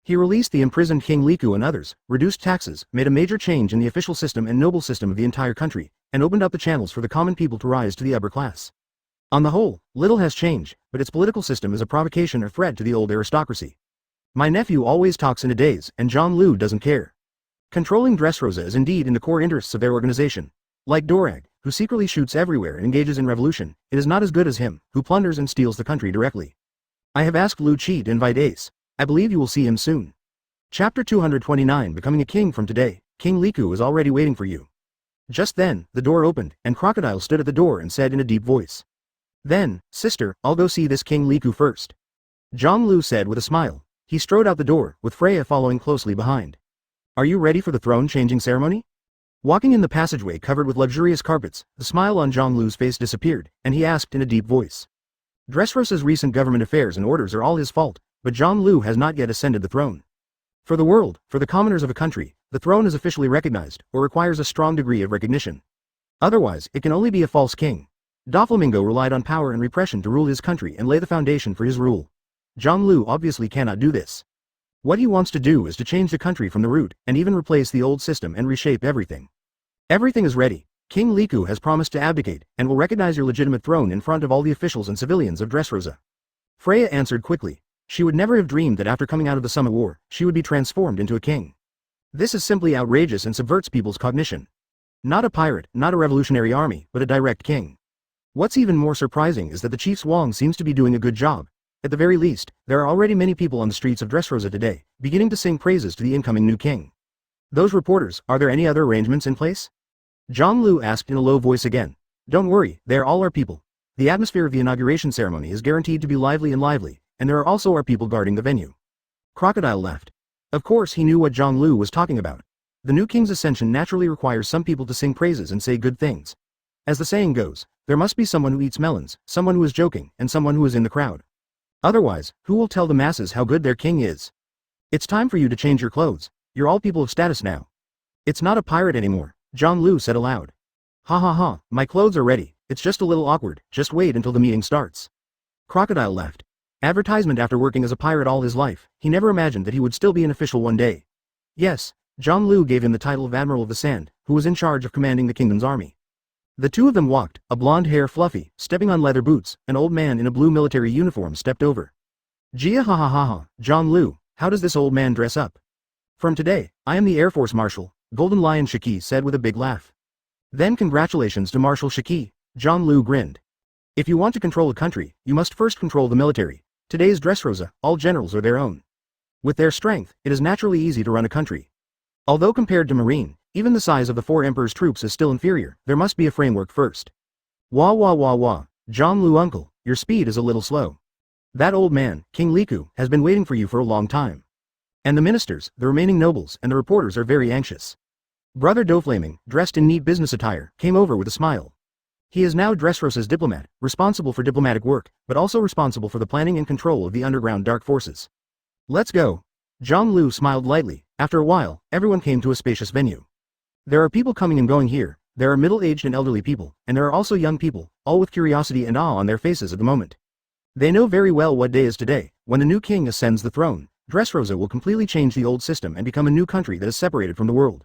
He released the imprisoned King Liku and others, reduced taxes, made a major change in the official system and noble system of the entire country, and opened up the channels for the common people to rise to the upper class. On the whole, little has changed, but its political system is a provocation or threat to the old aristocracy. My nephew always talks in a daze, and John Lu doesn't care. Controlling Dressrosa is indeed in the core interests of their organization. Like Dorag, who secretly shoots everywhere and engages in revolution, it is not as good as him, who plunders and steals the country directly. I have asked Lu Chi to invite Ace. I believe you will see him soon. Chapter 229 Becoming a King from Today, King Liku is already waiting for you. Just then, the door opened, and Crocodile stood at the door and said in a deep voice. Then, sister, I'll go see this King Liku first. John Lu said with a smile. He strode out the door, with Freya following closely behind. Are you ready for the throne-changing ceremony? Walking in the passageway covered with luxurious carpets, the smile on John Lu's face disappeared, and he asked in a deep voice. Dressrosa's recent government affairs and orders are all his fault, but John Lu has not yet ascended the throne. For the world, for the commoners of a country, the throne is officially recognized, or requires a strong degree of recognition. Otherwise, it can only be a false king. Doflamingo relied on power and repression to rule his country and lay the foundation for his rule. John Lu obviously cannot do this. What he wants to do is to change the country from the root, and even replace the old system and reshape everything. Everything is ready. King Liku has promised to abdicate, and will recognize your legitimate throne in front of all the officials and civilians of Dressrosa. Freya answered quickly. She would never have dreamed that after coming out of the Summit War, she would be transformed into a king. This is simply outrageous and subverts people's cognition. Not a pirate, not a revolutionary army, but a direct king. What's even more surprising is that the Chief's Wong seems to be doing a good job. At the very least, there are already many people on the streets of Dressrosa today, beginning to sing praises to the incoming new king. Those reporters, are there any other arrangements in place? John Lu asked in a low voice again. Don't worry, they are all our people. The atmosphere of the inauguration ceremony is guaranteed to be lively, and there are also our people guarding the venue. Crocodile laughed. Of course he knew what John Lu was talking about. The new king's ascension naturally requires some people to sing praises and say good things. As the saying goes, there must be someone who eats melons, someone who is joking, and someone who is in the crowd. Otherwise, who will tell the masses how good their king is? It's time for you to change your clothes. You're all people of status now. It's not a pirate anymore, John Lu said aloud. Ha ha ha, my clothes are ready, it's just a little awkward, just wait until the meeting starts. Crocodile laughed. Advertisement after working as a pirate all his life, he never imagined that he would still be an official one day. Yes, John Lu gave him the title of Admiral of the Sand, who was in charge of commanding the kingdom's army. The two of them walked, a blonde hair Fluffy, stepping on leather boots, an old man in a blue military uniform stepped over. Gia ha ha ha ha, John Lu, how does this old man dress up? From today, I am the Air Force Marshal, Golden Lion Shiki said with a big laugh. Then congratulations to Marshal Shiki, John Lu grinned. If you want to control a country, you must first control the military. Today's Dressrosa, all generals are their own. With their strength, it is naturally easy to run a country. Although compared to Marine, even the size of the four emperor's troops is still inferior, there must be a framework first. Wah wah wah wah, John Lu uncle, your speed is a little slow. That old man, King Liku, has been waiting for you for a long time. And the ministers, the remaining nobles, and the reporters are very anxious. Brother Doflaming, dressed in neat business attire, came over with a smile. He is now Dressrosa's diplomat, responsible for diplomatic work, but also responsible for the planning and control of the underground dark forces. Let's go. John Lu smiled lightly. After a while, everyone came to a spacious venue. There are people coming and going here, there are middle-aged and elderly people, and there are also young people, all with curiosity and awe on their faces at the moment. They know very well what day is today. When the new king ascends the throne, Dressrosa will completely change the old system and become a new country that is separated from the world.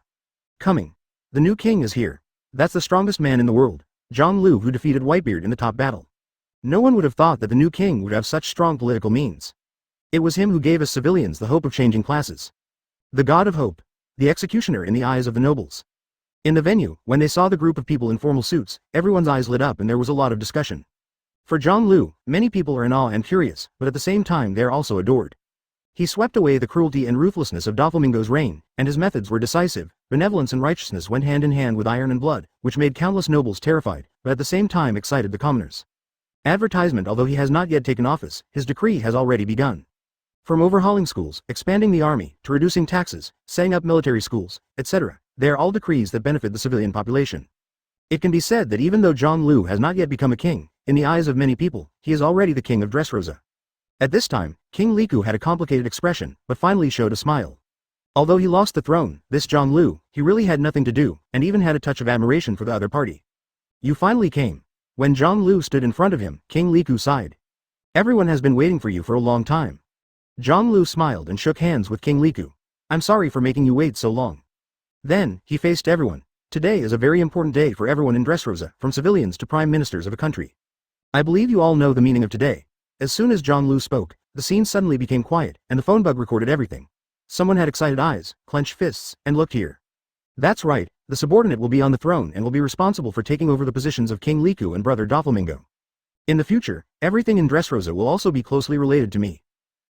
Coming. The new king is here. That's the strongest man in the world. John Lu, who defeated Whitebeard in the top battle. No one would have thought that the new king would have such strong political means. It was him who gave us civilians the hope of changing classes. The god of hope. The executioner in the eyes of the nobles. In the venue, when they saw the group of people in formal suits, everyone's eyes lit up and there was a lot of discussion. For John Lu, many people are in awe and curious, but at the same time they are also adored. He swept away the cruelty and ruthlessness of Doflamingo's reign, and his methods were decisive. Benevolence and righteousness went hand in hand with iron and blood, which made countless nobles terrified, but at the same time excited the commoners. Advertisement. Although he has not yet taken office, his decree has already begun. From overhauling schools, expanding the army, to reducing taxes, setting up military schools, etc., they are all decrees that benefit the civilian population. It can be said that even though John Lu has not yet become a king, in the eyes of many people, he is already the king of Dressrosa. At this time, King Liku had a complicated expression, but finally showed a smile. Although he lost the throne, this John Lu, he really had nothing to do, and even had a touch of admiration for the other party. You finally came. When John Lu stood in front of him, King Liku sighed. Everyone has been waiting for you for a long time. Zhonglu smiled and shook hands with King Liku. I'm sorry for making you wait so long. Then, he faced everyone. Today is a very important day for everyone in Dressrosa, from civilians to prime ministers of a country. I believe you all know the meaning of today. As soon as Zhonglu spoke, the scene suddenly became quiet, and the phone bug recorded everything. Someone had excited eyes, clenched fists, and looked here. That's right, the subordinate will be on the throne and will be responsible for taking over the positions of King Liku and brother Doflamingo. In the future, everything in Dressrosa will also be closely related to me.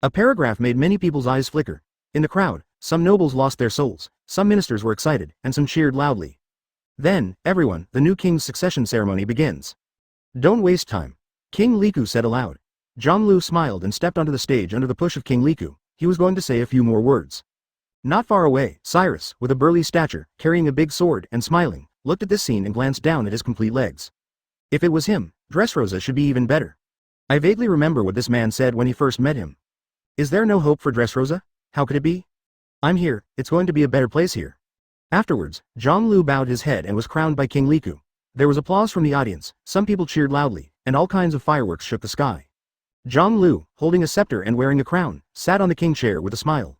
A paragraph made many people's eyes flicker. In the crowd, some nobles lost their souls, some ministers were excited, and some cheered loudly. Then, everyone, the new king's succession ceremony begins. Don't waste time. King Liku said aloud. Zhonglu smiled and stepped onto the stage under the push of King Liku. He was going to say a few more words. Not far away, Cyrus, with a burly stature, carrying a big sword and smiling, looked at this scene and glanced down at his complete legs. If it was him, Dressrosa should be even better. I vaguely remember what this man said when he first met him. Is there no hope for Dressrosa? How could it be? I'm here, it's going to be a better place here. Afterwards, Zhonglu bowed his head and was crowned by King Liku. There was applause from the audience, some people cheered loudly, and all kinds of fireworks shook the sky. Zhonglu, holding a scepter and wearing a crown, sat on the king chair with a smile.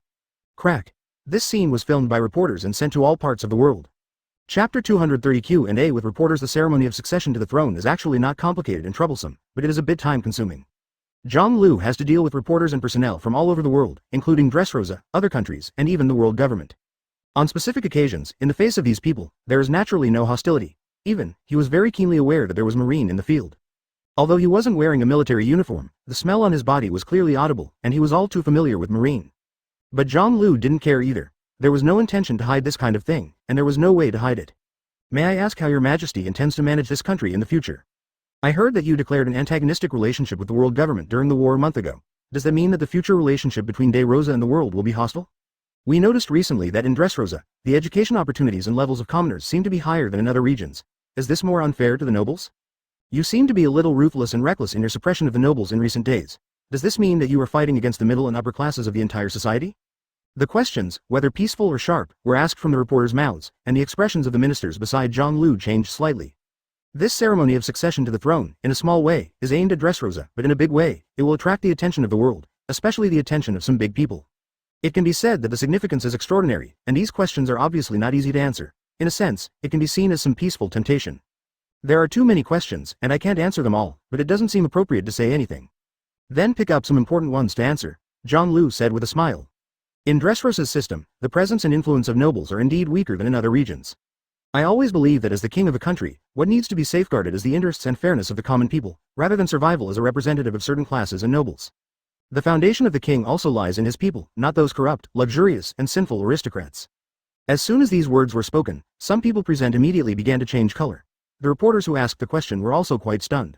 Crack. This scene was filmed by reporters and sent to all parts of the world. Chapter 230 Q&A with reporters. The ceremony of succession to the throne is actually not complicated and troublesome, but it is a bit time-consuming. Zhonglu has to deal with reporters and personnel from all over the world, including Dressrosa, other countries, and even the world government. On specific occasions, in the face of these people, there is naturally no hostility. Even, he was very keenly aware that there was Marine in the field. Although he wasn't wearing a military uniform, the smell on his body was clearly audible, and he was all too familiar with Marine. But Zhonglu didn't care either. There was no intention to hide this kind of thing, and there was no way to hide it. May I ask how your majesty intends to manage this country in the future? I heard that you declared an antagonistic relationship with the world government during the war a month ago. Does that mean that the future relationship between Dressrosa and the world will be hostile? We noticed recently that in Dressrosa, the education opportunities and levels of commoners seem to be higher than in other regions. Is this more unfair to the nobles? You seem to be a little ruthless and reckless in your suppression of the nobles in recent days. Does this mean that you are fighting against the middle and upper classes of the entire society? The questions, whether peaceful or sharp, were asked from the reporters' mouths, and the expressions of the ministers beside Zhonglu changed slightly. This ceremony of succession to the throne, in a small way, is aimed at Dressrosa, but in a big way, it will attract the attention of the world, especially the attention of some big people. It can be said that the significance is extraordinary, and these questions are obviously not easy to answer. In a sense, it can be seen as some peaceful temptation. There are too many questions, and I can't answer them all, but it doesn't seem appropriate to say anything. Then pick up some important ones to answer, Zhonglu said with a smile. In Dressrosa's system, the presence and influence of nobles are indeed weaker than in other regions. I always believe that as the king of a country, what needs to be safeguarded is the interests and fairness of the common people, rather than survival as a representative of certain classes and nobles. The foundation of the king also lies in his people, not those corrupt, luxurious, and sinful aristocrats. As soon as these words were spoken, some people present immediately began to change color. The reporters who asked the question were also quite stunned.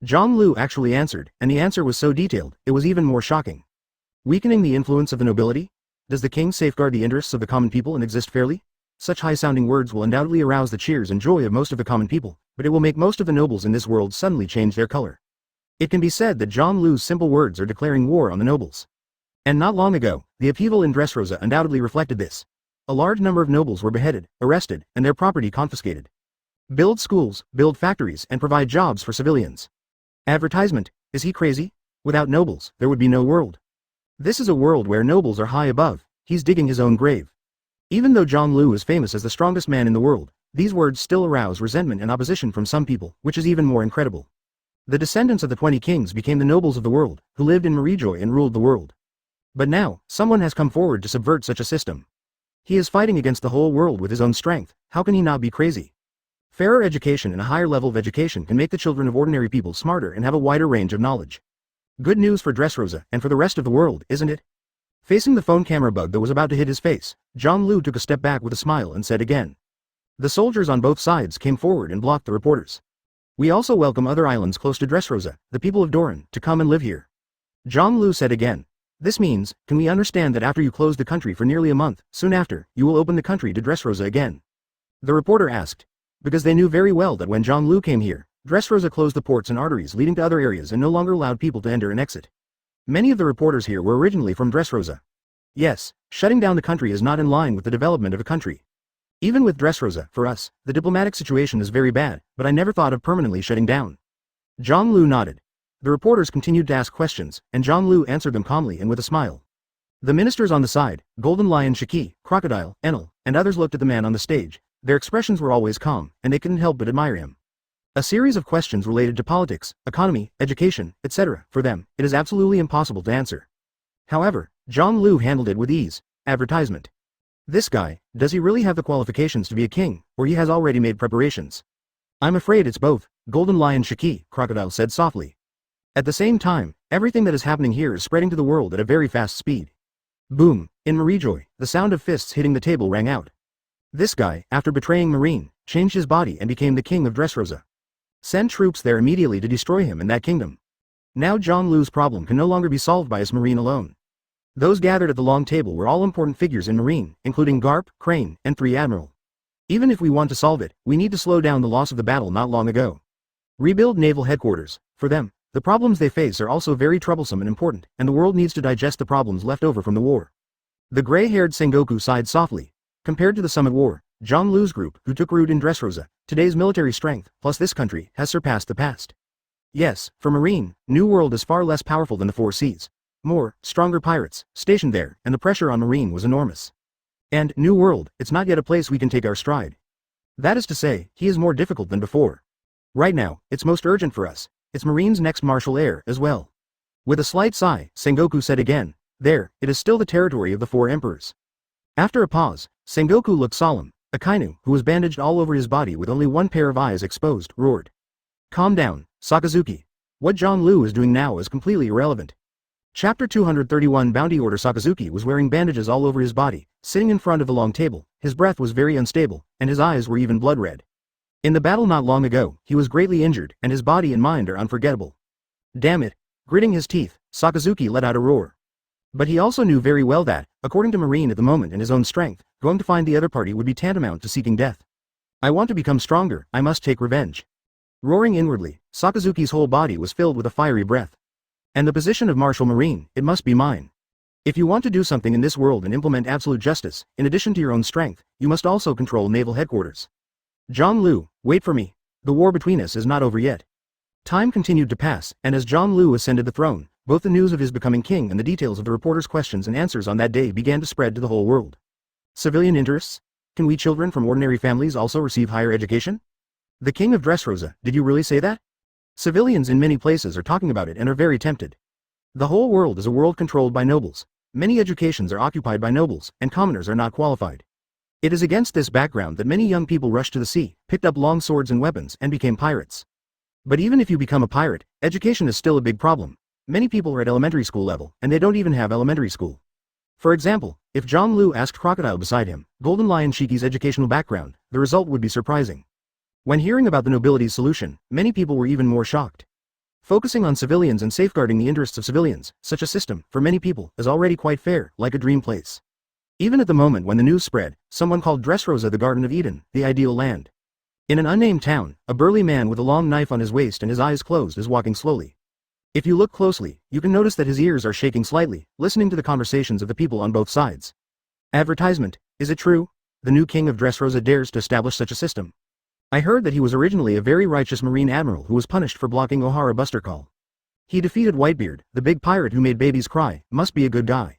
Zhonglu actually answered, and the answer was so detailed, it was even more shocking. Weakening the influence of the nobility? Does the king safeguard the interests of the common people and exist fairly? Such high-sounding words will undoubtedly arouse the cheers and joy of most of the common people, but it will make most of the nobles in this world suddenly change their color. It can be said that Zhonglu's simple words are declaring war on the nobles. And not long ago, the upheaval in Dressrosa undoubtedly reflected this. A large number of nobles were beheaded, arrested, and their property confiscated. Build schools, build factories, and provide jobs for civilians. Advertisement, is he crazy? Without nobles, there would be no world. This is a world where nobles are high above, he's digging his own grave. Even though Zhonglu is famous as the strongest man in the world, these words still arouse resentment and opposition from some people, which is even more incredible. The descendants of the 20 kings became the nobles of the world, who lived in Marijoy and ruled the world. But now, someone has come forward to subvert such a system. He is fighting against the whole world with his own strength. How can he not be crazy? Fairer education and a higher level of education can make the children of ordinary people smarter and have a wider range of knowledge. Good news for Dressrosa and for the rest of the world, isn't it? Facing the phone camera bug that was about to hit his face, Zhonglu took a step back with a smile and said again. The soldiers on both sides came forward and blocked the reporters. We also welcome other islands close to Dressrosa, the people of Doran, to come and live here. Zhonglu said again. This means, can we understand that after you closed the country for nearly a month, soon after, you will open the country to Dressrosa again? The reporter asked. Because they knew very well that when Zhonglu came here, Dressrosa closed the ports and arteries leading to other areas and no longer allowed people to enter and exit. Many of the reporters here were originally from Dressrosa. Yes, shutting down the country is not in line with the development of a country. Even with Dressrosa, for us, the diplomatic situation is very bad, but I never thought of permanently shutting down. Zhonglu nodded. The reporters continued to ask questions, and Zhang Lu answered them calmly and with a smile. The ministers on the side, Golden Lion Shiki, Crocodile, Enel, and others looked at the man on the stage. Their expressions were always calm, and they couldn't help but admire him. A series of questions related to politics, economy, education, etc. For them, it is absolutely impossible to answer. However, Zhang Lu handled it with ease. Advertisement. This guy, does he really have the qualifications to be a king, or he has already made preparations? I'm afraid it's both, Golden Lion Shiki, Crocodile said softly. At the same time, everything that is happening here is spreading to the world at a very fast speed. Boom, in Marijoy, the sound of fists hitting the table rang out. This guy, after betraying Marine, changed his body and became the king of Dressrosa. Send troops there immediately to destroy him in that kingdom. Now Zhang Lu's problem can no longer be solved by his Marine alone. Those gathered at the long table were all important figures in Marine, including Garp, Crane, and 3 Admiral. Even if we want to solve it, we need to slow down the loss of the battle not long ago. Rebuild naval headquarters. For them, the problems they face are also very troublesome and important, and the world needs to digest the problems left over from the war. The gray-haired Sengoku sighed softly. Compared to the Summit War, Zhang Lu's group, who took root in Dressrosa, today's military strength, plus this country, has surpassed the past. Yes, for Marine, New World is far less powerful than the 4 Seas. More, stronger pirates, stationed there, and the pressure on Marine was enormous. And, New World, it's not yet a place we can take our stride. That is to say, he is more difficult than before. Right now, it's most urgent for us. It's Marine's next marshal heir, as well. With a slight sigh, Sengoku said again, there, it is still the territory of the 4 emperors. After a pause, Sengoku looked solemn. Akainu, who was bandaged all over his body with only one pair of eyes exposed, roared. Calm down, Sakazuki. What Zhang Lu is doing now is completely irrelevant. Chapter 231 Bounty Order. Sakazuki was wearing bandages all over his body, sitting in front of the long table. His breath was very unstable, and his eyes were even blood red. In the battle not long ago, he was greatly injured, and his body and mind are unforgettable. Damn it. Gritting his teeth, Sakazuki let out a roar. But he also knew very well that, according to Marine at the moment and his own strength, going to find the other party would be tantamount to seeking death. I want to become stronger, I must take revenge. Roaring inwardly, Sakazuki's whole body was filled with a fiery breath. And the position of Marshal Marine, it must be mine. If you want to do something in this world and implement absolute justice, in addition to your own strength, you must also control naval headquarters. Zhang Lu, wait for me. The war between us is not over yet. Time continued to pass, and as Zhang Lu ascended the throne, both the news of his becoming king and the details of the reporters' questions and answers on that day began to spread to the whole world. Civilian interests? Can we children from ordinary families also receive higher education? The king of Dressrosa, did you really say that? Civilians in many places are talking about it and are very tempted. The whole world is a world controlled by nobles. Many educations are occupied by nobles, and commoners are not qualified. It is against this background that many young people rushed to the sea, picked up long swords and weapons, and became pirates. But even if you become a pirate, education is still a big problem. Many people are at elementary school level, and they don't even have elementary school. For example, if Zhang Lu asked Crocodile beside him, Golden Lion Shiki's educational background, the result would be surprising. When hearing about the nobility's solution, many people were even more shocked. Focusing on civilians and safeguarding the interests of civilians, such a system, for many people, is already quite fair, like a dream place. Even at the moment when the news spread, someone called Dressrosa the Garden of Eden, the ideal land. In an unnamed town, a burly man with a long knife on his waist and his eyes closed is walking slowly. If you look closely, you can notice that his ears are shaking slightly, listening to the conversations of the people on both sides. Advertisement, is it true? The new king of Dressrosa dares to establish such a system. I heard that he was originally a very righteous Marine admiral who was punished for blocking Ohara Buster Call. He defeated Whitebeard, the big pirate who made babies cry, must be a good guy.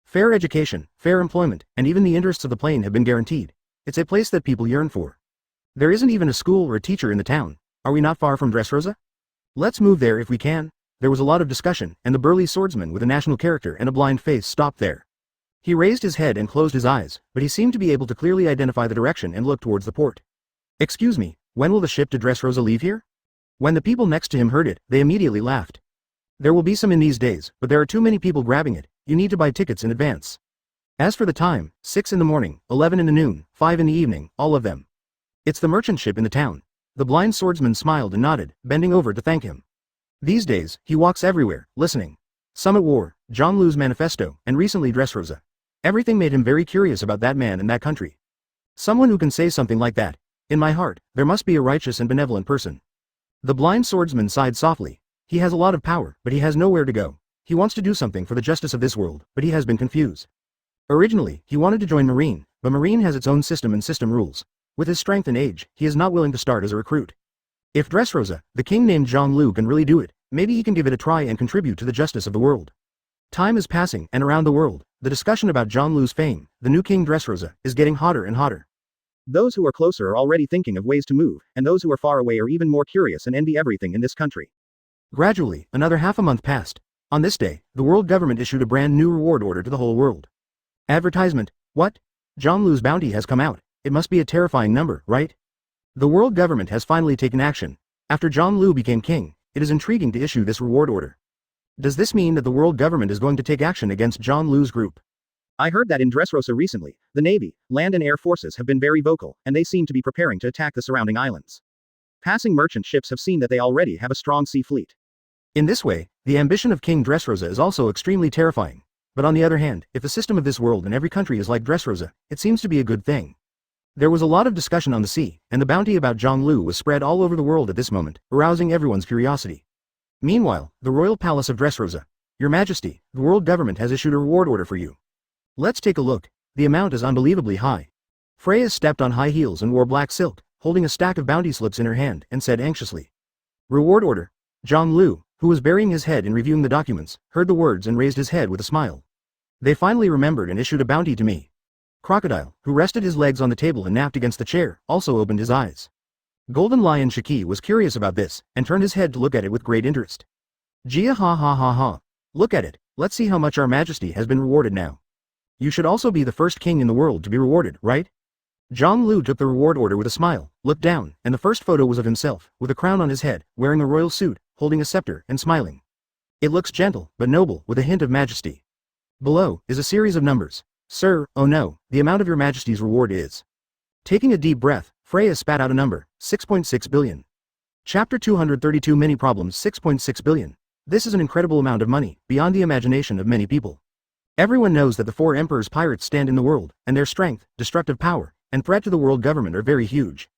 Fair education, fair employment, and even the interests of the plane have been guaranteed. It's a place that people yearn for. There isn't even a school or a teacher in the town. Are we not far from Dressrosa? Let's move there if we can. There was a lot of discussion, and the burly swordsman with a national character and a blind face stopped there. He raised his head and closed his eyes, but he seemed to be able to clearly identify the direction and look towards the port. Excuse me, when will the ship to Dressrosa leave here? When the people next to him heard it, they immediately laughed. There will be some in these days, but there are too many people grabbing it. You need to buy tickets in advance. As for the time, 6 in the morning, 11 in the noon, 5 in the evening, all of them. It's the merchant ship in the town. The blind swordsman smiled and nodded, bending over to thank him. These days, he walks everywhere, listening. Summit War, Zhang Lu's manifesto, and recently Dressrosa. Everything made him very curious about that man and that country. Someone who can say something like that. In my heart, there must be a righteous and benevolent person. The blind swordsman sighed softly. He has a lot of power, but he has nowhere to go. He wants to do something for the justice of this world, but he has been confused. Originally, he wanted to join Marine, but Marine has its own system and system rules. With his strength and age, he is not willing to start as a recruit. If Dressrosa, the king named Zhang Lu can really do it, Maybe he can give it a try and contribute to the justice of the world. Time is passing, and around the world, the discussion about John Lu's fame, the new King Dressrosa, is getting hotter and hotter. Those who are closer are already thinking of ways to move, and those who are far away are even more curious and envy everything in this country. Gradually, another half a month passed. On this day, the world government issued a brand new reward order to the whole world. Advertisement. What? John Lu's bounty has come out. It must be a terrifying number, right? The world government has finally taken action. After John Lu became king, it is intriguing to issue this reward order. Does this mean that the world government is going to take action against John Lu's group? I heard that in Dressrosa recently, the Navy, land and air forces have been very vocal, and they seem to be preparing to attack the surrounding islands. Passing merchant ships have seen that they already have a strong sea fleet. In this way, the ambition of King Dressrosa is also extremely terrifying. But on the other hand, if the system of this world in every country is like Dressrosa, it seems to be a good thing. There was a lot of discussion on the sea, and the bounty about John Lu was spread all over the world at this moment, arousing everyone's curiosity. Meanwhile, the royal palace of Dressrosa. Your Majesty, the world government has issued a reward order for you. Let's take a look. The amount is unbelievably high. Freya stepped on high heels and wore black silk, holding a stack of bounty slips in her hand, and said anxiously. Reward order. John Lu, who was burying his head in reviewing the documents, heard the words and raised his head with a smile. They finally remembered and issued a bounty to me. Crocodile, who rested his legs on the table and napped against the chair, also opened his eyes. Golden Lion Shiki was curious about this, and turned his head to look at it with great interest. Gia ha ha ha ha. Look at it, let's see how much our Majesty has been rewarded now. You should also be the first king in the world to be rewarded, right? John Lu took the reward order with a smile, looked down, and the first photo was of himself, with a crown on his head, wearing a royal suit, holding a scepter, and smiling. It looks gentle, but noble, with a hint of majesty. Below is a series of numbers. Sir, oh no, the amount of your Majesty's reward is. Taking a deep breath, Freya spat out a number, 6.6 billion. Chapter 232 Mini Problems 6.6 billion. This is an incredible amount of money, beyond the imagination of many people. Everyone knows that the four emperors pirates stand in the world, and their strength, destructive power, and threat to the world government are very huge.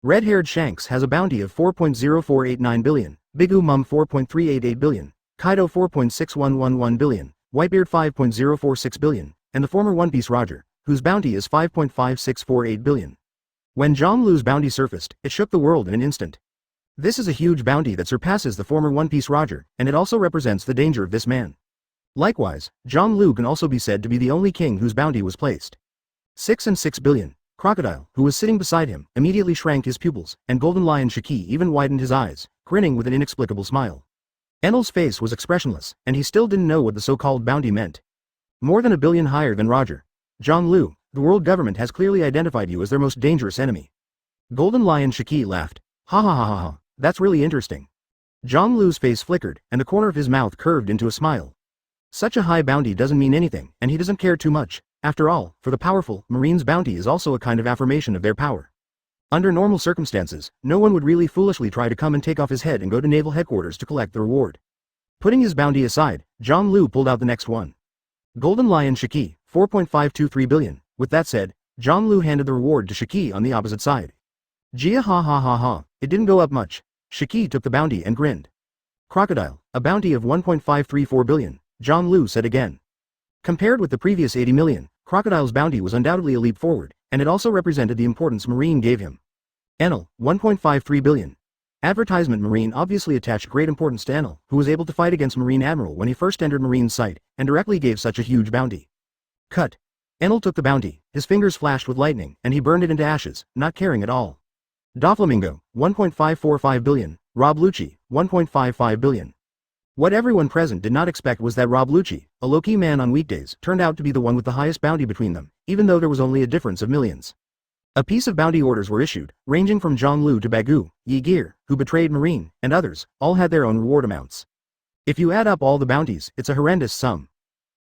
Red-haired Shanks has a bounty of 4.0489 billion, Big Mum 4.388 billion, Kaido 4.6111 billion, Whitebeard 5.046 billion, and the former One Piece Roger, whose bounty is 5.5648 billion. When John Lu's bounty surfaced, it shook the world in an instant. This is a huge bounty that surpasses the former One Piece Roger, and it also represents the danger of this man. Likewise, John Lu can also be said to be the only king whose bounty was placed. 6 billion. Crocodile, who was sitting beside him, immediately shrank his pupils, and Golden Lion Shiki even widened his eyes, grinning with an inexplicable smile. Enel's face was expressionless, and he still didn't know what the so-called bounty meant. More than 1 billion higher than Roger. John Lu, the world government has clearly identified you as their most dangerous enemy. Golden Lion Shiki laughed. Ha ha ha ha ha, that's really interesting. John Lu's face flickered, and the corner of his mouth curved into a smile. Such a high bounty doesn't mean anything, and he doesn't care too much. After all, for the powerful, Marine's bounty is also a kind of affirmation of their power. Under normal circumstances, no one would really foolishly try to come and take off his head and go to naval headquarters to collect the reward. Putting his bounty aside, John Lu pulled out the next one. Golden Lion Shiki, 4.523 billion. With that said, John Lu handed the reward to Shiki on the opposite side. Gia ha ha ha ha, it didn't go up much. Shiki took the bounty and grinned. Crocodile, a bounty of 1.534 billion, John Lu said again. Compared with the previous 80 million, Crocodile's bounty was undoubtedly a leap forward, and it also represented the importance Marine gave him. Enel, 1.53 billion. Advertisement Marine obviously attached great importance to Enel, who was able to fight against Marine Admiral when he first entered Marine's sight, and directly gave such a huge bounty. Cut. Enel took the bounty, his fingers flashed with lightning, and he burned it into ashes, not caring at all. Doflamingo, 1.545 billion, Rob Lucci, 1.55 billion. What everyone present did not expect was that Rob Lucci, a low-key man on weekdays, turned out to be the one with the highest bounty between them, even though there was only a difference of millions. A piece of bounty orders were issued, ranging from John Lu to Bagu, Yi Gear, who betrayed Marine, and others, all had their own reward amounts. If you add up all the bounties, it's a horrendous sum.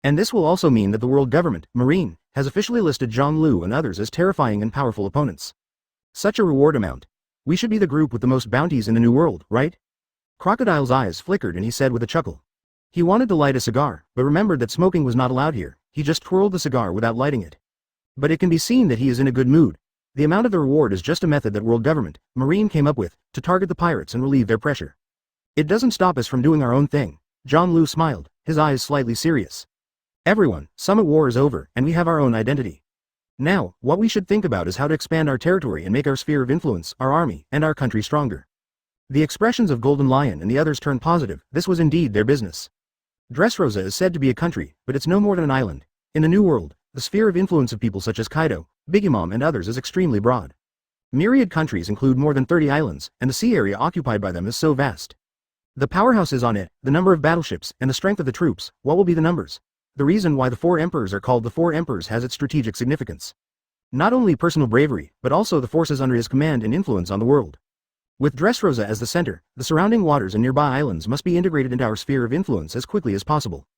And this will also mean that the world government, Marine, has officially listed John Lu and others as terrifying and powerful opponents. Such a reward amount. We should be the group with the most bounties in the New World, right? Crocodile's eyes flickered and he said with a chuckle. He wanted to light a cigar, but remembered that smoking was not allowed here. He just twirled the cigar without lighting it. But it can be seen that he is in a good mood. The amount of the reward is just a method that world government, Marine came up with, to target the pirates and relieve their pressure. It doesn't stop us from doing our own thing. John Lu smiled, his eyes slightly serious. Everyone, Summit War is over, and we have our own identity. Now, what we should think about is how to expand our territory and make our sphere of influence, our army, and our country stronger. The expressions of Golden Lion and the others turned positive. This was indeed their business. Dressrosa is said to be a country, but it's no more than an island. In the New World, the sphere of influence of people such as Kaido, Big Mom and others is extremely broad. Myriad countries include more than 30 islands, and the sea area occupied by them is so vast. The powerhouse is on it, the number of battleships, and the strength of the troops. What will be the numbers? The reason why the Four Emperors are called the Four Emperors has its strategic significance. Not only personal bravery, but also the forces under his command and influence on the world. With Dressrosa as the center, the surrounding waters and nearby islands must be integrated into our sphere of influence as quickly as possible.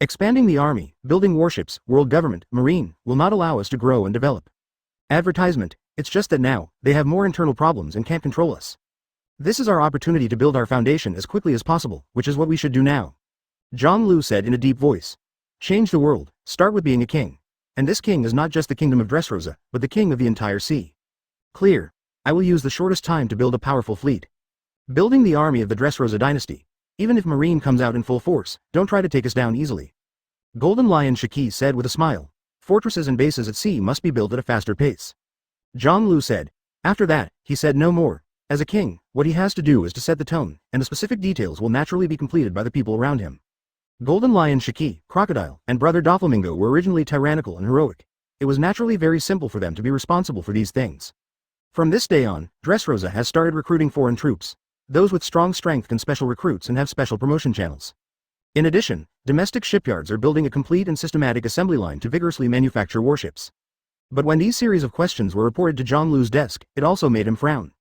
Expanding the army, building warships, world government, marine, will not allow us to grow and develop. Advertisement, it's just that now, they have more internal problems and can't control us. This is our opportunity to build our foundation as quickly as possible, which is what we should do now. John Lu said in a deep voice. Change the world, start with being a king. And this king is not just the kingdom of Dressrosa, but the king of the entire sea. Clear. I will use the shortest time to build a powerful fleet. Building the army of the Dressrosa dynasty. Even if Marine comes out in full force, don't try to take us down easily. Golden Lion Shiki said with a smile. Fortresses and bases at sea must be built at a faster pace. John Lu said. After that, he said no more. As a king, what he has to do is to set the tone, and the specific details will naturally be completed by the people around him. Golden Lion Shiki, Crocodile, and Brother Doflamingo were originally tyrannical and heroic. It was naturally very simple for them to be responsible for these things. From this day on, Dressrosa has started recruiting foreign troops. Those with strong strength can special recruits and have special promotion channels. In addition, domestic shipyards are building a complete and systematic assembly line to vigorously manufacture warships. But when these series of questions were reported to John Lu's desk, it also made him frown.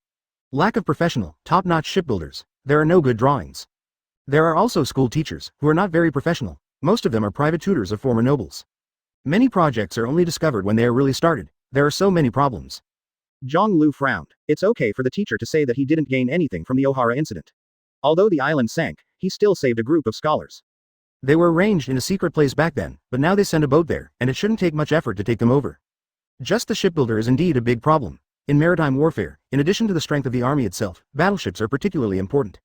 Lack of professional, top-notch shipbuilders. There are no good drawings. There are also school teachers, who are not very professional. Most of them are private tutors of former nobles. Many projects are only discovered when they are really started. There are so many problems. John Lu frowned. It's okay for the teacher to say that he didn't gain anything from the Ohara incident. Although the island sank, he still saved a group of scholars. They were arranged in a secret place back then, but now they send a boat there, and it shouldn't take much effort to take them over. Just the shipbuilder is indeed a big problem. In maritime warfare, in addition to the strength of the army itself, battleships are particularly important.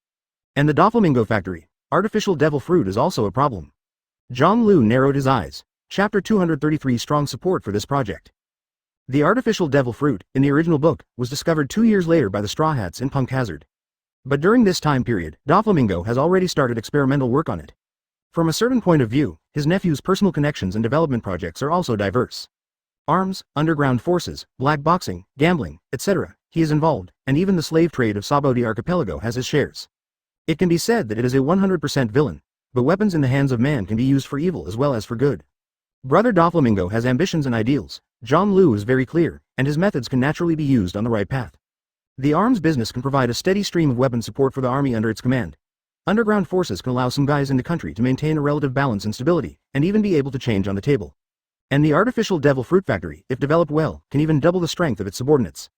And the Doflamingo factory, artificial devil fruit is also a problem. John Lu narrowed his eyes. Chapter 233 Strong support for this project. The artificial devil fruit, in the original book, was discovered 2 years later by the Straw Hats in Punk Hazard. But during this time period, Doflamingo has already started experimental work on it. From a certain point of view, his nephew's personal connections and development projects are also diverse. Arms, underground forces, black boxing, gambling, etc. He is involved, and even the slave trade of Saboti Archipelago has his shares. It can be said that it is a 100% villain, but weapons in the hands of man can be used for evil as well as for good. Brother Doflamingo has ambitions and ideals. John Lu is very clear, and his methods can naturally be used on the right path. The arms business can provide a steady stream of weapon support for the army under its command. Underground forces can allow some guys in the country to maintain a relative balance and stability, and even be able to change on the table. And the artificial devil fruit factory, if developed well, can even double the strength of its subordinates.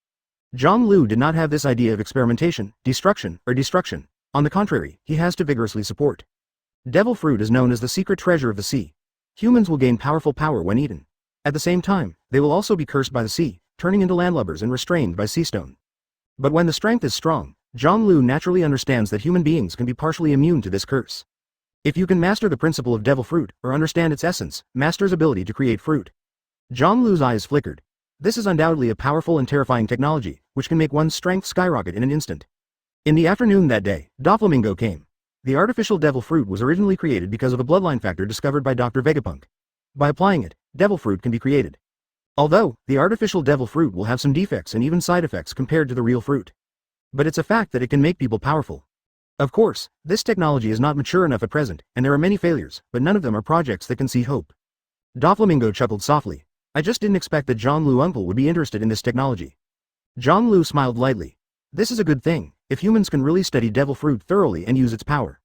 John Lu did not have this idea of experimentation, destruction, or destruction. On the contrary, he has to vigorously support. Devil fruit is known as the secret treasure of the sea. Humans will gain powerful power when eaten. At the same time, they will also be cursed by the sea, turning into landlubbers and restrained by sea stone. But when the strength is strong, John Lu naturally understands that human beings can be partially immune to this curse. If you can master the principle of devil fruit, or understand its essence, master's ability to create fruit. John Lu's eyes flickered. This is undoubtedly a powerful and terrifying technology, which can make one's strength skyrocket in an instant. In the afternoon that day, Doflamingo came. The artificial devil fruit was originally created because of a bloodline factor discovered by Dr. Vegapunk. By applying it, devil fruit can be created. Although, the artificial devil fruit will have some defects and even side effects compared to the real fruit. But it's a fact that it can make people powerful. Of course, this technology is not mature enough at present, and there are many failures, but none of them are projects that can see hope. Doflamingo chuckled softly. I just didn't expect that John Lu uncle would be interested in this technology. John Lu smiled lightly. This is a good thing, if humans can really study devil fruit thoroughly and use its power.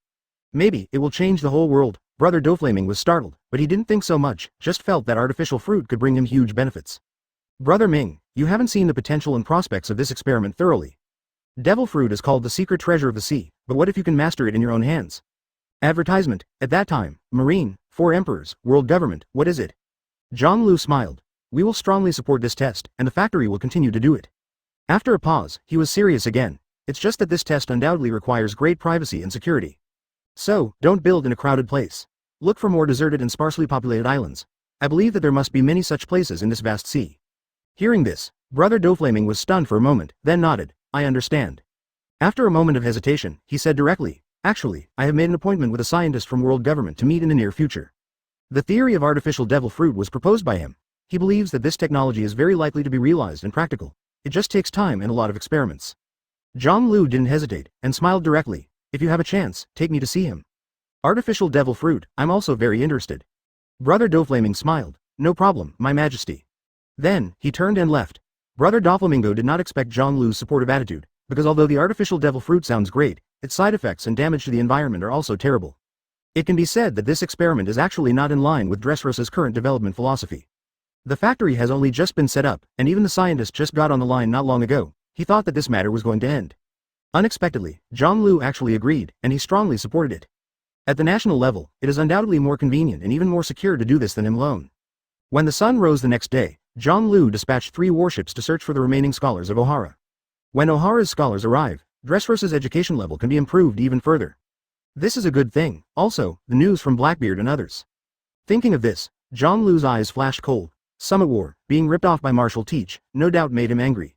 Maybe it will change the whole world. Brother Doflamingo was startled, but he didn't think so much, just felt that artificial fruit could bring him huge benefits. Brother Ming, you haven't seen the potential and prospects of this experiment thoroughly. Devil fruit is called the secret treasure of the sea, but what if you can master it in your own hands? Advertisement, at that time, Marine, 4 Emperors, World Government, what is it? John Lu smiled. We will strongly support this test, and the factory will continue to do it. After a pause, he was serious again. It's just that this test undoubtedly requires great privacy and security. So, don't build in a crowded place. Look for more deserted and sparsely populated islands. I believe that there must be many such places in this vast sea. Hearing this, Brother Doflamingo was stunned for a moment, then nodded. I understand. After a moment of hesitation, he said directly, "Actually, I have made an appointment with a scientist from world government to meet in the near future. The theory of artificial devil fruit was proposed by him. He believes that this technology is very likely to be realized and practical. It just takes time and a lot of experiments." Zhang Lu didn't hesitate, and smiled directly. "If you have a chance, take me to see him. Artificial devil fruit, I'm also very interested." Brother Doflaming smiled. "No problem, my majesty." Then, he turned and left. Brother Doflamingo did not expect Zhang Lu's supportive attitude, because although the artificial devil fruit sounds great, its side effects and damage to the environment are also terrible. It can be said that this experiment is actually not in line with Dressrosa's current development philosophy. The factory has only just been set up, and even the scientist just got on the line not long ago. He thought that this matter was going to end. Unexpectedly, Zhang Lu actually agreed, and he strongly supported it. At the national level, it is undoubtedly more convenient and even more secure to do this than him alone. When the sun rose the next day, Zhang Lu dispatched 3 warships to search for the remaining scholars of Ohara. When Ohara's scholars arrive, Dressrosa's education level can be improved even further. This is a good thing. Also, the news from Blackbeard and others. Thinking of this, Zhang Lu's eyes flashed cold. Summit War, being ripped off by Marshal Teach, no doubt made him angry.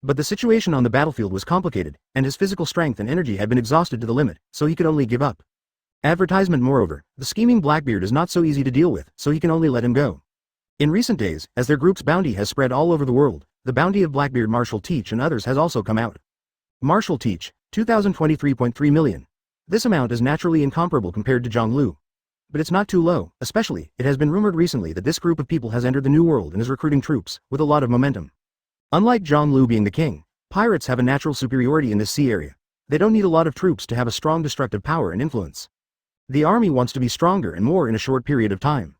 But the situation on the battlefield was complicated, and his physical strength and energy had been exhausted to the limit, so he could only give up. Advertisement moreover, the scheming Blackbeard is not so easy to deal with, so he can only let him go. In recent days, as their group's bounty has spread all over the world, the bounty of Blackbeard Marshal Teach and others has also come out. Marshal Teach, 2023.3 million. This amount is naturally incomparable compared to Zhang Lu. But it's not too low, especially, it has been rumored recently that this group of people has entered the New World and is recruiting troops, with a lot of momentum. Unlike Zhang Lu being the king, pirates have a natural superiority in this sea area. They don't need a lot of troops to have a strong destructive power and influence. The army wants to be stronger and more in a short period of time.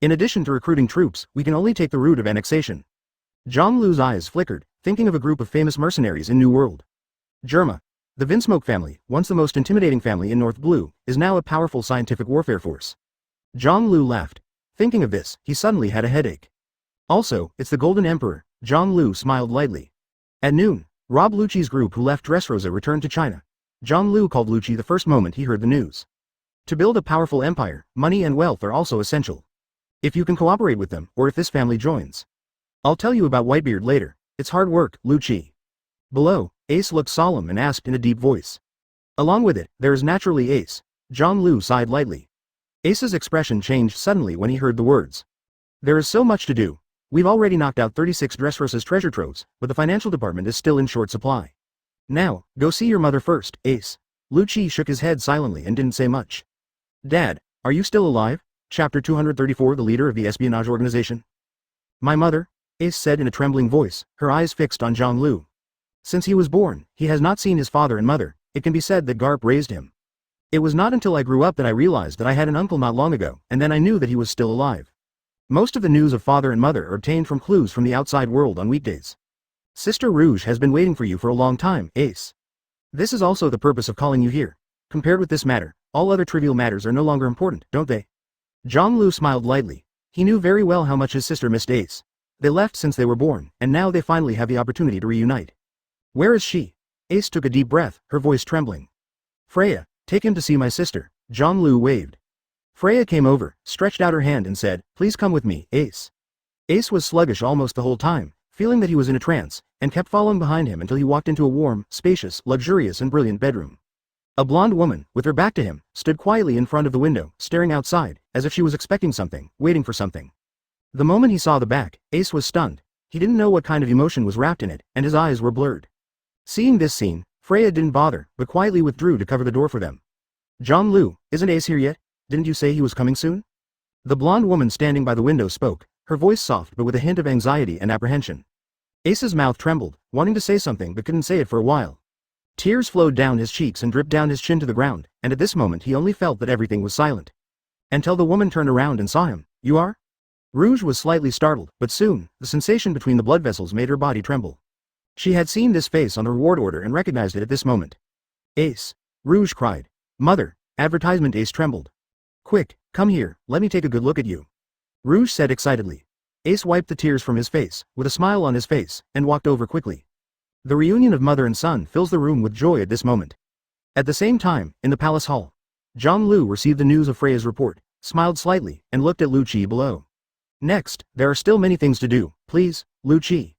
In addition to recruiting troops, we can only take the route of annexation. Zhang Lu's eyes flickered, thinking of a group of famous mercenaries in New World. Germa. The Vinsmoke family, once the most intimidating family in North Blue, is now a powerful scientific warfare force. Zhang Lu laughed. Thinking of this, he suddenly had a headache. Also, it's the Golden Emperor. Zhang Lu smiled lightly. At noon, Rob Lucci's group who left Dressrosa returned to China. Zhang Lu called Lucci the first moment he heard the news. To build a powerful empire, money and wealth are also essential. If you can cooperate with them, or if this family joins. I'll tell you about Whitebeard later. It's hard work, Lucci. Below, Ace looked solemn and asked in a deep voice. Along with it, there is naturally Ace. Zhang Lu sighed lightly. Ace's expression changed suddenly when he heard the words. There is so much to do. We've already knocked out 36 Dressrosa's treasure troves, but the financial department is still in short supply. Now, go see your mother first, Ace. Lucci shook his head silently and didn't say much. Dad, are you still alive? Chapter 234 The leader of the espionage organization. My mother? Ace said in a trembling voice, her eyes fixed on Zhang Lu. Since he was born, he has not seen his father and mother. It can be said that Garp raised him. It was not until I grew up that I realized that I had an uncle not long ago, and then I knew that he was still alive. Most of the news of father and mother are obtained from clues from the outside world on weekdays. Sister Rouge has been waiting for you for a long time, Ace. This is also the purpose of calling you here. Compared with this matter, all other trivial matters are no longer important, don't they? Zhang Lu smiled lightly. He knew very well how much his sister missed Ace. They left since they were born, and now they finally have the opportunity to reunite. Where is she? Ace took a deep breath, her voice trembling. Freya, take him to see my sister. Zhang Lu waved. Freya came over, stretched out her hand and said, please come with me, Ace. Ace was sluggish almost the whole time, feeling that he was in a trance, and kept following behind him until he walked into a warm, spacious, luxurious and brilliant bedroom. A blonde woman, with her back to him, stood quietly in front of the window, staring outside, as if she was expecting something, waiting for something. The moment he saw the back, Ace was stunned. He didn't know what kind of emotion was wrapped in it, and his eyes were blurred. Seeing this scene, Freya didn't bother, but quietly withdrew to cover the door for them. Zhang Lu, isn't Ace here yet? Didn't you say he was coming soon? The blonde woman standing by the window spoke, her voice soft but with a hint of anxiety and apprehension. Ace's mouth trembled, wanting to say something but couldn't say it for a while. Tears flowed down his cheeks and dripped down his chin to the ground, and at this moment he only felt that everything was silent. Until the woman turned around and saw him. You are? Rouge was slightly startled, but soon, the sensation between the blood vessels made her body tremble. She had seen this face on the reward order and recognized it at this moment. Ace! Rouge cried. Mother! Advertisement. Ace trembled. Quick, come here, let me take a good look at you. Rouge said excitedly. Ace wiped the tears from his face, with a smile on his face, and walked over quickly. The reunion of mother and son fills the room with joy at this moment. At the same time, in the palace hall, Zhang Lu received the news of Freya's report, smiled slightly, and looked at Lucci below. Next, there are still many things to do, please, Lucci.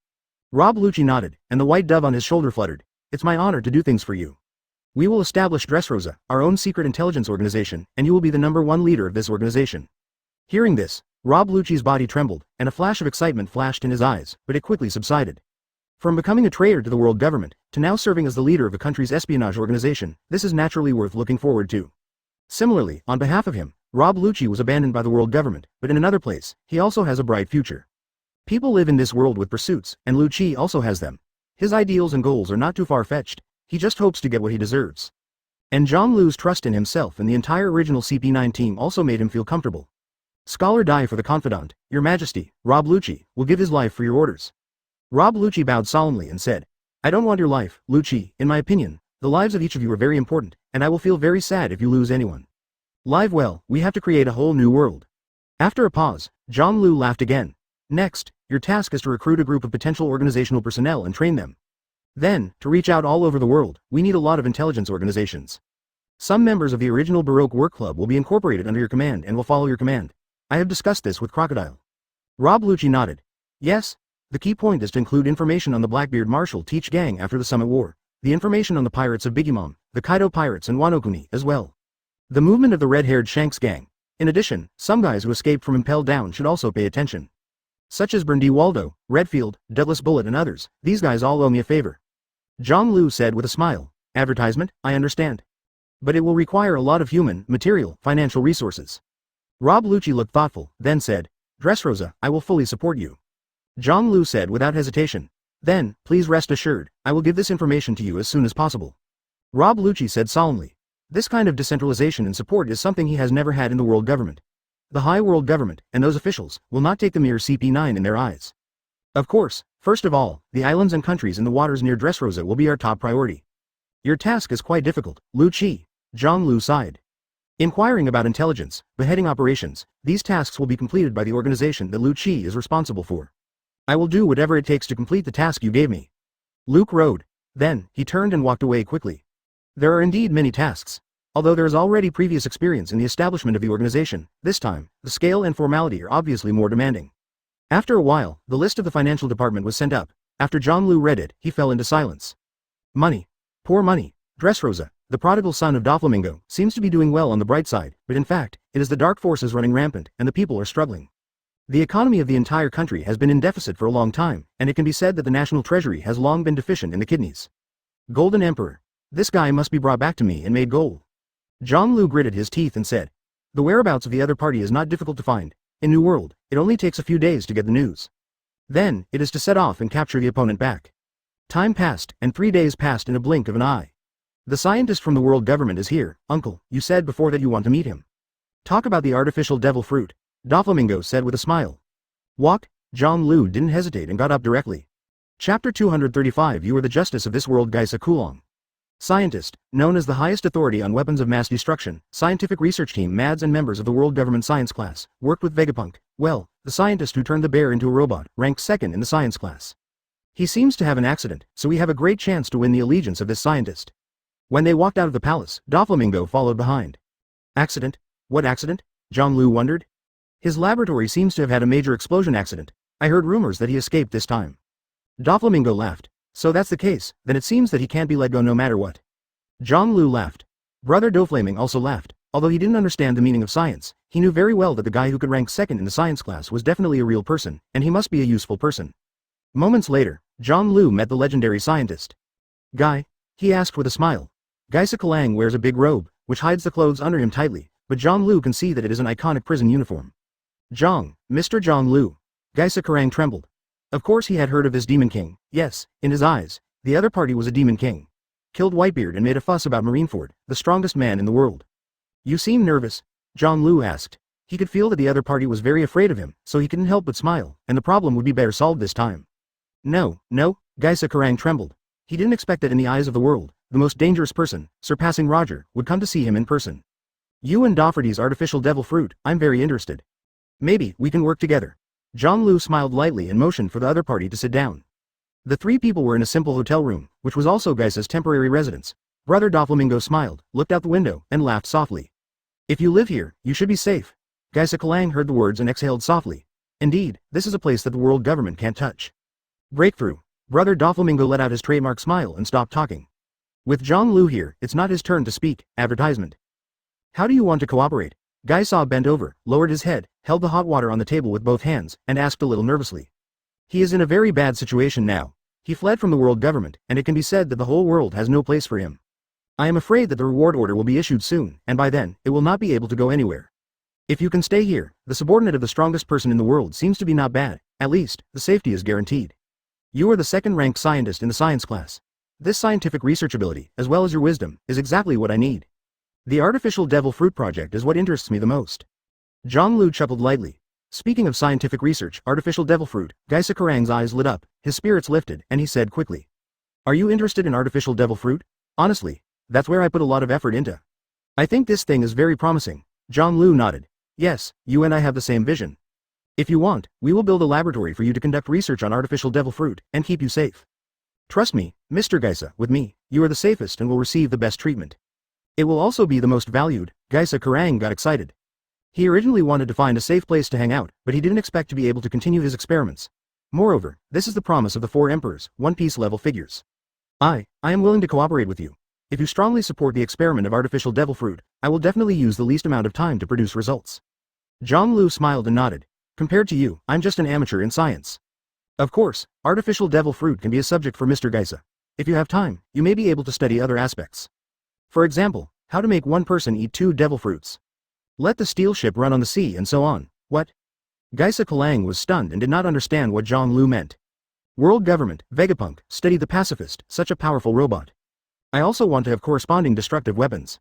Rob Lucci nodded, and the white dove on his shoulder fluttered. it's my honor to do things for you. We will establish Dressrosa, our own secret intelligence organization, and you will be the #1 leader of this organization." Hearing this, Rob Lucci's body trembled, and a flash of excitement flashed in his eyes, but it quickly subsided. From becoming a traitor to the world government, to now serving as the leader of a country's espionage organization, this is naturally worth looking forward to. Similarly, on behalf of him, Rob Lucci was abandoned by the world government, but in another place, he also has a bright future. People live in this world with pursuits, and Lucci also has them. His ideals and goals are not too far-fetched, he just hopes to get what he deserves. And Zhang Lu's trust in himself and the entire original CP9 team also made him feel comfortable. "Scholar die for the confidant, Your Majesty, Rob Lucci, will give his life for your orders." Rob Lucci bowed solemnly and said, "I don't want your life, Lucci. In my opinion, the lives of each of you are very important, and I will feel very sad if you lose anyone. Live well, we have to create a whole new world." After a pause, Zhang Lu laughed again. "Next, your task is to recruit a group of potential organizational personnel and train them. Then, to reach out all over the world, we need a lot of intelligence organizations. Some members of the original Baroque Work Club will be incorporated under your command and will follow your command. I have discussed this with Crocodile." Rob Lucci nodded. "Yes. The key point is to include information on the Blackbeard Marshal Teach Gang after the Summit War, the information on the pirates of Bigimon, the Kaido Pirates and Wanokuni as well. The movement of the red-haired Shanks Gang. In addition, some guys who escaped from Impel Down should also pay attention. Such as Berndy Waldo, Redfield, Deadless Bullet and others, these guys all owe me a favor." Zhang Lu said with a smile, "Advertisement, I understand. But it will require a lot of human, material, financial resources." Rob Lucci looked thoughtful, then said, "Dressrosa, I will fully support you." Zhang Lu said without hesitation, "Then, please rest assured, I will give this information to you as soon as possible." Rob Lucci said solemnly, "This kind of decentralization and support is something he has never had in the world government. The high world government, and those officials, will not take the mere CP9 in their eyes. Of course, first of all, the islands and countries in the waters near Dressrosa will be our top priority." "Your task is quite difficult, Lucci," Zhang Lu sighed. "Inquiring about intelligence, beheading operations, these tasks will be completed by the organization that Lucci is responsible for. I will do whatever it takes to complete the task you gave me." Luke rode. Then, he turned and walked away quickly. There are indeed many tasks. Although there is already previous experience in the establishment of the organization, this time, the scale and formality are obviously more demanding. After a while, the list of the financial department was sent up. After Zhang Lu read it, he fell into silence. Money. Poor money. Dressrosa, the prodigal son of Doflamingo, seems to be doing well on the bright side, but in fact, it is the dark forces running rampant, and the people are struggling. The economy of the entire country has been in deficit for a long time, and it can be said that the national treasury has long been deficient in the kidneys. Golden Emperor. This guy must be brought back to me and made gold. Zhang Lu gritted his teeth and said, "The whereabouts of the other party is not difficult to find. In New World, it only takes a few days to get the news. Then, it is to set off and capture the opponent back." Time passed, and 3 days passed in a blink of an eye. "The scientist from the world government is here, uncle. You said before that you want to meet him. Talk about the artificial devil fruit," Doflamingo said with a smile. "Walk." Zhang Lu didn't hesitate and got up directly. Chapter 235. You are the justice of this world. Gaisa Kulong. Scientist, known as the highest authority on weapons of mass destruction, scientific research team MADS and members of the world government science class, worked with Vegapunk. Well, the scientist who turned the bear into a robot, ranked second in the science class. He seems to have an accident, so we have a great chance to win the allegiance of this scientist. When they walked out of the palace, Doflamingo followed behind. Accident? What accident? Zhang Lu wondered. His laboratory seems to have had a major explosion accident. I heard rumors that he escaped this time. Doflamingo laughed. So that's the case, then it seems that he can't be let go no matter what. Zhang Lu laughed. Brother Doflaming also laughed. Although he didn't understand the meaning of science, he knew very well that the guy who could rank second in the science class was definitely a real person, and he must be a useful person. Moments later, Zhang Lu met the legendary scientist. "Guy?" he asked with a smile. Gaisa Kalang wears a big robe, which hides the clothes under him tightly, but Zhang Lu can see that it is an iconic prison uniform. Zhang, Mr. Zhang Lu. Gaisa Karang trembled. Of course he had heard of this demon king. Yes, in his eyes, the other party was a demon king. Killed Whitebeard and made a fuss about Marineford, the strongest man in the world. "You seem nervous?" Zhang Lu asked. He could feel that the other party was very afraid of him, so he couldn't help but smile, and the problem would be better solved this time. No, Gaisa Karang trembled. He didn't expect that in the eyes of the world, the most dangerous person, surpassing Roger, would come to see him in person. "You and Dofferty's artificial devil fruit, I'm very interested. Maybe we can work together." Zhang Lu smiled lightly and motioned for the other party to sit down. The three people were in a simple hotel room, which was also Gaisa's temporary residence. Brother Doflamingo smiled, looked out the window, and laughed softly. "If you live here, you should be safe." Gaisa Kalang heard the words and exhaled softly. Indeed, this is a place that the world government can't touch. Breakthrough. Brother Doflamingo let out his trademark smile and stopped talking. With Zhang Lu here, it's not his turn to speak. Advertisement. How do you want to cooperate? Guy Saw bent over, lowered his head, held the hot water on the table with both hands, and asked a little nervously. He is in a very bad situation now. He fled from the world government, and it can be said that the whole world has no place for him. I am afraid that the reward order will be issued soon, and by then, it will not be able to go anywhere. If you can stay here, the subordinate of the strongest person in the world seems to be not bad. At least, the safety is guaranteed. You are the second-ranked scientist in the science class. This scientific research ability, as well as your wisdom, is exactly what I need. The artificial devil fruit project is what interests me the most. Zhang Lu chuckled lightly. Speaking of scientific research, artificial devil fruit, Geisa Kerang's eyes lit up, his spirits lifted, and he said quickly. Are you interested in artificial devil fruit? Honestly, that's where I put a lot of effort into. I think this thing is very promising. Zhang Lu nodded. Yes, you and I have the same vision. If you want, we will build a laboratory for you to conduct research on artificial devil fruit, and keep you safe. Trust me, Mr. Geisa, with me, you are the safest and will receive the best treatment. It will also be the most valued. Geisa Kerang got excited. He originally wanted to find a safe place to hang out, but he didn't expect to be able to continue his experiments. Moreover, this is the promise of the 4 emperors, One Piece level figures. I am willing to cooperate with you. If you strongly support the experiment of artificial devil fruit, I will definitely use the least amount of time to produce results. Zhang Lu smiled and nodded. Compared to you, I'm just an amateur in science. Of course, artificial devil fruit can be a subject for Mr. Geisa. If you have time, you may be able to study other aspects. For example, how to make one person eat 2 devil fruits. Let the steel ship run on the sea and so on. What? Geisa Kerang was stunned and did not understand what Zhang Lu meant. World government, Vegapunk, study the pacifist, such a powerful robot. I also want to have corresponding destructive weapons.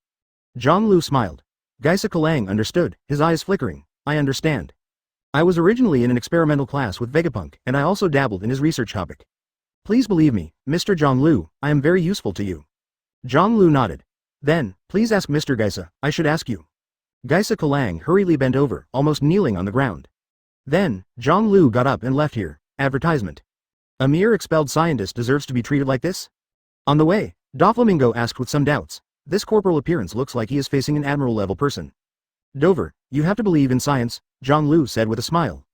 Zhang Lu smiled. Geisa Kerang understood, his eyes flickering. I understand. I was originally in an experimental class with Vegapunk, and I also dabbled in his research topic. Please believe me, Mr. Zhang Lu, I am very useful to you. Zhang Lu nodded. Then, please ask Mr. Geisa, I should ask you. Geisa Kerang hurriedly bent over, almost kneeling on the ground. Then, Zhang Lu got up and left here. Advertisement. A mere expelled scientist deserves to be treated like this? On the way, Doflamingo asked with some doubts. This corporal appearance looks like he is facing an admiral-level person. Dover, you have to believe in science, Zhang Lu said with a smile.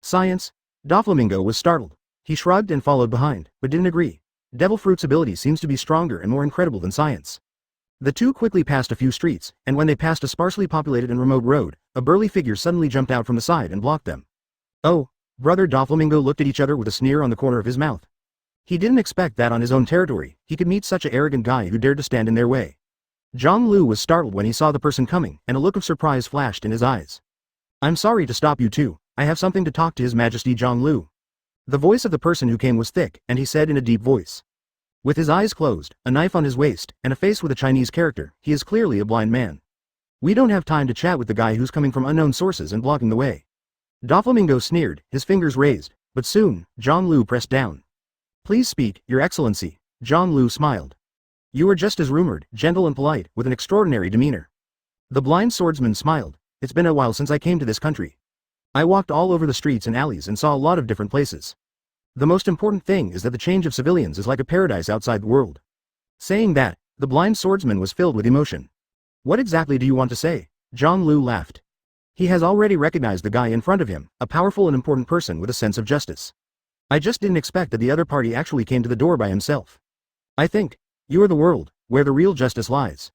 Science? Doflamingo was startled. He shrugged and followed behind, but didn't agree. Devil Fruit's ability seems to be stronger and more incredible than science. The two quickly passed a few streets, and when they passed a sparsely populated and remote road, a burly figure suddenly jumped out from the side and blocked them. Oh, Brother Doflamingo looked at each other with a sneer on the corner of his mouth. He didn't expect that on his own territory, he could meet such an arrogant guy who dared to stand in their way. Zhang Lu was startled when he saw the person coming, and a look of surprise flashed in his eyes. I'm sorry to stop you two, I have something to talk to His Majesty Zhang Lu. The voice of the person who came was thick, and he said in a deep voice. With his eyes closed, a knife on his waist, and a face with a Chinese character, he is clearly a blind man. We don't have time to chat with the guy who's coming from unknown sources and blocking the way. Doflamingo sneered, his fingers raised, but soon, Zhang Lu pressed down. Please speak, Your Excellency. Zhang Lu smiled. You are just as rumored, gentle and polite, with an extraordinary demeanor. The blind swordsman smiled. It's been a while since I came to this country. I walked all over the streets and alleys and saw a lot of different places. The most important thing is that the change of civilians is like a paradise outside the world. Saying that, the blind swordsman was filled with emotion. What exactly do you want to say? Zhang Lu laughed. He has already recognized the guy in front of him, a powerful and important person with a sense of justice. I just didn't expect that the other party actually came to the door by himself. I think, you are the world, where the real justice lies.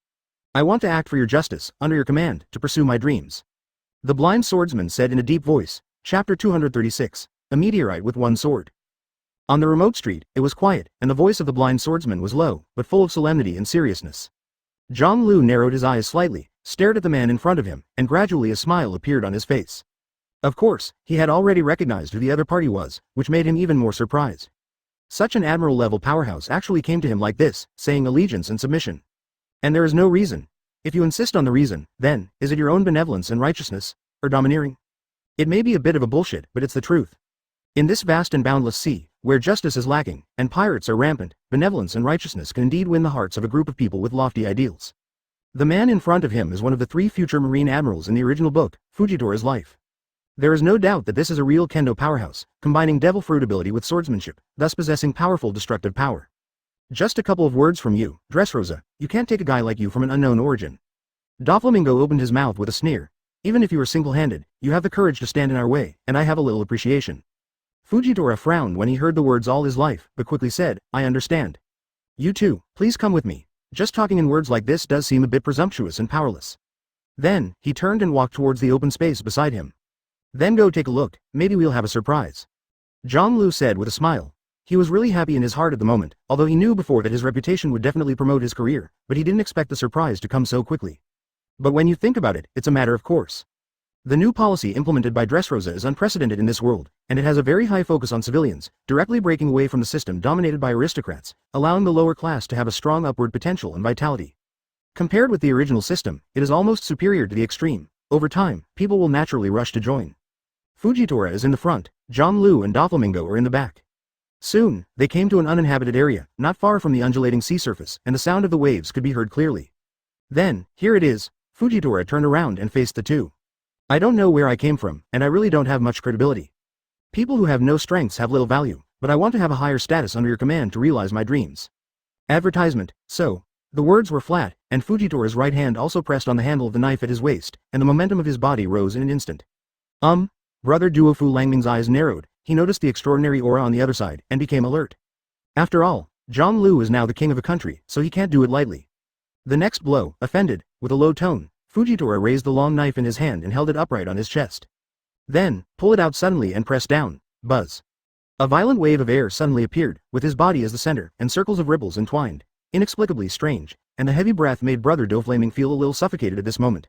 I want to act for your justice, under your command, to pursue my dreams. The blind swordsman said in a deep voice, Chapter 236, A Meteorite with One Sword. On the remote street, it was quiet, and the voice of the blind swordsman was low, but full of solemnity and seriousness. Zhang Lu narrowed his eyes slightly, stared at the man in front of him, and gradually a smile appeared on his face. Of course, he had already recognized who the other party was, which made him even more surprised. Such an admiral-level powerhouse actually came to him like this, saying allegiance and submission. And there is no reason. If you insist on the reason, then, is it your own benevolence and righteousness, or domineering? It may be a bit of a bullshit, but it's the truth. In this vast and boundless sea, where justice is lacking, and pirates are rampant, benevolence and righteousness can indeed win the hearts of a group of people with lofty ideals. The man in front of him is one of the 3 future marine admirals in the original book, Fujitori's Life. There is no doubt that this is a real kendo powerhouse, combining devil fruit ability with swordsmanship, thus possessing powerful destructive power. Just a couple of words from you, Dressrosa, you can't take a guy like you from an unknown origin. Doflamingo opened his mouth with a sneer. Even if you are single-handed, you have the courage to stand in our way, and I have a little appreciation. Fujitora frowned when he heard the words all his life, but quickly said, I understand. You too, please come with me. Just talking in words like this does seem a bit presumptuous and powerless. Then, he turned and walked towards the open space beside him. Then go take a look, maybe we'll have a surprise. Zhang said with a smile. He was really happy in his heart at the moment, although he knew before that his reputation would definitely promote his career, but he didn't expect the surprise to come so quickly. But when you think about it, it's a matter of course. The new policy implemented by Dressrosa is unprecedented in this world, and it has a very high focus on civilians, directly breaking away from the system dominated by aristocrats, allowing the lower class to have a strong upward potential and vitality. Compared with the original system, it is almost superior to the extreme. Over time, people will naturally rush to join. Fujitora is in the front, Zhang and Doflamingo are in the back. Soon, they came to an uninhabited area, not far from the undulating sea surface, and the sound of the waves could be heard clearly. Then, here it is, Fujitora turned around and faced the two. I don't know where I came from, and I really don't have much credibility. People who have no strengths have little value, but I want to have a higher status under your command to realize my dreams. Advertisement, so. The words were flat, and Fujitora's right hand also pressed on the handle of the knife at his waist, and the momentum of his body rose in an instant. Brother Duofu Langming's eyes narrowed. He noticed the extraordinary aura on the other side, and became alert. After all, Zhang is now the king of a country, so he can't do it lightly. The next blow, offended, with a low tone, Fujitora raised the long knife in his hand and held it upright on his chest. Then, pull it out suddenly and press down. Buzz. A violent wave of air suddenly appeared, with his body as the center, and circles of ripples entwined. Inexplicably strange, and the heavy breath made Brother Doflaming feel a little suffocated at this moment.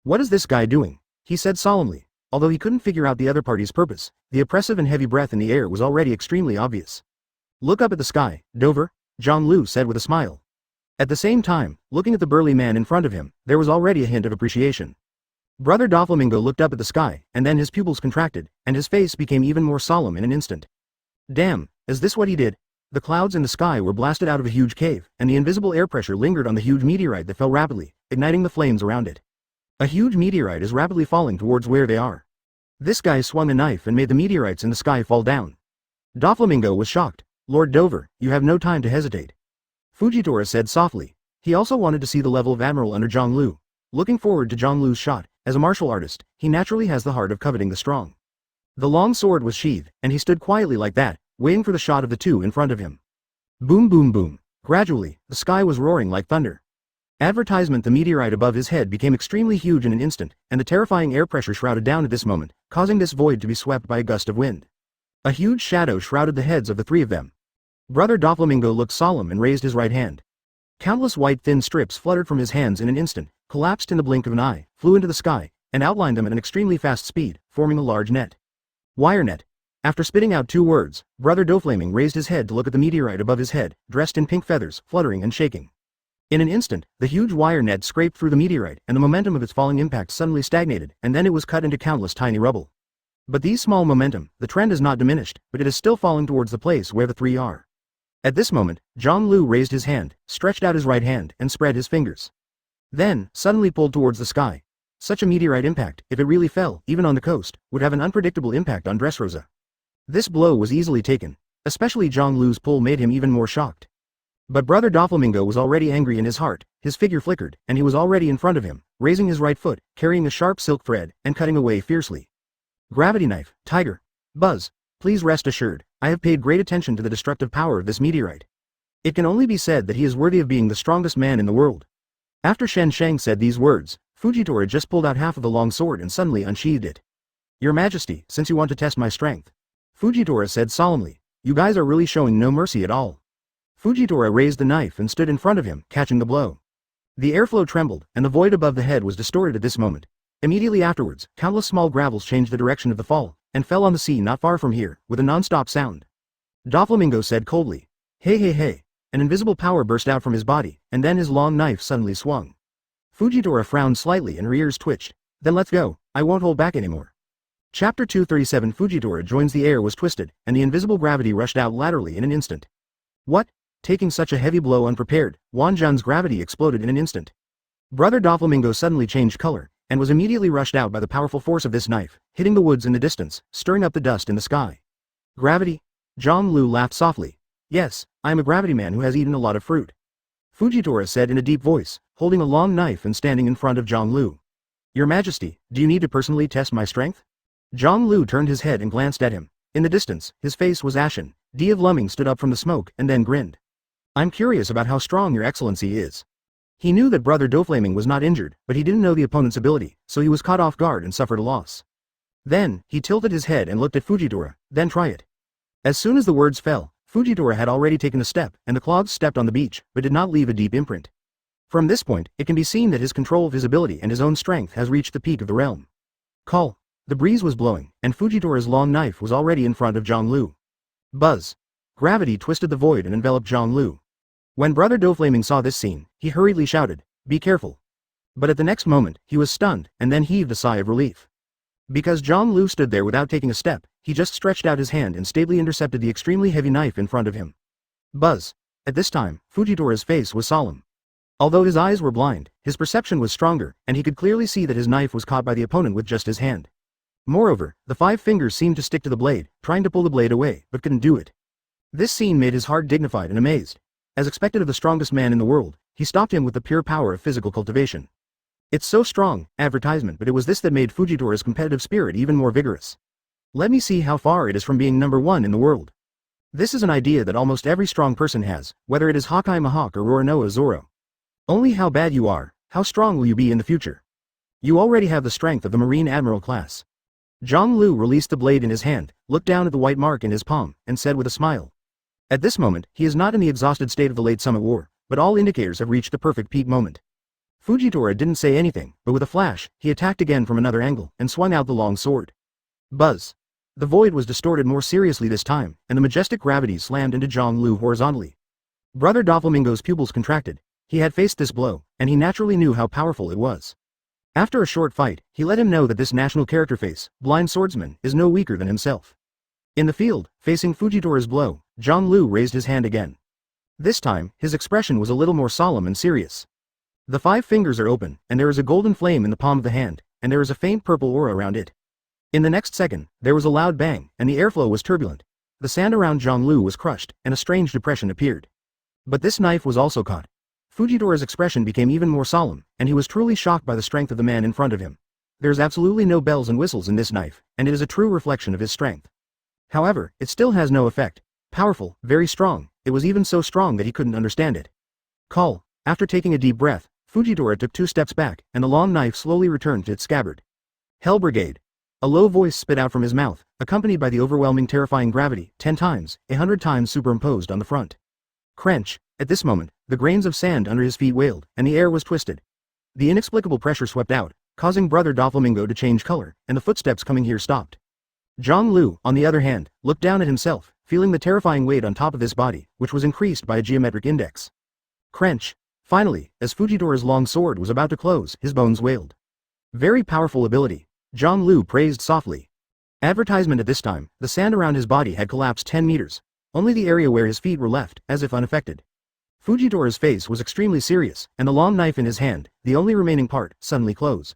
What is this guy doing? He said solemnly. Although he couldn't figure out the other party's purpose, the oppressive and heavy breath in the air was already extremely obvious. Look up at the sky, Dover, Zhang said with a smile. At the same time, looking at the burly man in front of him, there was already a hint of appreciation. Brother Doflamingo looked up at the sky, and then his pupils contracted, and his face became even more solemn in an instant. Damn, is this what he did? The clouds in the sky were blasted out of a huge cave, and the invisible air pressure lingered on the huge meteorite that fell rapidly, igniting the flames around it. A huge meteorite is rapidly falling towards where they are. This guy swung a knife and made the meteorites in the sky fall down. Doflamingo was shocked. Lord Dover, you have no time to hesitate. Fujitora said softly. He also wanted to see the level of admiral under Zhang Looking forward to Zhang shot, as a martial artist, he naturally has the heart of coveting the strong. The long sword was sheathed, and he stood quietly like that, waiting for the shot of the two in front of him. Boom boom boom. Gradually, the sky was roaring like thunder. Advertisement. The meteorite above his head became extremely huge in an instant, and the terrifying air pressure shrouded down at this moment, causing this void to be swept by a gust of wind. A huge shadow shrouded the heads of the three of them. Brother Doflamingo looked solemn and raised his right hand. Countless white thin strips fluttered from his hands in an instant, collapsed in the blink of an eye, flew into the sky, and outlined them at an extremely fast speed, forming a large net. Wire net. After spitting out two words, Brother Doflaming raised his head to look at the meteorite above his head, dressed in pink feathers, fluttering and shaking. In an instant, the huge wire net scraped through the meteorite, and the momentum of its falling impact suddenly stagnated, and then it was cut into countless tiny rubble. But these small momentum, the trend is not diminished, but it is still falling towards the place where the three are. At this moment, Zhang raised his hand, stretched out his right hand, and spread his fingers. Then, suddenly pulled towards the sky. Such a meteorite impact, if it really fell, even on the coast, would have an unpredictable impact on Dressrosa. This blow was easily taken. Especially Zhang pull made him even more shocked. But Brother Doflamingo was already angry in his heart, his figure flickered, and he was already in front of him, raising his right foot, carrying a sharp silk thread, and cutting away fiercely. Gravity knife, tiger. Buzz. Please rest assured, I have paid great attention to the destructive power of this meteorite. It can only be said that he is worthy of being the strongest man in the world. After Shen Shang said these words, Fujitora just pulled out half of the long sword and suddenly unsheathed it. Your Majesty, since you want to test my strength. Fujitora said solemnly, you guys are really showing no mercy at all. Fujitora raised the knife and stood in front of him, catching the blow. The airflow trembled, and the void above the head was distorted at this moment. Immediately afterwards, countless small gravels changed the direction of the fall, and fell on the sea not far from here, with a non-stop sound. Doflamingo said coldly, hey hey hey. An invisible power burst out from his body, and then his long knife suddenly swung. Fujitora frowned slightly and her ears twitched. Then let's go, I won't hold back anymore. Chapter 237. Fujitora joins. The air was twisted, and the invisible gravity rushed out laterally in an instant. What? Taking such a heavy blow unprepared, Wanzhan's gravity exploded in an instant. Brother Doflamingo suddenly changed color, and was immediately rushed out by the powerful force of this knife, hitting the woods in the distance, stirring up the dust in the sky. Gravity? Zhang laughed softly. Yes, I am a gravity man who has eaten a lot of fruit. Fujitora said in a deep voice, holding a long knife and standing in front of Zhang. Your Majesty, do you need to personally test my strength? Zhang turned his head and glanced at him. In the distance, his face was ashen. Div Lumming stood up from the smoke and then grinned. I'm curious about how strong your excellency is. He knew that Brother Doflaming was not injured, but he didn't know the opponent's ability, so he was caught off guard and suffered a loss. Then, he tilted his head and looked at Fujitora, then try it. As soon as the words fell, Fujitora had already taken a step, and the clogs stepped on the beach, but did not leave a deep imprint. From this point, it can be seen that his control of his ability and his own strength has reached the peak of the realm. Call. The breeze was blowing, and Fujitora's long knife was already in front of Zhonglu. Buzz. Gravity twisted the void and enveloped Zhonglu. When Brother Doflaming saw this scene, he hurriedly shouted, "Be careful." But at the next moment, he was stunned, and then heaved a sigh of relief. Because Zhonglu stood there without taking a step, he just stretched out his hand and stably intercepted the extremely heavy knife in front of him. Buzz. At this time, Fujitora's face was solemn. Although his eyes were blind, his perception was stronger, and he could clearly see that his knife was caught by the opponent with just his hand. Moreover, the 5 fingers seemed to stick to the blade, trying to pull the blade away, but couldn't do it. This scene made his heart dignified and amazed. As expected of the strongest man in the world, he stopped him with the pure power of physical cultivation. It's so strong, advertisement, but it was this that made Fujitora's competitive spirit even more vigorous. Let me see how far it is from being number 1 in the world. This is an idea that almost every strong person has, whether it is Hawkeye Mahawk or Roronoa Zoro. Only how bad you are, how strong will you be in the future? You already have the strength of the Marine Admiral class. Zhonglu released the blade in his hand, looked down at the white mark in his palm, and said with a smile. At this moment, he is not in the exhausted state of the late Summit War, but all indicators have reached the perfect peak moment. Fujitora didn't say anything, but with a flash, he attacked again from another angle, and swung out the long sword. Buzz. The void was distorted more seriously this time, and the majestic gravity slammed into Zhonglu horizontally. Brother Doflamingo's pupils contracted. He had faced this blow, and he naturally knew how powerful it was. After a short fight, he let him know that this national character face, blind swordsman, is no weaker than himself. In the field, facing Fujitora's blow, Zhonglu raised his hand again. This time, his expression was a little more solemn and serious. The 5 fingers are open, and there is a golden flame in the palm of the hand, and there is a faint purple aura around it. In the next second, there was a loud bang, and the airflow was turbulent. The sand around Zhonglu was crushed, and a strange depression appeared. But this knife was also caught. Fujitora's expression became even more solemn, and he was truly shocked by the strength of the man in front of him. There's absolutely no bells and whistles in this knife, and it is a true reflection of his strength. However, it still has no effect. Powerful, very strong, it was even so strong that he couldn't understand it. Call. After taking a deep breath, Fujitora took 2 steps back, and the long knife slowly returned to its scabbard. Hell Brigade. A low voice spit out from his mouth, accompanied by the overwhelming terrifying gravity, 10 times, 100 times superimposed on the front. Crunch. At this moment, the grains of sand under his feet wailed, and the air was twisted. The inexplicable pressure swept out, causing Brother Doflamingo to change color, and the footsteps coming here stopped. Zhonglu, on the other hand, looked down at himself, feeling the terrifying weight on top of his body, which was increased by a geometric index. Crunch. Finally, as Fujitora's long sword was about to close, his bones wailed. Very powerful ability. Zhonglu praised softly. Advertisement at this time, the sand around his body had collapsed 10 meters. Only the area where his feet were left, as if unaffected. Fujitora's face was extremely serious, and the long knife in his hand, the only remaining part, suddenly closed.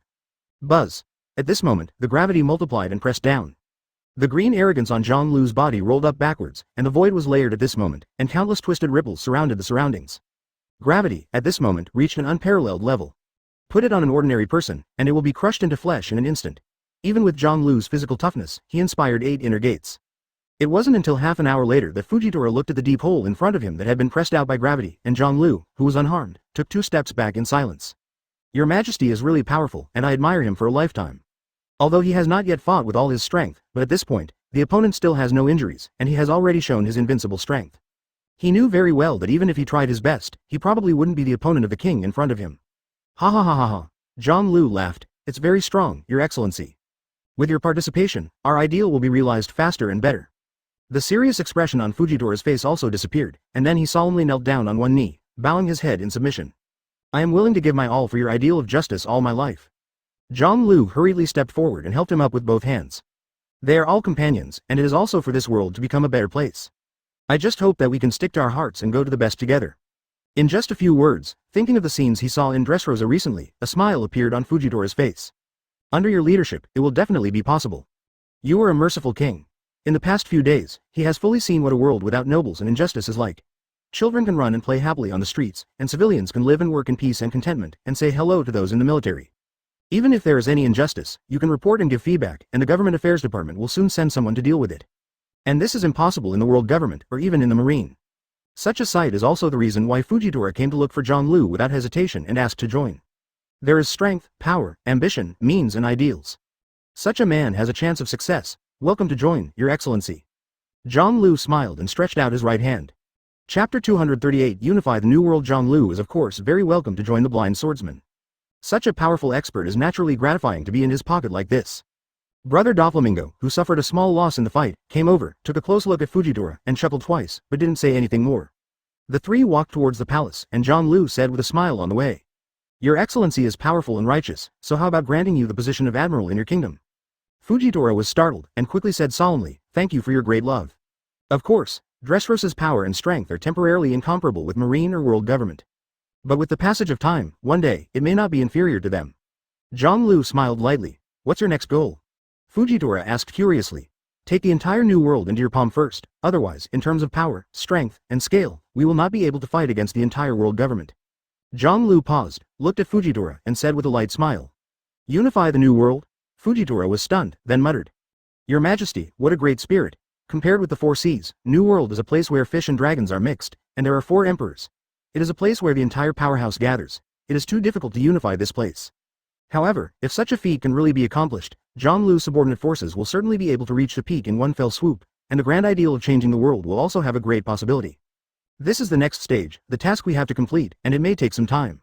Buzz. At this moment, the gravity multiplied and pressed down. The green arrogance on Zhonglu's body rolled up backwards, and the void was layered at this moment, and countless twisted ripples surrounded the surroundings. Gravity, at this moment, reached an unparalleled level. Put it on an ordinary person, and it will be crushed into flesh in an instant. Even with Zhonglu's physical toughness, he inspired 8 inner gates. It wasn't until half an hour later that Fujitora looked at the deep hole in front of him that had been pressed out by gravity, and Zhonglu, who was unharmed, took 2 steps back in silence. Your Majesty is really powerful, and I admire him for a lifetime. Although he has not yet fought with all his strength, but at this point, the opponent still has no injuries, and he has already shown his invincible strength. He knew very well that even if he tried his best, he probably wouldn't be the opponent of the king in front of him. Ha ha ha ha ha. Zhonglu laughed. It's very strong, Your Excellency. With your participation, our ideal will be realized faster and better. The serious expression on Fujitora's face also disappeared, and then he solemnly knelt down on one knee, bowing his head in submission. I am willing to give my all for your ideal of justice all my life. Zhonglu hurriedly stepped forward and helped him up with both hands. They are all companions, and it is also for this world to become a better place. I just hope that we can stick to our hearts and go to the best together. In just a few words, thinking of the scenes he saw in Dressrosa recently, a smile appeared on Fujitora's face. Under your leadership, it will definitely be possible. You are a merciful king. In the past few days, he has fully seen what a world without nobles and injustice is like. Children can run and play happily on the streets, and civilians can live and work in peace and contentment, and say hello to those in the military. Even if there is any injustice, you can report and give feedback, and the Government Affairs Department will soon send someone to deal with it. And this is impossible in the world government, or even in the marine. Such a sight is also the reason why Fujitora came to look for John Lu without hesitation and asked to join. There is strength, power, ambition, means and ideals. Such a man has a chance of success. Welcome to join, Your Excellency. John Lu smiled and stretched out his right hand. Chapter 238 Unify the New World. John Lu is of course very welcome to join the blind swordsman. Such a powerful expert is naturally gratifying to be in his pocket like this. Brother Doflamingo, who suffered a small loss in the fight, came over, took a close look at Fujitora, and chuckled twice, but didn't say anything more. The three walked towards the palace, and John Lu said with a smile on the way. Your Excellency is powerful and righteous, so how about granting you the position of admiral in your kingdom? Fujitora was startled, and quickly said solemnly, thank you for your great love. Of course, Dressrosa's power and strength are temporarily incomparable with marine or world government. But with the passage of time, one day, it may not be inferior to them. John Lu smiled lightly. What's your next goal? Fujitora asked curiously. Take the entire new world into your palm first, otherwise, in terms of power, strength, and scale, we will not be able to fight against the entire world government. John Lu paused, looked at Fujitora, and said with a light smile. Unify the new world? Fujitora was stunned, then muttered. Your Majesty, what a great spirit. Compared with the four seas, New World is a place where fish and dragons are mixed, and there are 4 emperors. It is a place where the entire powerhouse gathers. It is too difficult to unify this place. However, if such a feat can really be accomplished, John Lu's subordinate forces will certainly be able to reach the peak in one fell swoop, and the grand ideal of changing the world will also have a great possibility. This is the next stage, the task we have to complete, and it may take some time.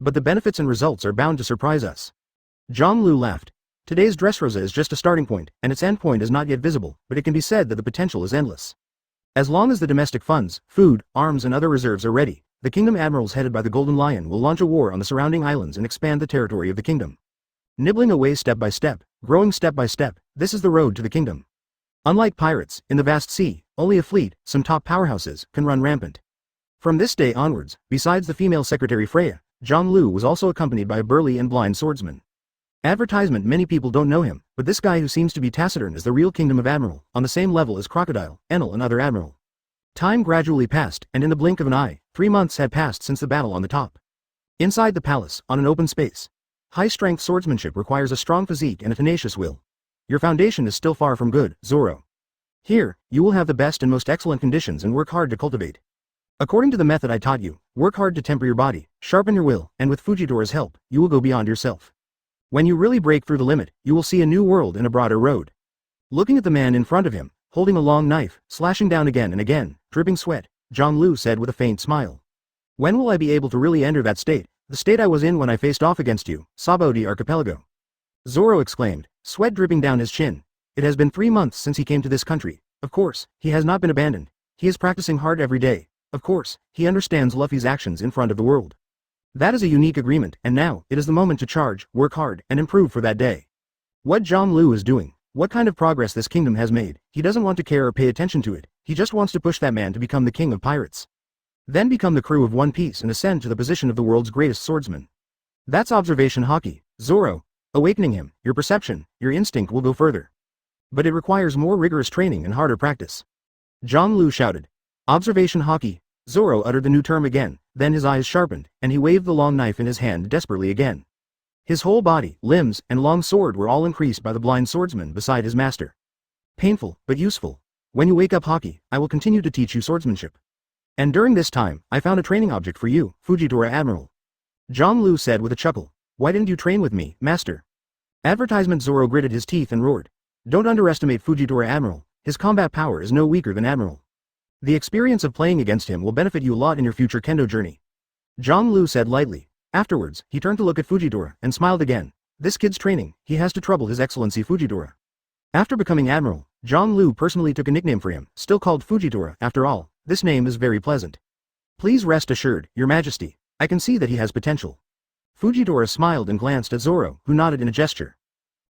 But the benefits and results are bound to surprise us. John Lu laughed. Today's Dressrosa is just a starting point, and its end point is not yet visible, but it can be said that the potential is endless. As long as the domestic funds, food, arms and other reserves are ready, the kingdom admirals headed by the Golden Lion will launch a war on the surrounding islands and expand the territory of the kingdom. Nibbling away step by step, growing step by step, this is the road to the kingdom. Unlike pirates, in the vast sea, only a fleet, some top powerhouses, can run rampant. From this day onwards, besides the female secretary Freya, John Lu was also accompanied by a burly and blind swordsman. Advertisement. Many people don't know him, but this guy who seems to be taciturn is the real kingdom of admiral, on the same level as Crocodile, Enel and other admiral. Time gradually passed, and in the blink of an eye, 3 months had passed since the battle on the top. Inside the palace, on an open space. High-strength swordsmanship requires a strong physique and a tenacious will. Your foundation is still far from good, Zoro. Here, you will have the best and most excellent conditions and work hard to cultivate. According to the method I taught you, work hard to temper your body, sharpen your will, and with Fujitora's help, you will go beyond yourself. When you really break through the limit, you will see a new world and a broader road. Looking at the man in front of him, holding a long knife, slashing down again and again, dripping sweat, John Lu said with a faint smile. When will I be able to really enter that state, the state I was in when I faced off against you, Saboti Archipelago? Zoro exclaimed, sweat dripping down his chin. It has been 3 months since he came to this country. Of course, he has not been abandoned. He is practicing hard every day. Of course, he understands Luffy's actions in front of the world. That is a unique agreement, and now, it is the moment to charge, work hard, and improve for that day. What John Lu is doing, what kind of progress this kingdom has made, he doesn't want to care or pay attention to it, he just wants to push that man to become the king of pirates. Then become the crew of One Piece and ascend to the position of the world's greatest swordsman. That's observation hockey, Zoro. Awakening him, your perception, your instinct will go further. But it requires more rigorous training and harder practice. John Lu shouted. Observation hockey. Zoro uttered the new term again, then his eyes sharpened, and he waved the long knife in his hand desperately again. His whole body, limbs, and long sword were all increased by the blind swordsman beside his master. Painful, but useful. When you wake up hockey, I will continue to teach you swordsmanship. And during this time, I found a training object for you, Fujitora Admiral. John Lu said with a chuckle. Why didn't you train with me, master? Advertisement. Zoro gritted his teeth and roared. Don't underestimate Fujitora Admiral, his combat power is no weaker than Admiral. The experience of playing against him will benefit you a lot in your future kendo journey. John Lu said lightly. Afterwards, he turned to look at Fujitora, and smiled again. This kid's training, he has to trouble His Excellency Fujitora. After becoming Admiral, John Lu personally took a nickname for him, still called Fujitora. After all, this name is very pleasant. Please rest assured, Your Majesty, I can see that he has potential. Fujitora smiled and glanced at Zoro, who nodded in a gesture.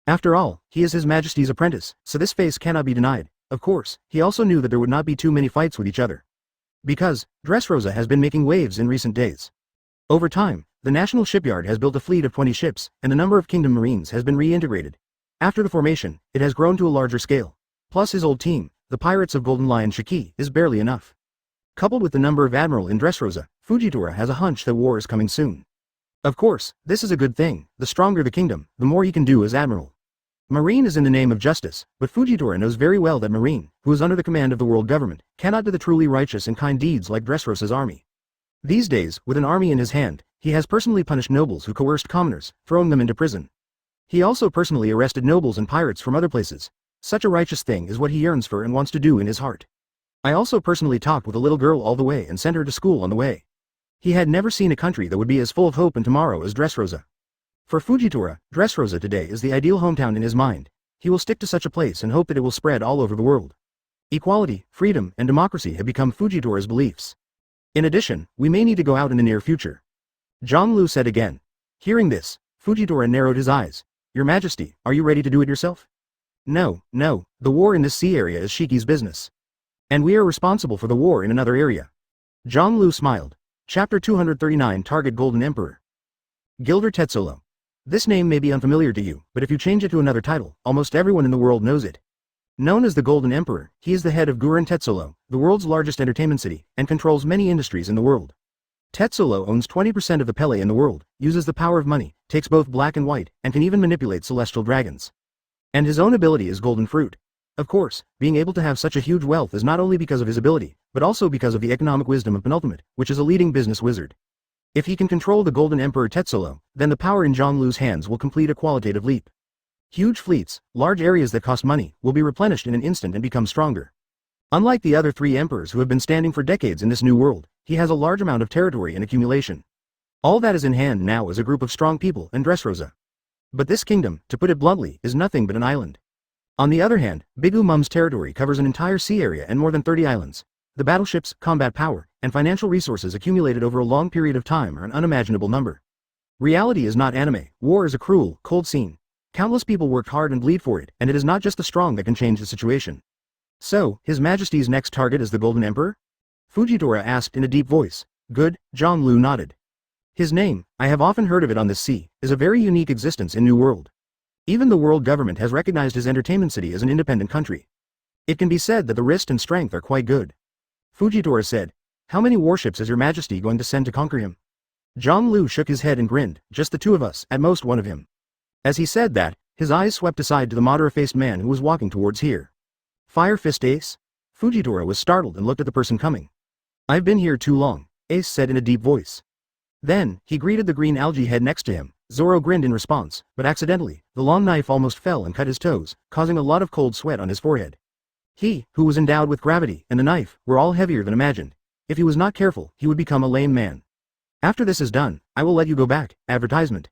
After all, he is His Majesty's apprentice, so this face cannot be denied. Of course, he also knew that there would not be too many fights with each other. Because, Dressrosa has been making waves in recent days. Over time, the National Shipyard has built a fleet of 20 ships, and the number of Kingdom Marines has been reintegrated. After the formation, it has grown to a larger scale. Plus his old team, the Pirates of Golden Lion Shiki, is barely enough. Coupled with the number of Admiral in Dressrosa, Fujitora has a hunch that war is coming soon. Of course, this is a good thing. The stronger the kingdom, the more he can do as Admiral. Marine is in the name of justice, but Fujitora knows very well that Marine, who is under the command of the world government, cannot do the truly righteous and kind deeds like Dressrosa's army. These days, with an army in his hand, he has personally punished nobles who coerced commoners, throwing them into prison. He also personally arrested nobles and pirates from other places. Such a righteous thing is what he yearns for and wants to do in his heart. I also personally talked with a little girl all the way and sent her to school on the way. He had never seen a country that would be as full of hope and tomorrow as Dressrosa. For Fujitora, Dressrosa today is the ideal hometown in his mind. He will stick to such a place and hope that it will spread all over the world. Equality, freedom, and democracy have become Fujitora's beliefs. In addition, we may need to go out in the near future. Zhonglu said again. Hearing this, Fujitora narrowed his eyes. Your Majesty, are you ready to do it yourself? No, the war in this sea area is Shiki's business. And we are responsible for the war in another area. Zhonglu smiled. Chapter 239 Target Golden Emperor. Gilder Tetsolo. This name may be unfamiliar to you, but if you change it to another title, almost everyone in the world knows it. Known as the Golden Emperor, he is the head of Guren Tetsolo, the world's largest entertainment city, and controls many industries in the world. Tetsolo owns 20% of the Pele in the world, uses the power of money, takes both black and white, and can even manipulate celestial dragons. And his own ability is golden fruit. Of course, being able to have such a huge wealth is not only because of his ability, but also because of the economic wisdom of Penultimate, which is a leading business wizard. If he can control the Golden Emperor Tetsolo, then the power in Zhonglu's hands will complete a qualitative leap. Huge fleets, large areas that cost money, will be replenished in an instant and become stronger. Unlike the other three emperors who have been standing for decades in this new world, he has a large amount of territory in accumulation. All that is in hand now is a group of strong people and Dressrosa. But this kingdom, to put it bluntly, is nothing but an island. On the other hand, Bigu Mum's territory covers an entire sea area and more than 30 islands. The battleships, combat power, and financial resources accumulated over a long period of time are an unimaginable number. Reality is not anime. War is a cruel, cold scene. Countless people worked hard and bleed for it, and it is not just the strong that can change the situation. So, His Majesty's next target is the Golden Emperor? Fujitora asked in a deep voice. Good, Zhonglu nodded. His name, I have often heard of it on this sea, is a very unique existence in New World. Even the world government has recognized his entertainment city as an independent country. It can be said that the wrist and strength are quite good. Fujitora said, how many warships is Your Majesty going to send to conquer him? Zhonglu shook his head and grinned, just the two of us, at most one of him. As he said that, his eyes swept aside to the moderate-faced man who was walking towards here. Fire Fist Ace? Fujitora was startled and looked at the person coming. I've been here too long, Ace said in a deep voice. Then, he greeted the green algae head next to him. Zoro grinned in response, but accidentally, the long knife almost fell and cut his toes, causing a lot of cold sweat on his forehead. He, who was endowed with gravity, and the knife, were all heavier than imagined. If he was not careful, he would become a lame man. After this is done, I will let you go back. Advertisement.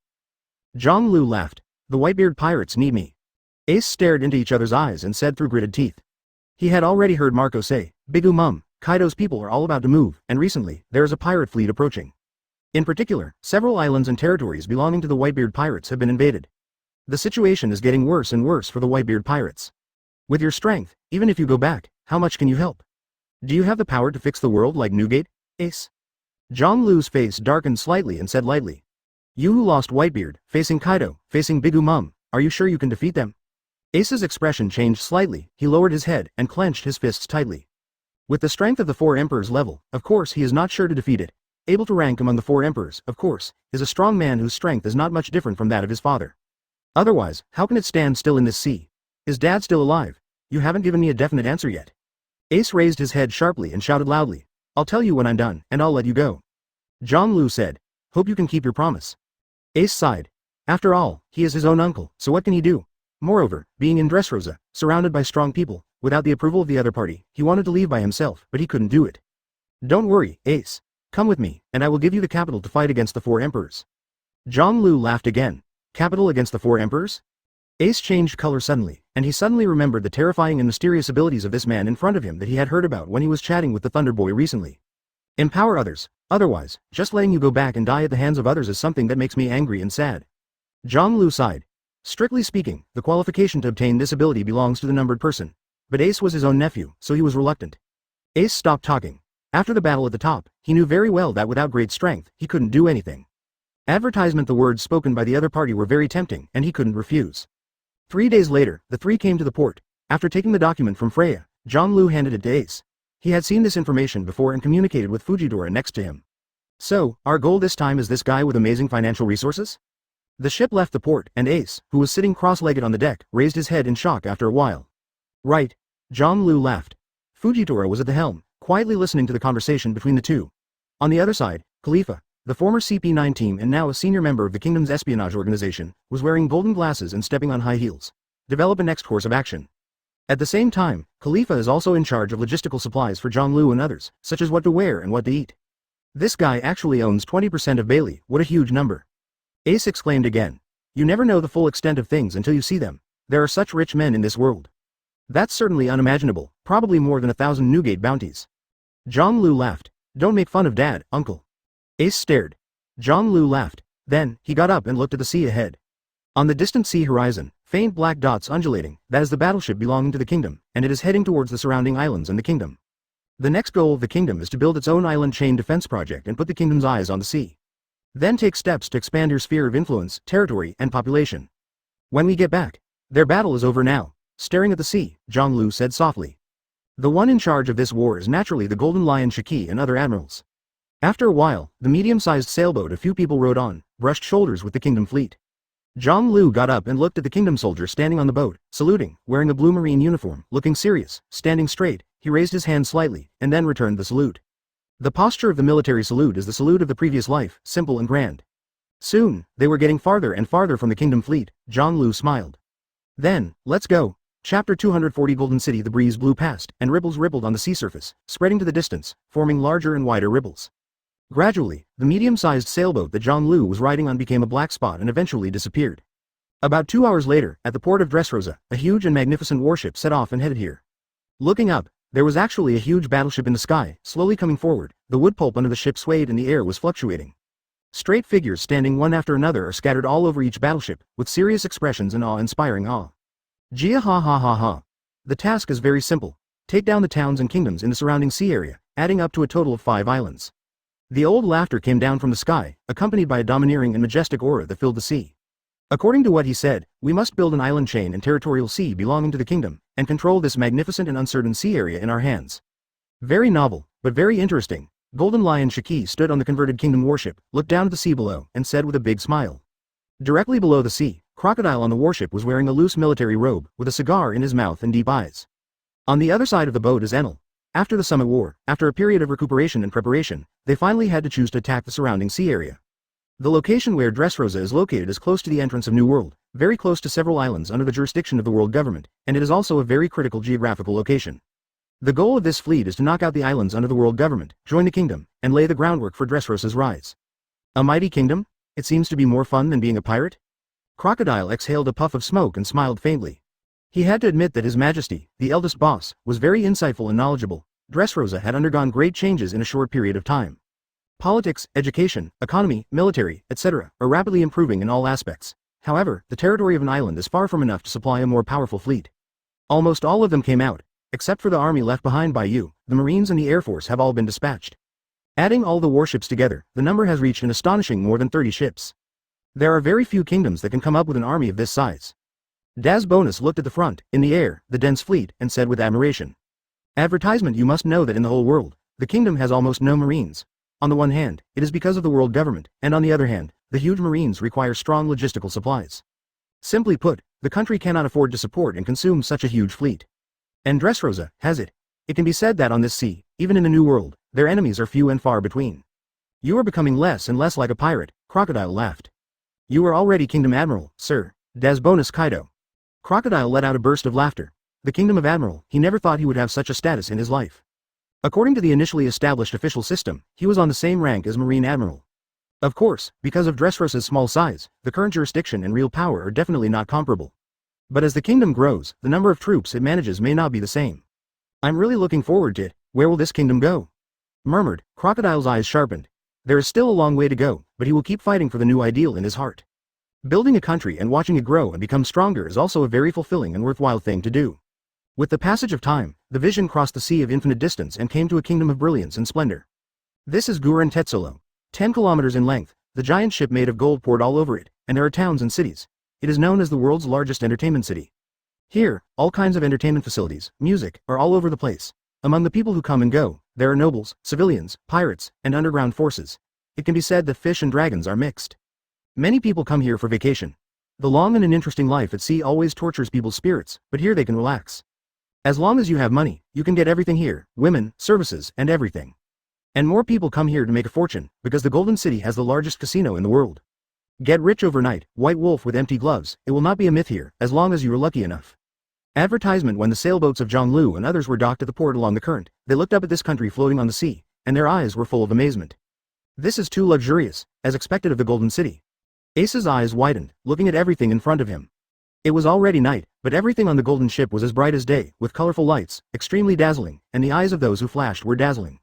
Zhonglu laughed. The Whitebeard Pirates need me. Ace stared into each other's eyes and said through gritted teeth. He had already heard Marco say, Bigu Mum, Kaido's people are all about to move, and recently, there is a pirate fleet approaching. In particular, several islands and territories belonging to the Whitebeard Pirates have been invaded. The situation is getting worse and worse for the Whitebeard Pirates. With your strength, even if you go back, how much can you help? Do you have the power to fix the world like Newgate, Ace? Zhonglu's face darkened slightly and said lightly. You who lost Whitebeard, facing Kaido, facing Bigu Mum, are you sure you can defeat them? Ace's expression changed slightly, he lowered his head and clenched his fists tightly. With the strength of the four emperors level, of course he is not sure to defeat it. Able to rank among the four emperors, of course, is a strong man whose strength is not much different from that of his father. Otherwise, how can it stand still in this sea? Is Dad still alive? You haven't given me a definite answer yet. Ace raised his head sharply and shouted loudly. I'll tell you when I'm done, and I'll let you go. Zhonglu said. Hope you can keep your promise. Ace sighed. After all, he is his own uncle, so what can he do? Moreover, being in Dressrosa, surrounded by strong people, without the approval of the other party, he wanted to leave by himself, but he couldn't do it. Don't worry, Ace. Come with me, and I will give you the capital to fight against the four emperors. Zhonglu laughed again. Capital against the four emperors? Ace changed color suddenly, and he suddenly remembered the terrifying and mysterious abilities of this man in front of him that he had heard about when he was chatting with the Thunder Boy recently. Empower others, otherwise, just letting you go back and die at the hands of others is something that makes me angry and sad. Zhonglu sighed. Strictly speaking, the qualification to obtain this ability belongs to the numbered person. But Ace was his own nephew, so he was reluctant. Ace stopped talking. After the battle at the top, he knew very well that without great strength, he couldn't do anything. Advertisement. The words spoken by the other party were very tempting, and he couldn't refuse. 3 days later, the three came to the port. After taking the document from Freya, Zhonglu handed it to Ace. He had seen this information before and communicated with Fujitora next to him. So, our goal this time is this guy with amazing financial resources? The ship left the port, and Ace, who was sitting cross-legged on the deck, raised his head in shock after a while. Right. Zhang Lu laughed. Fujitora was at the helm, quietly listening to the conversation between the two. On the other side, Khalifa, the former CP9 team and now a senior member of the kingdom's espionage organization, was wearing golden glasses and stepping on high heels. Develop a next course of action. At the same time, Khalifa is also in charge of logistical supplies for Zhang Lu and others, such as what to wear and what to eat. This guy actually owns 20% of Bailey. What a huge number. Ace exclaimed again. You never know the full extent of things until you see them. There are such rich men in this world. That's certainly unimaginable, probably more than 1,000 Newgate bounties. Zhang Lu laughed. Don't make fun of Dad, Uncle. Ace stared. Zhang Lu laughed. Then, he got up and looked at the sea ahead. On the distant sea horizon, faint black dots undulating, that is the battleship belonging to the kingdom, and it is heading towards the surrounding islands and the kingdom. The next goal of the kingdom is to build its own island chain defense project and put the kingdom's eyes on the sea. Then take steps to expand your sphere of influence, territory, and population. When we get back, their battle is over now. Staring at the sea, Zhang Lu said softly. The one in charge of this war is naturally the Golden Lion Shiki and other admirals. After a while, the medium-sized sailboat a few people rowed on, brushed shoulders with the kingdom fleet. Zhang Lu got up and looked at the kingdom soldier standing on the boat, saluting, wearing a blue marine uniform, looking serious, standing straight. He raised his hand slightly, and then returned the salute. The posture of the military salute is the salute of the previous life, simple and grand. Soon, they were getting farther and farther from the kingdom fleet. Zhang Lu smiled. Then, let's go. Chapter 240 Golden City. The breeze blew past, and ripples rippled on the sea surface, spreading to the distance, forming larger and wider ripples. Gradually, the medium-sized sailboat that Zhang Lu was riding on became a black spot and eventually disappeared. About 2 hours later, at the port of Dressrosa, a huge and magnificent warship set off and headed here. Looking up, there was actually a huge battleship in the sky, slowly coming forward. The wood pulp under the ship swayed and the air was fluctuating. Straight figures standing one after another are scattered all over each battleship, with serious expressions and awe-inspiring awe. Jia ha ha ha ha. The task is very simple. Take down the towns and kingdoms in the surrounding sea area, adding up to a total of 5 islands. The old laughter came down from the sky, accompanied by a domineering and majestic aura that filled the sea. According to what he said, we must build an island chain and territorial sea belonging to the kingdom, and control this magnificent and uncertain sea area in our hands. Very novel, but very interesting. Golden Lion Shiki stood on the converted kingdom warship, looked down at the sea below, and said with a big smile. Directly below the sea, Crocodile on the warship was wearing a loose military robe, with a cigar in his mouth and deep eyes. On the other side of the boat is Enel. After the Summit War, after a period of recuperation and preparation, they finally had to choose to attack the surrounding sea area. The location where Dressrosa is located is close to the entrance of New World, very close to several islands under the jurisdiction of the world government, and it is also a very critical geographical location. The goal of this fleet is to knock out the islands under the world government, join the kingdom, and lay the groundwork for Dressrosa's rise. A mighty kingdom? It seems to be more fun than being a pirate? Crocodile exhaled a puff of smoke and smiled faintly. He had to admit that His Majesty, the eldest boss, was very insightful and knowledgeable. Dressrosa had undergone great changes in a short period of time. Politics, education, economy, military, etc., are rapidly improving in all aspects. However, the territory of an island is far from enough to supply a more powerful fleet. Almost all of them came out, except for the army left behind by you. The Marines and the Air Force have all been dispatched. Adding all the warships together, the number has reached an astonishing more than 30 ships. There are very few kingdoms that can come up with an army of this size. Daz Bonus looked at the front, in the air, the dense fleet, and said with admiration. Advertisement. You must know that in the whole world, the kingdom has almost no Marines. On the one hand, it is because of the world government, and on the other hand, the huge Marines require strong logistical supplies. Simply put, the country cannot afford to support and consume such a huge fleet. And Dressrosa has it. It can be said that on this sea, even in the New World, their enemies are few and far between. You are becoming less and less like a pirate. Crocodile laughed. You are already Kingdom Admiral, sir. Daz Bonus Kaido. Crocodile let out a burst of laughter. The Kingdom of Admiral, he never thought he would have such a status in his life. According to the initially established official system, he was on the same rank as Marine Admiral. Of course, because of Dressrosa's small size, the current jurisdiction and real power are definitely not comparable. But as the kingdom grows, the number of troops it manages may not be the same. I'm really looking forward to it. Where will this kingdom go? Murmured. Crocodile's eyes sharpened. There is still a long way to go, but he will keep fighting for the new ideal in his heart. Building a country and watching it grow and become stronger is also a very fulfilling and worthwhile thing to do. With the passage of time, the vision crossed the sea of infinite distance and came to a kingdom of brilliance and splendor. This is Guren Tetsolo. 10 kilometers in length, the giant ship made of gold poured all over it, and there are towns and cities. It is known as the world's largest entertainment city. Here, all kinds of entertainment facilities, music, are all over the place. Among the people who come and go, there are nobles, civilians, pirates, and underground forces. It can be said that fish and dragons are mixed. Many people come here for vacation. The long and interesting life at sea always tortures people's spirits, but here they can relax. As long as you have money, you can get everything here, women, services, and everything. And more people come here to make a fortune, because the Golden City has the largest casino in the world. Get rich overnight, White Wolf with empty gloves, it will not be a myth here, as long as you are lucky enough. Advertisement. When the sailboats of Zhonglu and others were docked at the port along the current, they looked up at this country floating on the sea, and their eyes were full of amazement. This is too luxurious, as expected of the Golden City. Ace's eyes widened, looking at everything in front of him. It was already night, but everything on the golden ship was as bright as day, with colorful lights, extremely dazzling, and the eyes of those who flashed were dazzling.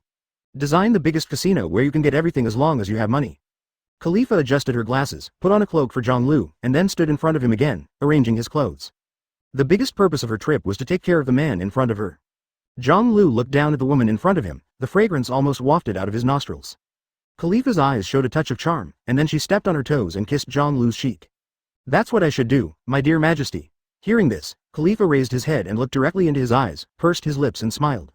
Design the biggest casino where you can get everything as long as you have money. Khalifa adjusted her glasses, put on a cloak for Zhonglu, and then stood in front of him again, arranging his clothes. The biggest purpose of her trip was to take care of the man in front of her. Zhonglu looked down at the woman in front of him, the fragrance almost wafted out of his nostrils. Khalifa's eyes showed a touch of charm, and then she stepped on her toes and kissed Zhonglu's cheek. That's what I should do, my dear Majesty. Hearing this, Khalifa raised his head and looked directly into his eyes, pursed his lips and smiled.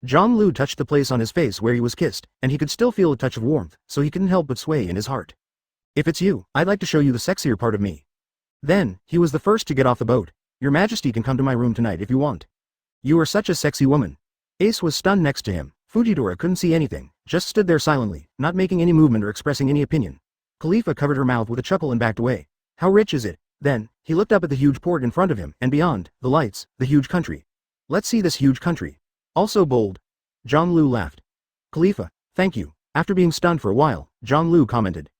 Zhonglu touched the place on his face where he was kissed, and he could still feel a touch of warmth, so he couldn't help but sway in his heart. If it's you, I'd like to show you the sexier part of me. Then, he was the first to get off the boat. Your Majesty can come to my room tonight if you want. You are such a sexy woman. Ace was stunned next to him. Fujidora couldn't see anything, just stood there silently, not making any movement or expressing any opinion. Khalifa covered her mouth with a chuckle and backed away. How rich is it? Then, he looked up at the huge port in front of him, and beyond, the lights, the huge country. Let's see this huge country. Also bold. Zhonglu laughed. Khalifa, thank you. After being stunned for a while, Zhonglu commented,